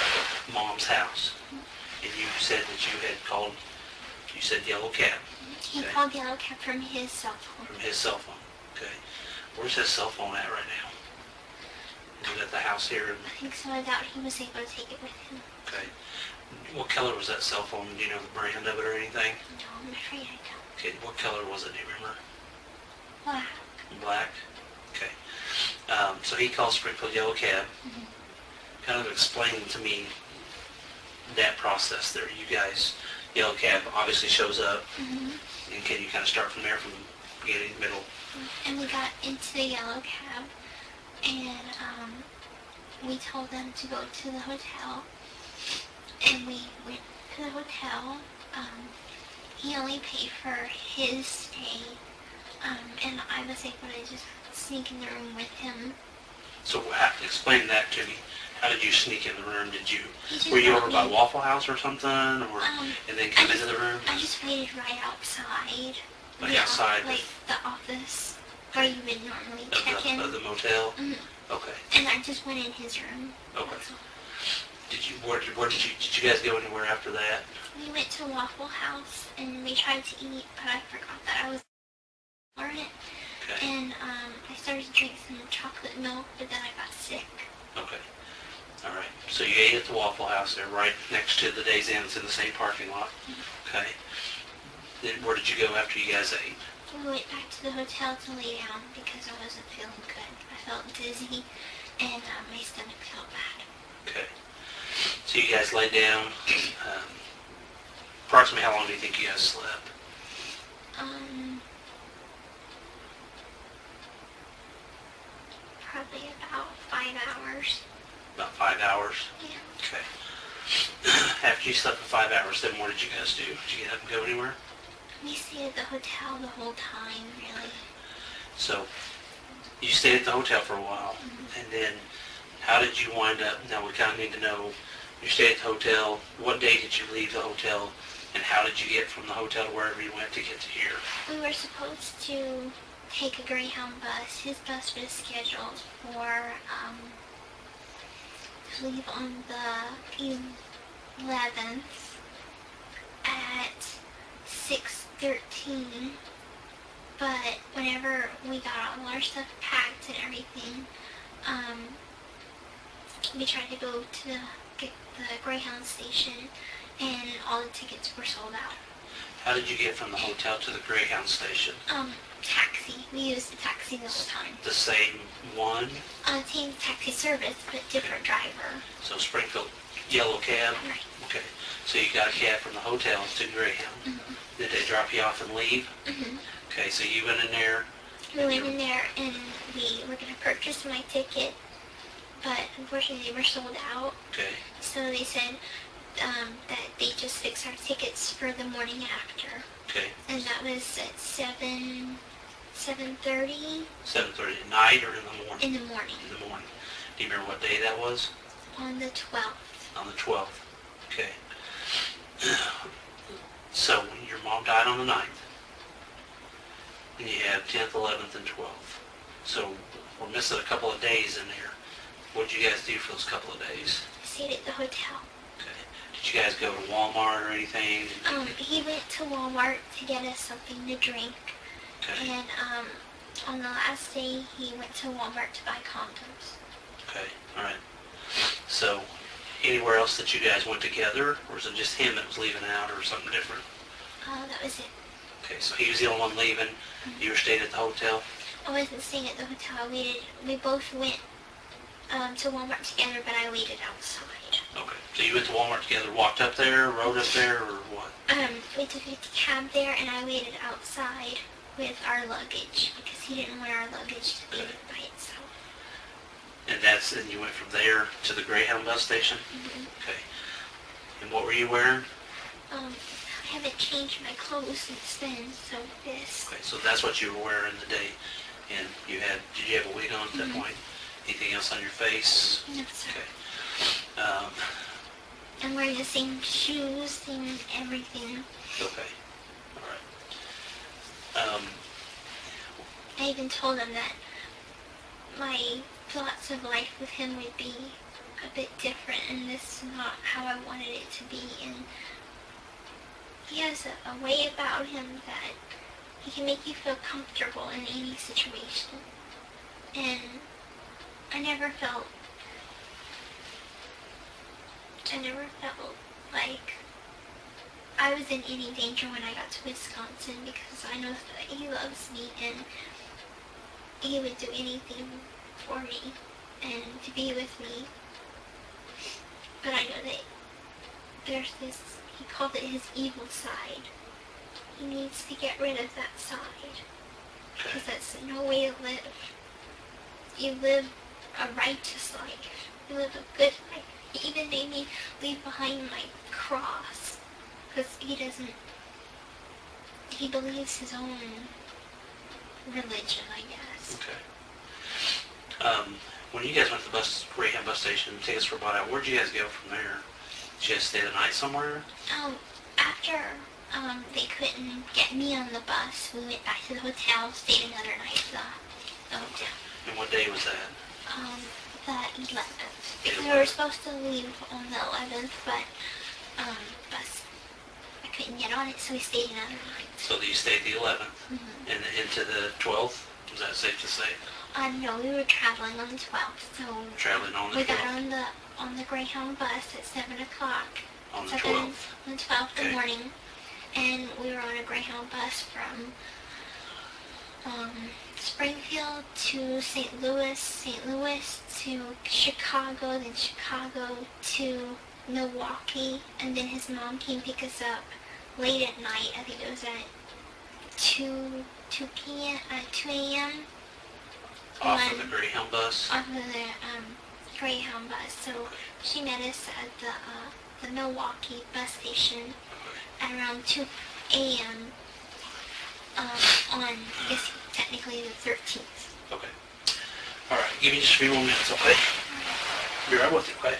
mom's house, and you said that you had called, you said Yellow Cab. He Okay. called Yellow Cab from his cell phone. From his cell phone. Okay. Where's his cell phone at right now? Is it at the house here? I think so. I doubt he was able to take it with him. Okay. What color was that cell phone? Do you know the brand of it or anything? No, I'm afraid I don't. Okay. What color was it? Do you remember? Black. Black? Okay. So he called Springfield Yellow Cab. Mhm. Kind of explain to me that process there. You guys, Yellow Cab obviously shows up. Mm-hmm. And can you kind of start from there, from the beginning, middle? And we got into the Yellow Cab, and we told them to go to the hotel. And we went to the hotel. He only paid for his stay, and I was able to just sneak in the room with him. So explain that to me. How did you sneak in the room? He just Were you brought over by me- Waffle House or something, or and then come into the room? I just waited right outside. Like the- outside Like the office where you would normally of check in. the motel? Mhm. Okay. And I just went in his room. Okay. That's all. Did you guys go anywhere after that? We went to Waffle House and we tried to eat, but I forgot that I was intolerant. Okay. And I started to drink some chocolate milk, but then I got sick. Okay. All right. So you ate at the Waffle House there, right next to the Days Inn. It's in the same parking lot. Okay. Then where did you go after you guys ate? We went back to the hotel to lay down because I wasn't feeling good. I felt dizzy and my stomach felt bad. Okay. So you guys laid down. Approximately how long do you think you guys slept? Probably about 5 hours. About 5 hours. Yeah. Okay. After you slept for 5 hours, then what did you guys do? Did you get up and go anywhere? We stayed at the hotel the whole time, really. So you stayed at the hotel for a while, and then how did you wind up? Now we kind of need to know. You stayed at the hotel. What day did you leave the hotel, and how did you get from the hotel to wherever you went to get to here? We were supposed to take a Greyhound bus. His bus was scheduled for to leave on the 11th at 6:13. But whenever we got all our stuff packed and everything, we tried to go to the Greyhound station, and all the tickets were sold out. How did you get from the hotel to the Greyhound station? Taxi. We used the taxi the whole time. The same one? Same taxi service, but different driver. So Springfield Yellow Cab? Right. Okay. So you got a cab from the hotel to Greyhound. Mm-hmm. Did they drop you off and leave? Mm-hmm. Okay, so you went in there. We went in there and we were going to purchase my ticket, but unfortunately they were sold out. Okay. So they said that they just fixed our tickets for the morning after. Okay. And that was at 7:30 7:30 at night or in the morning? in the morning In the morning. Do you remember what day that was? on the 12th. On the 12th. Okay. So when your mom died on the 9th, and you had 10th, 11th, and 12th. So we're missing a couple of days in there. What did you guys do for those couple of days? stayed at the hotel. Okay. Did you guys go to Walmart or anything? He went to Walmart to get us something to drink. Okay. And on the last day, he went to Walmart to buy condoms. Okay. All right. So, anywhere else that you guys went together, or was it just him that was leaving out, or something different? That was it. Okay. So he was the only one leaving. You were staying at the hotel. I wasn't staying at the hotel. We both went to Walmart together, but I waited outside. Okay. So you went to Walmart together, walked up there, rode up there, or what? We took a cab there, and I waited outside with our luggage because he didn't want our luggage to be by itself. And you went from there to the Greyhound bus station? Mm-hmm. Okay. And what were you wearing? I haven't changed my clothes since then, so this. Okay, so that's what you were wearing the day. And did you have a wig on at that point? Anything else on your face? No, sir. Okay. I'm wearing the same shoes, same everything. Okay. All right. I even told him that my thoughts of life with him would be a bit different, and this is not how I wanted it to be. And he has a way about him that he can make you feel comfortable in any situation. And I never felt like I was in any danger when I got to Wisconsin, because I know that he loves me and he would do anything for me and to be with me. But I know that there's this, he called it his evil side. He needs to get rid of that side, because that's no way to live. You live a righteous life. You live a good life. He even made me leave behind my cross, because he believes his own religion, I guess. Okay. When you guys went to the Greyhound bus station, take us for a bite out, where'd you guys go from there? Did you guys stay the night somewhere? After they couldn't get me on the bus, we went back to the hotel, stayed another night at the hotel. And what day was that? The 11th. The We were supposed to leave on the 11th, but bus, I couldn't get on it, so we stayed another night. So you stayed the 11th and into the 12th? Is that safe to say? No, we were traveling on the 12th, so Traveling on the 12th? we got on the Greyhound bus at 7 o'clock. On the 12th? On the 12th in the Okay. morning, and we were on a Greyhound bus from Springfield to St. Louis to Chicago, then Chicago to Milwaukee, and then his mom came pick us up late at night. I think it was at 2 a.m. Off of the Greyhound bus? Off of the Greyhound bus. So she met us at the Milwaukee bus station at around 2 a.m. On, I guess, technically the 13th. Okay. All right. Give me just a few more minutes, okay? Be right with you, okay?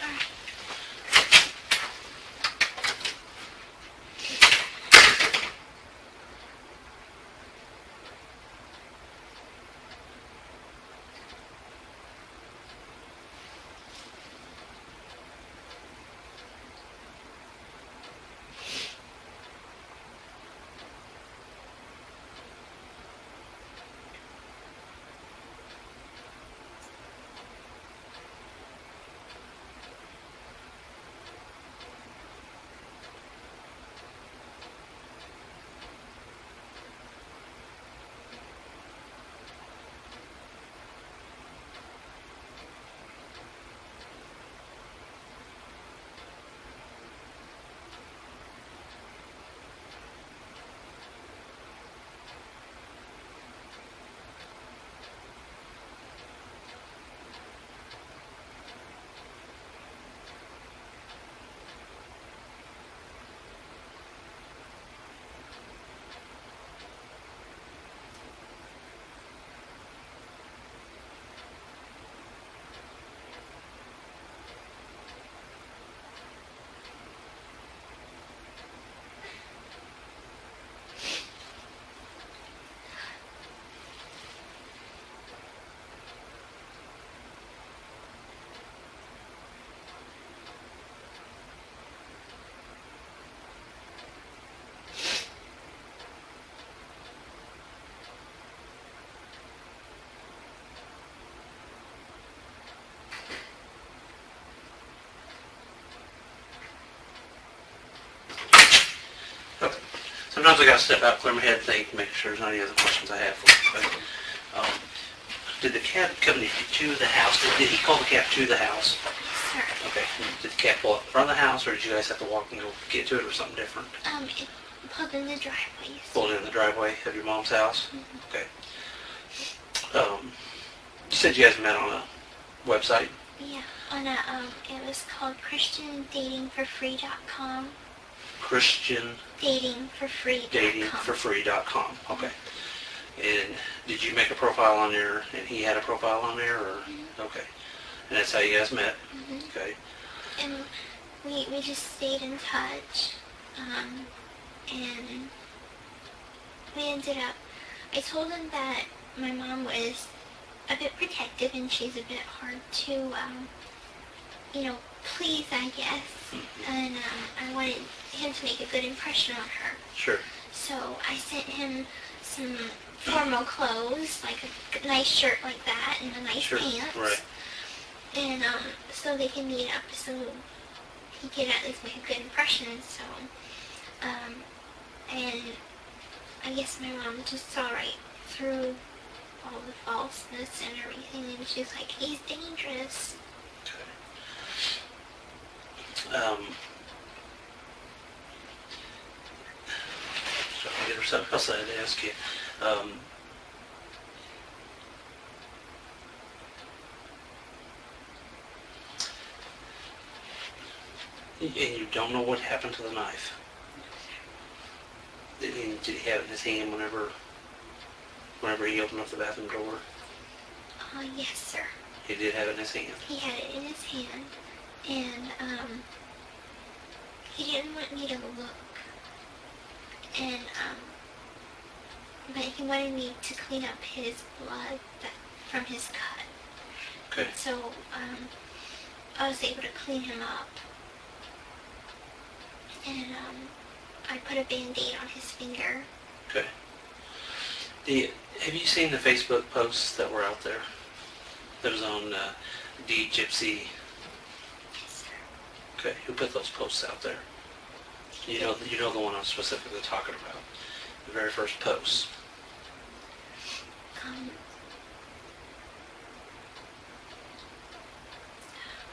Sometimes I gotta step out, clear my head, think, make sure there's not any other questions I have for you. But, did the cab come to the house? Did he call the cab to the house? Sir. Okay. Did the cab pull up in front of the house, or did you guys have to walk and go get to it, or something different? It pulled in the driveway. Pulled in the driveway of your mom's house? Okay. You said you guys met on a website? Yeah, on a, it was called ChristianDatingForFree.com. Christian Datingforfree.com. Datingforfree.com. Okay. And did you make a profile on there, and he had a profile on there, or? Okay. And that's how you guys met? Okay. And we just stayed in touch, and we ended up, I told him that my mom was a bit protective and she's a bit hard to, please, I guess. And I wanted him to make a good impression on her. Sure. So I sent him some formal clothes, like a nice shirt like that and a nice pants. Right. And so they can meet up so he can at least make a good impression. So, and I guess my mom just saw right through all the falseness and everything, and she's like, he's dangerous. Okay. So there was something else I had to ask you. And you don't know what happened to the knife? Did he have it in his hand whenever he opened up the bathroom door? Yes, sir. He did have it in his hand? He had it in his hand, and he didn't want me to look, and but he wanted me to clean up his blood from his cut. Okay. So I was able to clean him up, and I put a Band-Aid on his finger. Okay. Have you seen the Facebook posts that were out there? That was on Gypsy. Yes, sir. Okay. Who put those posts out there? You know the one I'm specifically talking about. The very first post.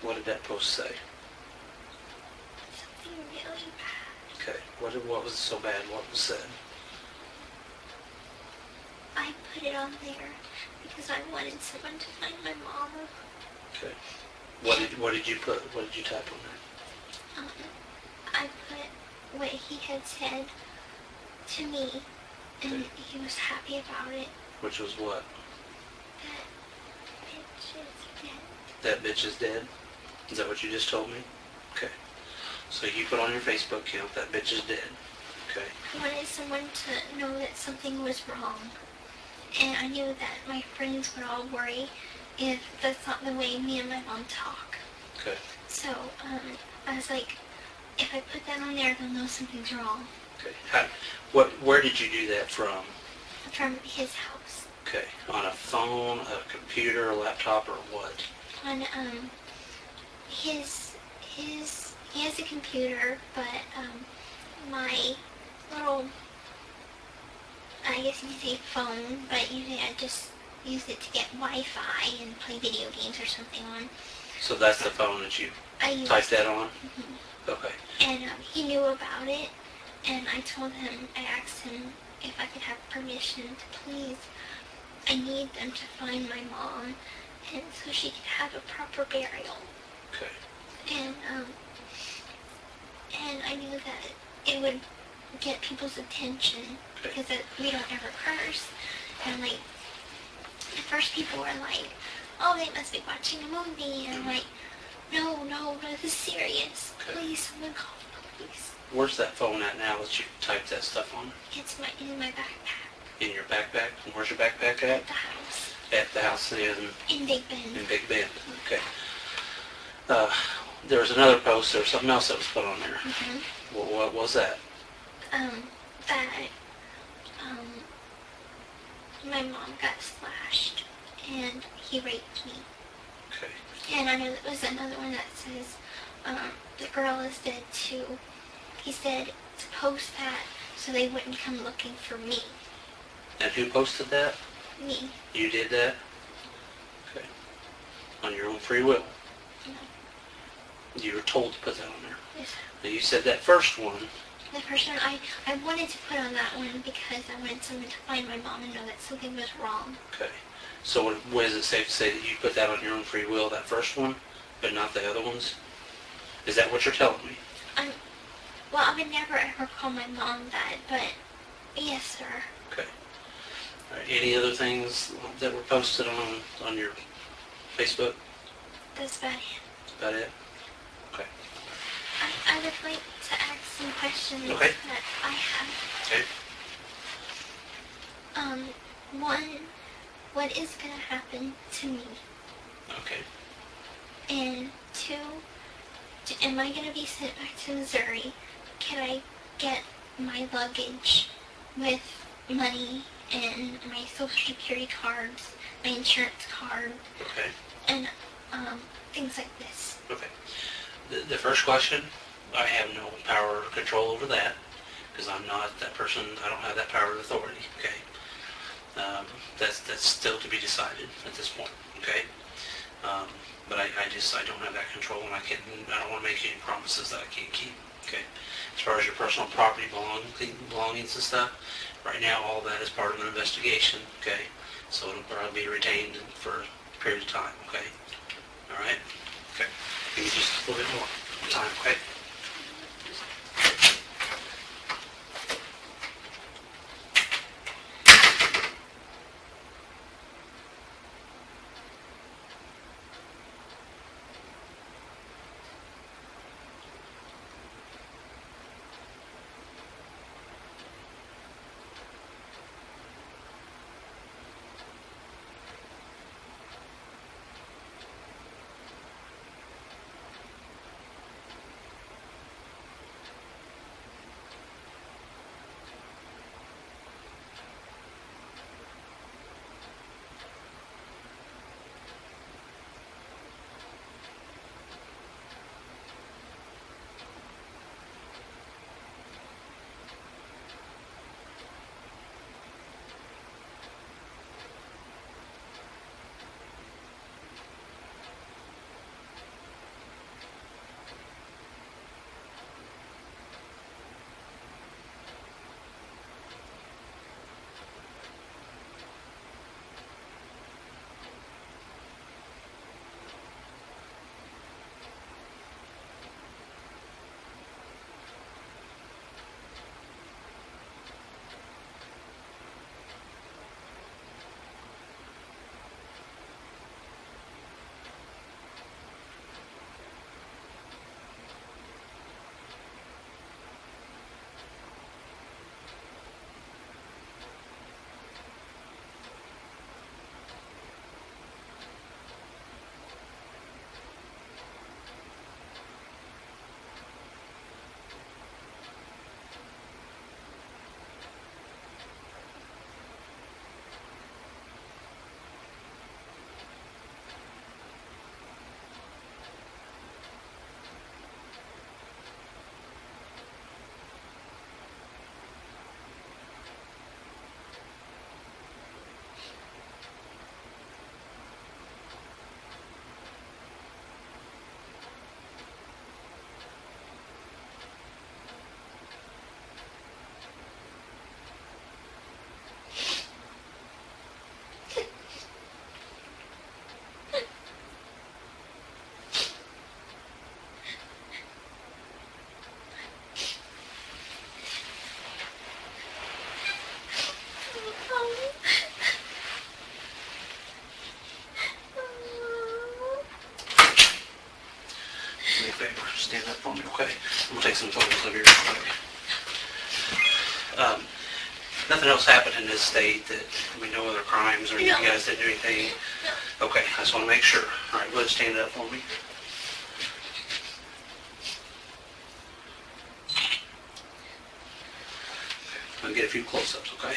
What did that post say? Something really bad. Okay. What was so bad? What was said? I put it on there because I wanted someone to find my mom. Okay. What did you put? What did you type on there? I put what he had said to me, and Okay. he was happy about it. Which was what? That bitch is dead. That bitch is dead? Is that what you just told me? Okay. So you put on your Facebook account, that bitch is dead. Okay. I wanted someone to know that something was wrong. And I knew that my friends would all worry if that's not the way me and my mom talk. Okay. So, I was like, if I put that on there, they'll know something's wrong. Okay. Where did you do that from? From his house. Okay. On a phone, a computer, a laptop, or what? On, he has a computer, but, my little, I guess you could say phone, but usually I just use it to get Wi-Fi and play video games or something on. So that's the phone that you typed that on? Okay. And he knew about it, and I asked him if I could have permission to please, I need them to find my mom, and so she could have a proper burial. Okay. And I knew that it would get people's attention, because we don't ever curse, and like, at first people were like, oh, they must be watching a movie, and I'm like, no, this is serious. Okay. Please, someone call the police. Where's that phone at now that you typed that stuff on? It's in my backpack. In your backpack? And where's your backpack at? At the house. At the house In Big Bend. in Big Bend. Okay. There was another post, there was something else that was put on there. What was that? My mom got slashed, and he raped me. Okay. And I know there was another one that says, the girl is dead too. He said to post that so they wouldn't come looking for me. And who posted that? Me. You did that? Okay. On your own free will? No. You were told to put that on there. Yes. Now you said that first one. The first one, I wanted to put on that one because I wanted someone to find my mom and know that something was wrong. Okay. So what is it safe to say that you put that on your own free will, that first one, but not the other ones? Is that what you're telling me? Well, I would never ever call my mom that, but yes, sir. Okay. All right. Any other things that were posted on your Facebook? That's about it. That's about it? Okay. I would like to ask some questions Okay. that I have. Okay. One, what is going to happen to me? Okay. And two, am I going to be sent back to Missouri? Can I get my luggage with money and my social security cards, my insurance card, Okay. and things like this? Okay. The first question, I have no power or control over that because I'm not that person. I don't have that power and authority. Okay. That's still to be decided at this point. Okay. But I don't have that control, and I don't want to make any promises that I can't keep. Okay. As far as your personal property belongings and stuff, right now all that is part of an investigation. Okay. So it'll probably be retained for a period of time. Okay. All right. Okay. Give me just a little bit more time. Okay. Do me a favor, stand up for me, okay? We'll take some photos of you real quick. Nothing else happened in this state that, no other crimes, or you No. guys didn't do anything? No. Okay, I just want to make sure. All right, go ahead and stand up for me. I'll get a few close-ups, okay?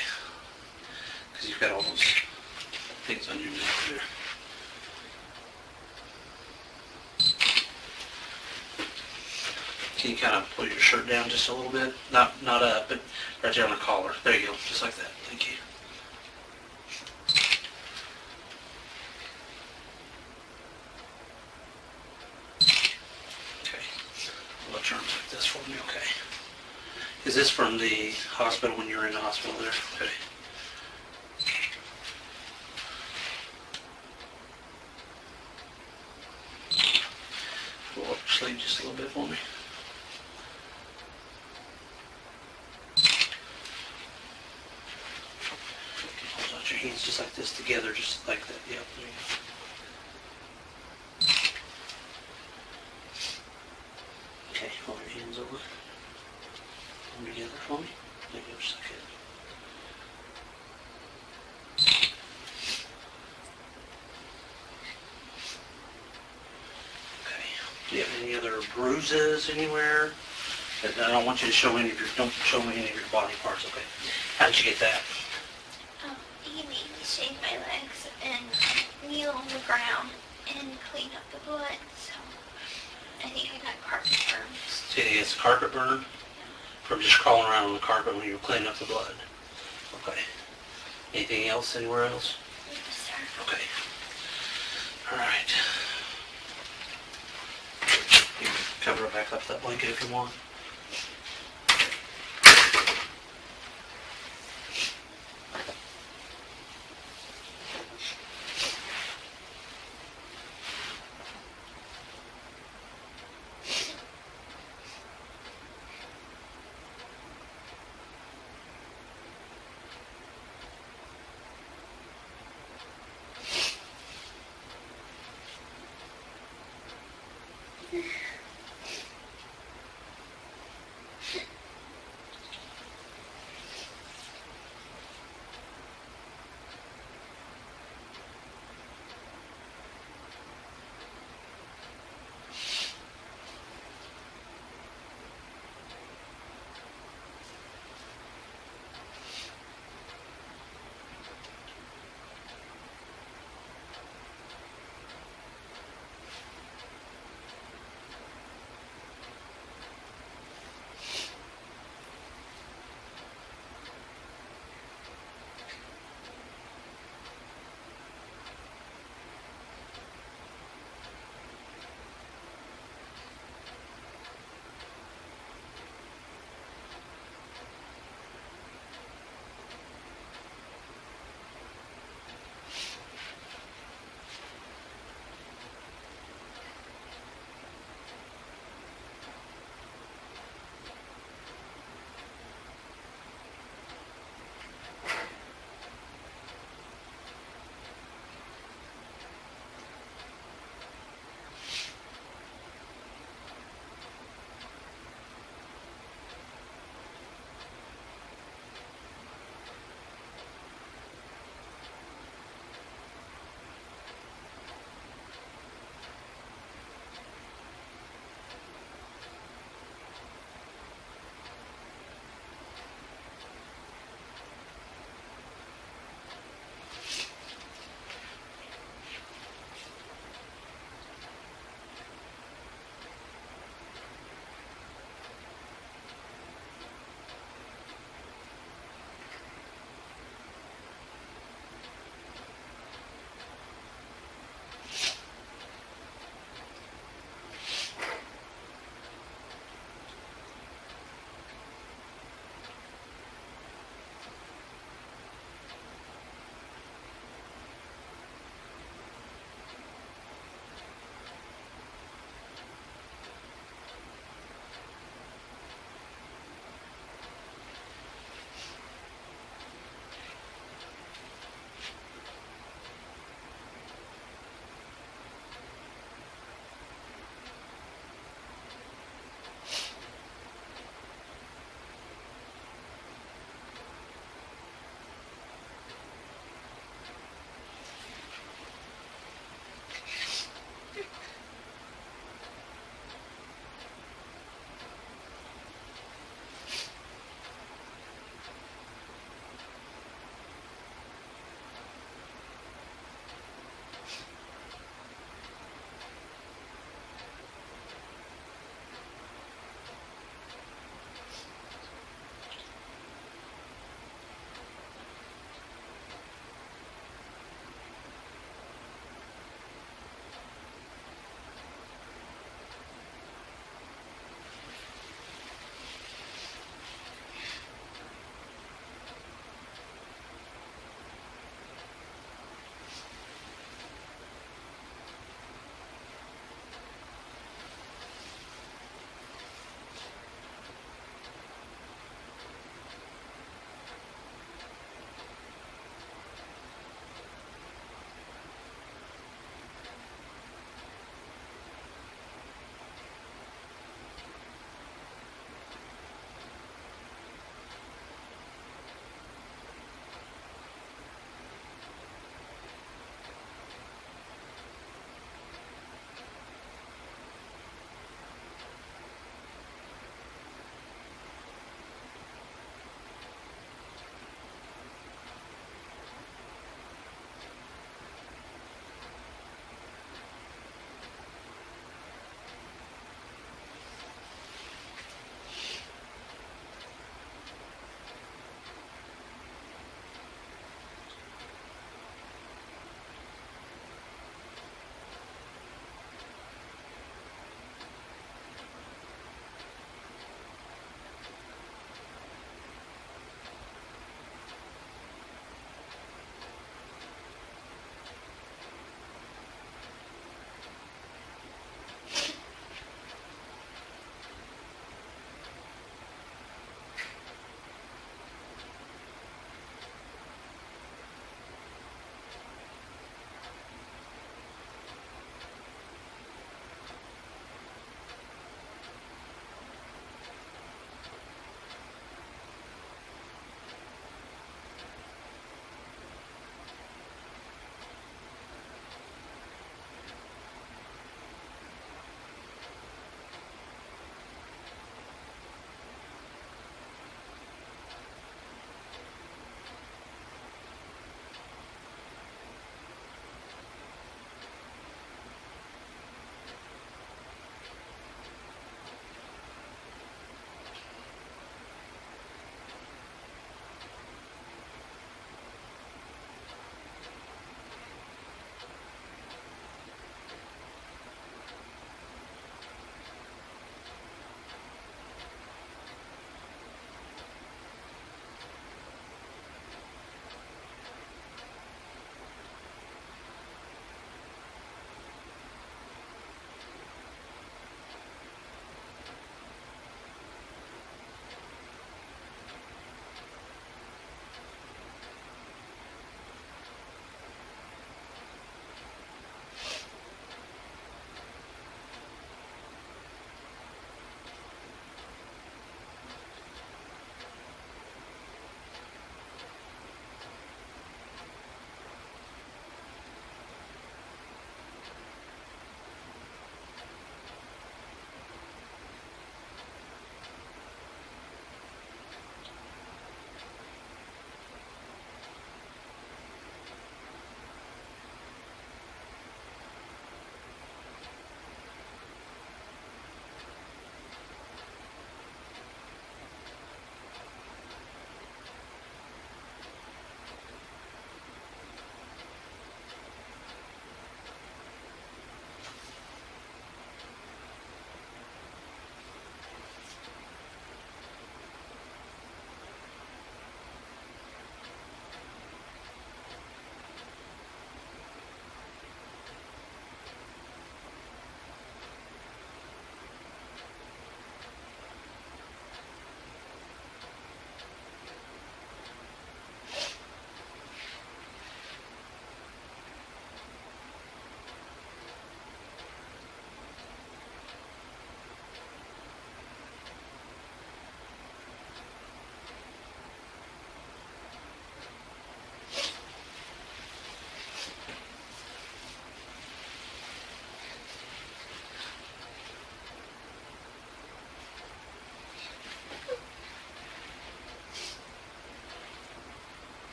Because you've got all those things on your neck there. Can you kind of pull your shirt down just a little bit? Not up, but right there on the collar. There you go, just like that. Thank you. Okay. Lift your arms like this for me, okay? Is this from the hospital when you were in the hospital there? Okay. Roll up your sleeve just a little bit for me. Hold out your hands just like this together, just like that. Yep. There you go. Okay, hold your hands over. Hold them together for me. There you go, just like that. Okay. Do you have any other bruises anywhere? I don't want you to show any of your, don't show me any of your body parts, okay? How did you get that? He made me shave my legs and kneel on the ground and clean up the blood, so I think I got carpet burns. So you think it's a carpet burn? From just crawling around on the carpet when you were cleaning up the blood? Okay. Anything else, anywhere else? Yes, sir. Okay. All right. You can cover it back up that blanket if you want.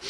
You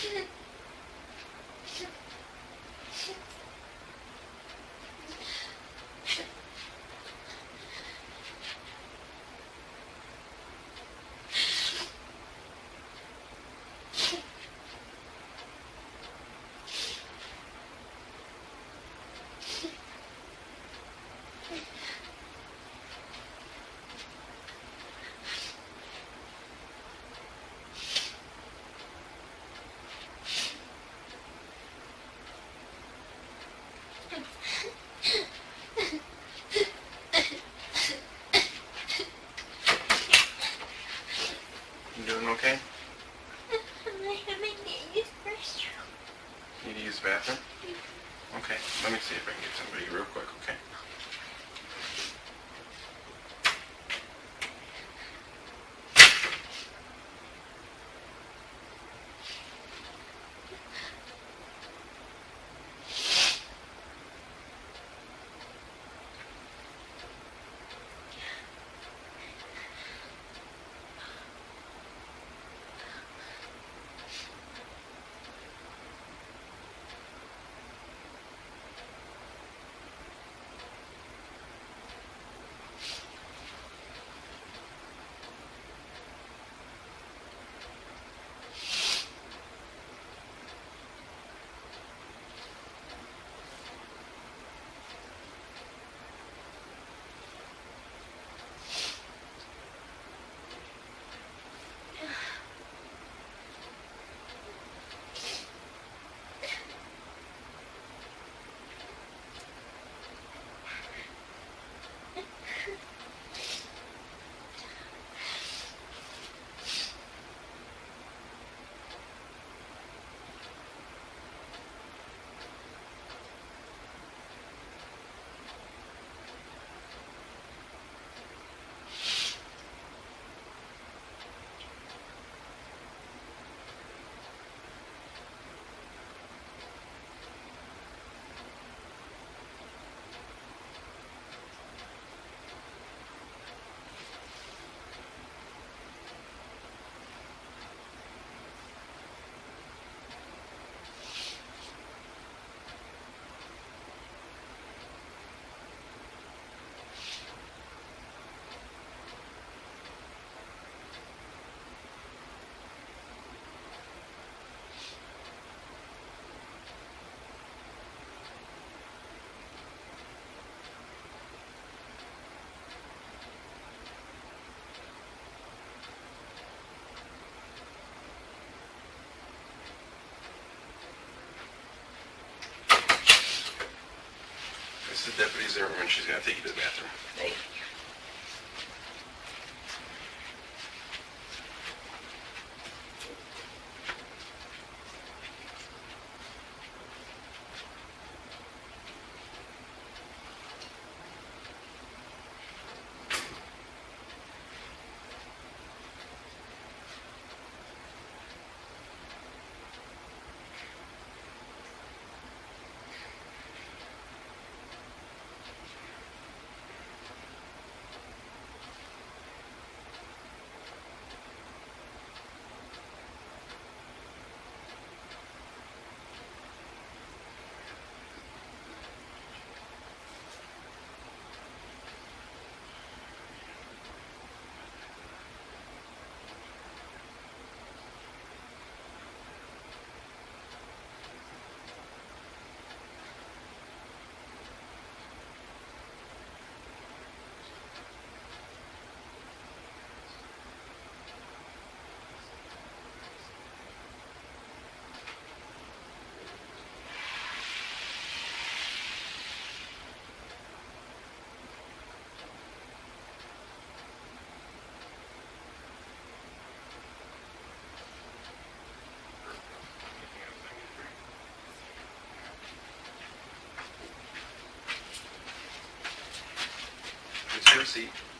doing okay? I haven't used the restroom. Need to use the bathroom? Okay, let me see if I can get somebody real quick, okay? This is the deputy's room, and she's gonna take you to the bathroom. Thank Just have a seat.